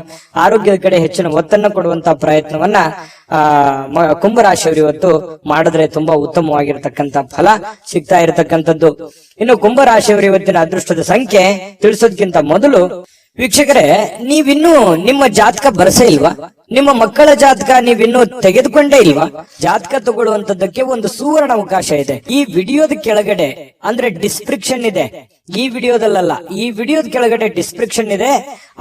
ಆರೋಗ್ಯದ ಕಡೆ ಹೆಚ್ಚಿನ ಒತ್ತನ್ನು ಕೊಡುವಂತಹ ಪ್ರಯತ್ನವನ್ನ ಕುಂಭರಾಶಿಯವರು ಇವತ್ತು ಮಾಡಿದ್ರೆ ತುಂಬಾ ಉತ್ತಮವಾಗಿರ್ತಕ್ಕಂಥ ಫಲ ಸಿಗ್ತಾ ಇರತಕ್ಕಂಥದ್ದು. ಇನ್ನು ಕುಂಭರಾಶಿಯವರು ಇವತ್ತಿನ ಅದೃಷ್ಟದ ಸಂಖ್ಯೆ ತಿಳಿಸೋದಕ್ಕಿಂತ ಮೊದಲು ವೀಕ್ಷಕರೇ, ನೀವಿನ್ನೂ ನಿಮ್ಮ ಜಾತಕ ಬರಸೇ ಇಲ್ವಾ? ನಿಮ್ಮ ಮಕ್ಕಳ ಜಾತಕ ನೀವಿನ್ನೂ ತೆಗೆದುಕೊಂಡೇ ಇಲ್ವಾ? ಜಾತಕ ತಗೊಳ್ಳುವಂತದ್ದಕ್ಕೆ ಒಂದು ಸುವರ್ಣ ಅವಕಾಶ ಇದೆ. ಈ ವಿಡಿಯೋದ ಕೆಳಗಡೆ ಅಂದ್ರೆ ಡಿಸ್ಕ್ರಿಪ್ಷನ್ ಇದೆ. ಈ ವಿಡಿಯೋದಲ್ಲ, ಈ ವಿಡಿಯೋದ ಕೆಳಗಡೆ ಡಿಸ್ಕ್ರಿಪ್ಷನ್ ಇದೆ.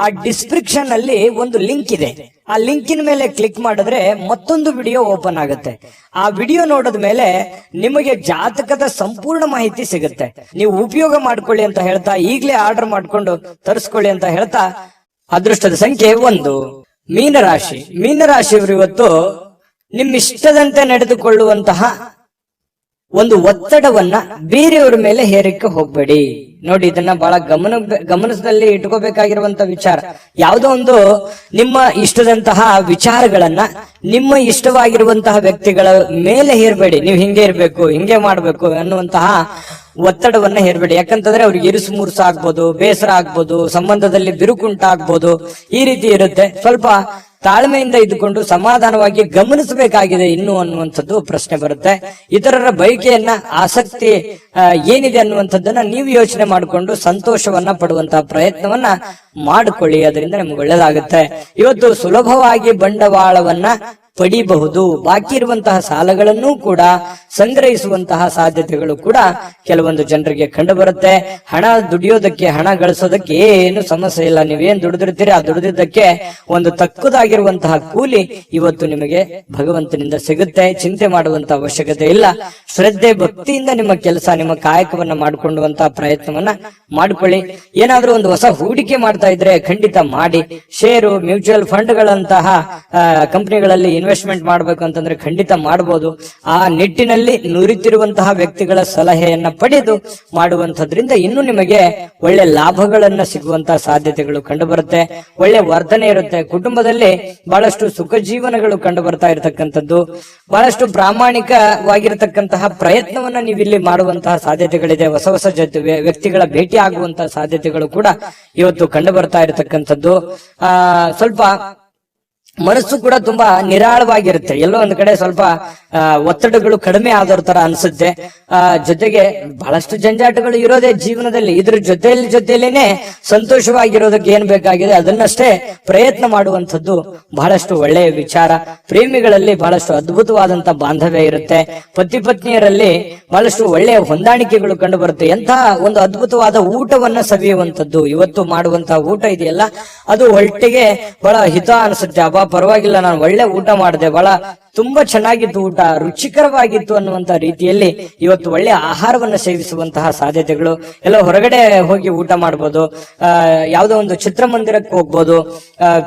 ಆ ಡಿಸ್ಕ್ರಿಪ್ಷನ್ ಅಲ್ಲಿ ಒಂದು ಲಿಂಕ್ ಇದೆ. ಆ ಲಿಂಕಿನ ಮೇಲೆ ಕ್ಲಿಕ್ ಮಾಡಿದ್ರೆ ಮತ್ತೊಂದು ವಿಡಿಯೋ ಓಪನ್ ಆಗುತ್ತೆ. ಆ ವಿಡಿಯೋ ನೋಡಿದ ಮೇಲೆ ನಿಮಗೆ ಜಾತಕದ ಸಂಪೂರ್ಣ ಮಾಹಿತಿ ಸಿಗುತ್ತೆ. ನೀವು ಉಪಯೋಗ ಮಾಡ್ಕೊಳ್ಳಿ ಅಂತ ಹೇಳ್ತಾ, ಈಗಲೇ ಆರ್ಡರ್ ಮಾಡ್ಕೊಂಡು ತರಿಸ್ಕೊಳ್ಳಿ ಅಂತ ಹೇಳ್ತಾ, ಅದೃಷ್ಟದ ಸಂಖ್ಯೆ 1 ಮೀನರಾಶಿ. ಮೀನರಾಶಿಯವರು ಇವತ್ತು ನಿಮ್ಮಿಷ್ಟದಂತೆ ನಡೆದುಕೊಳ್ಳುವಂತಹ ಒಂದು ಒತ್ತಡವನ್ನ ಬೇರೆಯವರ ಮೇಲೆ ಹೇರಕ್ಕೆ ಹೋಗ್ಬೇಡಿ. ನೋಡಿ, ಇದನ್ನ ಬಹಳ ಗಮನದಲ್ಲಿ ಇಟ್ಕೋಬೇಕಾಗಿರುವಂತ ವಿಚಾರ. ಯಾವುದೋ ಒಂದು ನಿಮ್ಮ ಇಷ್ಟದಂತಹ ವಿಚಾರಗಳನ್ನ ನಿಮ್ಮ ಇಷ್ಟವಾಗಿರುವಂತಹ ವ್ಯಕ್ತಿಗಳ ಮೇಲೆ ಹೇರಬೇಡಿ. ನೀವು ಹಿಂಗೆ ಇರ್ಬೇಕು, ಹಿಂಗೆ ಮಾಡ್ಬೇಕು ಅನ್ನುವಂತಹ ಒತ್ತಡವನ್ನ ಹೇರಬೇಡಿ. ಯಾಕಂತಂದ್ರೆ ಅವ್ರಿಗೆ ಇರುಸು ಮುರುಸು ಆಗ್ಬೋದು, ಬೇಸರ ಆಗ್ಬೋದು, ಸಂಬಂಧದಲ್ಲಿ ಬಿರುಕುಂಟಾಗ್ಬೋದು, ಈ ರೀತಿ ಇರುತ್ತೆ. ಸ್ವಲ್ಪ ತಾಳ್ಮೆಯಿಂದ ಇದ್ದುಕೊಂಡು ಸಮಾಧಾನವಾಗಿ ಗಮನಿಸಬೇಕಾಗಿದೆ ಇನ್ನು ಅನ್ನುವಂಥದ್ದು ಪ್ರಶ್ನೆ ಬರುತ್ತೆ. ಇತರರ ಬಯಕೆಯನ್ನ, ಆಸಕ್ತಿ ಏನಿದೆ ಅನ್ನುವಂಥದ್ದನ್ನ ನೀವು ಯೋಚನೆ ಮಾಡಿಕೊಂಡು ಸಂತೋಷವನ್ನ ಪಡುವಂತಹ ಪ್ರಯತ್ನವನ್ನ ಮಾಡಿಕೊಳ್ಳಿ. ಅದರಿಂದ ನಿಮ್ಗೆ ಒಳ್ಳೇದಾಗುತ್ತೆ. ಇವತ್ತು ಸುಲಭವಾಗಿ ಬಂಡವಾಳವನ್ನ ಪಡಿಬಹುದು. ಬಾಕಿ ಇರುವಂತಹ ಸಾಲಗಳನ್ನು ಕೂಡ ಸಂಗ್ರಹಿಸುವಂತಹ ಸಾಧ್ಯತೆಗಳು ಕೂಡ ಕೆಲವೊಂದು ಜನರಿಗೆ ಕಂಡು ಬರುತ್ತೆ. ಹಣ ದುಡಿಯೋದಕ್ಕೆ, ಹಣ ಗಳಿಸೋದಕ್ಕೆ ಏನು ಸಮಸ್ಯೆ ಇಲ್ಲ. ನೀವೇನ್ ದುಡಿದಿರ್ತೀರಿ ಆ ದುಡಿದಿದ್ದಕ್ಕೆ ಒಂದು ತಕ್ಕದಾಗಿರುವಂತಹ ಕೂಲಿ ಇವತ್ತು ನಿಮಗೆ ಭಗವಂತನಿಂದ ಸಿಗುತ್ತೆ. ಚಿಂತೆ ಮಾಡುವಂತಹ ಅವಶ್ಯಕತೆ ಇಲ್ಲ. ಶ್ರದ್ಧೆ, ಭಕ್ತಿಯಿಂದ ನಿಮ್ಮ ಕೆಲಸ, ನಿಮ್ಮ ಕಾಯಕವನ್ನ ಮಾಡಿಕೊಳ್ಳುವಂತಹ ಪ್ರಯತ್ನವನ್ನ ಮಾಡಿಕೊಳ್ಳಿ. ಏನಾದ್ರೂ ಒಂದು ಹೊಸ ಹೂಡಿಕೆ ಮಾಡ್ತಾ ಇದ್ರೆ ಖಂಡಿತ ಮಾಡಿ. ಷೇರು, ಮ್ಯೂಚುವಲ್ ಫಂಡ್ಗಳಂತಹ ಕಂಪನಿಗಳಲ್ಲಿ ಇನ್ವೆಸ್ಟ್ಮೆಂಟ್ ಮಾಡ್ಬೇಕು ಅಂತಂದ್ರೆ ಖಂಡಿತ ಮಾಡಬಹುದು. ಆ ನಿಟ್ಟಿನಲ್ಲಿ ನುರಿತಿರುವಂತಹ ವ್ಯಕ್ತಿಗಳ ಸಲಹೆಯನ್ನ ಪಡೆದು ಮಾಡುವಂತದ್ರಿಂದ ಇನ್ನು ನಿಮಗೆ ಒಳ್ಳೆ ಲಾಭಗಳನ್ನ ಸಿಗುವಂತಹ ಸಾಧ್ಯತೆಗಳು ಕಂಡು ಬರುತ್ತೆ. ಒಳ್ಳೆ ವರ್ತನೆ ಇರುತ್ತೆ. ಕುಟುಂಬದಲ್ಲಿ ಬಹಳಷ್ಟು ಸುಖ ಜೀವನಗಳು ಕಂಡು ಬರ್ತಾ ಇರತಕ್ಕಂಥದ್ದು. ಬಹಳಷ್ಟು ಪ್ರಾಮಾಣಿಕವಾಗಿರತಕ್ಕಂತಹ ಪ್ರಯತ್ನವನ್ನ ನೀವಿಲ್ಲಿ ಮಾಡುವಂತಹ ಸಾಧ್ಯತೆಗಳಿದೆ. ಹೊಸ ಹೊಸ ವ್ಯಕ್ತಿಗಳ ಭೇಟಿ ಆಗುವಂತಹ ಸಾಧ್ಯತೆಗಳು ಕೂಡ ಇವತ್ತು ಕಂಡು ಬರ್ತಾ ಇರತಕ್ಕಂಥದ್ದು. ಸ್ವಲ್ಪ ಮನಸ್ಸು ಕೂಡ ತುಂಬಾ ನಿರಾಳವಾಗಿರುತ್ತೆ. ಎಲ್ಲೋ ಒಂದ್ ಕಡೆ ಸ್ವಲ್ಪ ಒತ್ತಡಗಳು ಕಡಿಮೆ ಆದವ್ರ ತರ ಅನ್ಸುತ್ತೆ. ಜೊತೆಗೆ ಬಹಳಷ್ಟು ಜಂಜಾಟಗಳು ಇರೋದೇ ಜೀವನದಲ್ಲಿ. ಇದ್ರ ಜೊತೆಯಲ್ಲೇನೆ ಸಂತೋಷವಾಗಿರೋದಕ್ಕೆ ಏನ್ ಬೇಕಾಗಿದೆ ಅದನ್ನಷ್ಟೇ ಪ್ರಯತ್ನ ಮಾಡುವಂಥದ್ದು ಬಹಳಷ್ಟು ಒಳ್ಳೆಯ ವಿಚಾರ. ಪ್ರೇಮಿಗಳಲ್ಲಿ ಬಹಳಷ್ಟು ಅದ್ಭುತವಾದಂತ ಬಾಂಧವ್ಯ ಇರುತ್ತೆ. ಪತಿ ಪತ್ನಿಯರಲ್ಲಿ ಬಹಳಷ್ಟು ಒಳ್ಳೆಯ ಹೊಂದಾಣಿಕೆಗಳು ಕಂಡು ಬರುತ್ತೆ. ಎಂತಹ ಒಂದು ಅದ್ಭುತವಾದ ಊಟವನ್ನ ಸವಿಯುವಂಥದ್ದು. ಇವತ್ತು ಮಾಡುವಂತಹ ಊಟ ಇದೆಯಲ್ಲ, ಅದು ಹೊಟ್ಟೆಗೆ ಬಹಳ ಹಿತ ಅನಿಸುತ್ತೆ. ಅಬ್ಬಾ ಪರವಾಗಿಲ್ಲ, ನಾನು ಒಳ್ಳೆ ಊಟ ಮಾಡಿದೆ, ಬಹಳ ತುಂಬಾ ಚೆನ್ನಾಗಿತ್ತು, ಊಟ ರುಚಿಕರವಾಗಿತ್ತು ಅನ್ನುವಂತ ರೀತಿಯಲ್ಲಿ ಇವತ್ತು ಒಳ್ಳೆ ಆಹಾರವನ್ನ ಸೇವಿಸುವಂತಹ ಸಾಧ್ಯತೆಗಳು. ಎಲ್ಲ ಹೊರಗಡೆ ಹೋಗಿ ಊಟ ಮಾಡ್ಬೋದು, ಯಾವುದೋ ಒಂದು ಚಿತ್ರಮಂದಿರಕ್ಕೆ ಹೋಗ್ಬೋದು,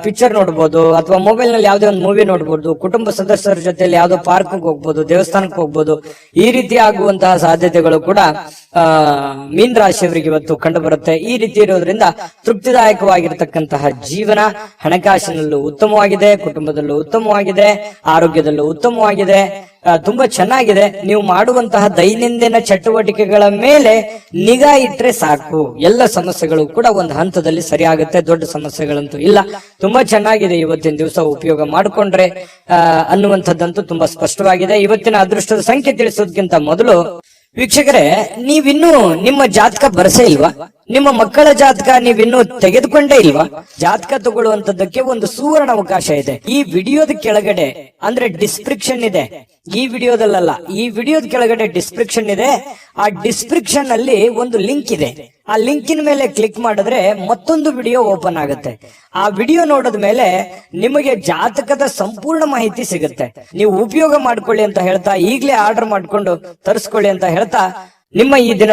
ಪಿಕ್ಚರ್ ನೋಡ್ಬೋದು, ಅಥವಾ ಮೊಬೈಲ್ ನಲ್ಲಿ ಯಾವುದೇ ಒಂದು ಮೂವಿ ನೋಡ್ಬೋದು, ಕುಟುಂಬ ಸದಸ್ಯರ ಜೊತೆಯಲ್ಲಿ ಯಾವುದೋ ಪಾರ್ಕ್ ಹೋಗ್ಬೋದು, ದೇವಸ್ಥಾನಕ್ಕೆ ಹೋಗ್ಬೋದು. ಈ ರೀತಿ ಆಗುವಂತಹ ಸಾಧ್ಯತೆಗಳು ಕೂಡ ಮೀನ ರಾಶಿಯವರಿಗೆ ಇವತ್ತು ಕಂಡು ಬರುತ್ತೆ. ಈ ರೀತಿ ಇರೋದ್ರಿಂದ ತೃಪ್ತಿದಾಯಕವಾಗಿರ್ತಕ್ಕಂತಹ ಜೀವನ, ಹಣಕಾಸಿನಲ್ಲೂ ಉತ್ತಮವಾಗಿದೆ, ಕುಟುಂಬದಲ್ಲೂ ಉತ್ತಮವಾಗಿದೆ, ಆರೋಗ್ಯದಲ್ಲೂ ಉತ್ತಮವಾಗಿದೆ. ತುಂಬಾ ಚೆನ್ನಾಗಿದೆ. ನೀವು ಮಾಡುವಂತಹ ದೈನಂದಿನ ಚಟುವಟಿಕೆಗಳ ಮೇಲೆ ನಿಗಾ ಇಟ್ರೆ ಸಾಕು, ಎಲ್ಲ ಸಮಸ್ಯೆಗಳು ಕೂಡ ಒಂದು ಹಂತದಲ್ಲಿ ಸರಿಯಾಗುತ್ತೆ. ದೊಡ್ಡ ಸಮಸ್ಯೆಗಳಂತೂ ಇಲ್ಲ. ತುಂಬಾ ಚೆನ್ನಾಗಿದೆ ಇವತ್ತಿನ ದಿವಸ ಉಪಯೋಗ ಮಾಡಿಕೊಂಡ್ರೆ ಅನ್ನುವಂಥದ್ದಂತೂ ತುಂಬಾ ಸ್ಪಷ್ಟವಾಗಿದೆ. ಇವತ್ತಿನ ಅದೃಷ್ಟದ ಸಂಖ್ಯೆ ತಿಳಿಸೋದಕ್ಕಿಂತ ಮೊದಲು ವೀಕ್ಷಕರೇ, ನೀವಿನ್ನೂ ನಿಮ್ಮ ಜಾತಕ ಬರಸೇ ಇಲ್ವಾ? ನಿಮ್ಮ ಮಕ್ಕಳ ಜಾತಕ ನೀವಿನ್ನೂ ತೆಗೆದುಕೊಂಡೇ ಇಲ್ವಾ? ಜಾತಕ ತಗೊಳ್ಳುವಂತದ್ದಕ್ಕೆ ಒಂದು ಸುವರ್ಣ ಅವಕಾಶ ಇದೆ. ಈ ವಿಡಿಯೋದ ಕೆಳಗಡೆ ಅಂದ್ರೆ ಡಿಸ್ಕ್ರಿಪ್ಷನ್ ಇದೆ, ಈ ವಿಡಿಯೋದಲ್ಲ, ಈ ವಿಡಿಯೋದ ಕೆಳಗಡೆ ಡಿಸ್ಕ್ರಿಪ್ಷನ್ ಇದೆ. ಆ ಡಿಸ್ಕ್ರಿಪ್ಷನ್ ಅಲ್ಲಿ ಒಂದು ಲಿಂಕ್ ಇದೆ. ಆ ಲಿಂಕಿನ ಮೇಲೆ ಕ್ಲಿಕ್ ಮಾಡಿದ್ರೆ ಮತ್ತೊಂದು ವಿಡಿಯೋ ಓಪನ್ ಆಗುತ್ತೆ. ಆ ವಿಡಿಯೋ ನೋಡಿದ ಮೇಲೆ ನಿಮಗೆ ಜಾತಕದ ಸಂಪೂರ್ಣ ಮಾಹಿತಿ ಸಿಗುತ್ತೆ. ನೀವು ಉಪಯೋಗ ಮಾಡ್ಕೊಳ್ಳಿ ಅಂತ ಹೇಳ್ತಾ, ಈಗಲೇ ಆರ್ಡರ್ ಮಾಡ್ಕೊಂಡು ತರಿಸ್ಕೊಳ್ಳಿ ಅಂತ ಹೇಳ್ತಾ, ನಿಮ್ಮ ಈ ದಿನ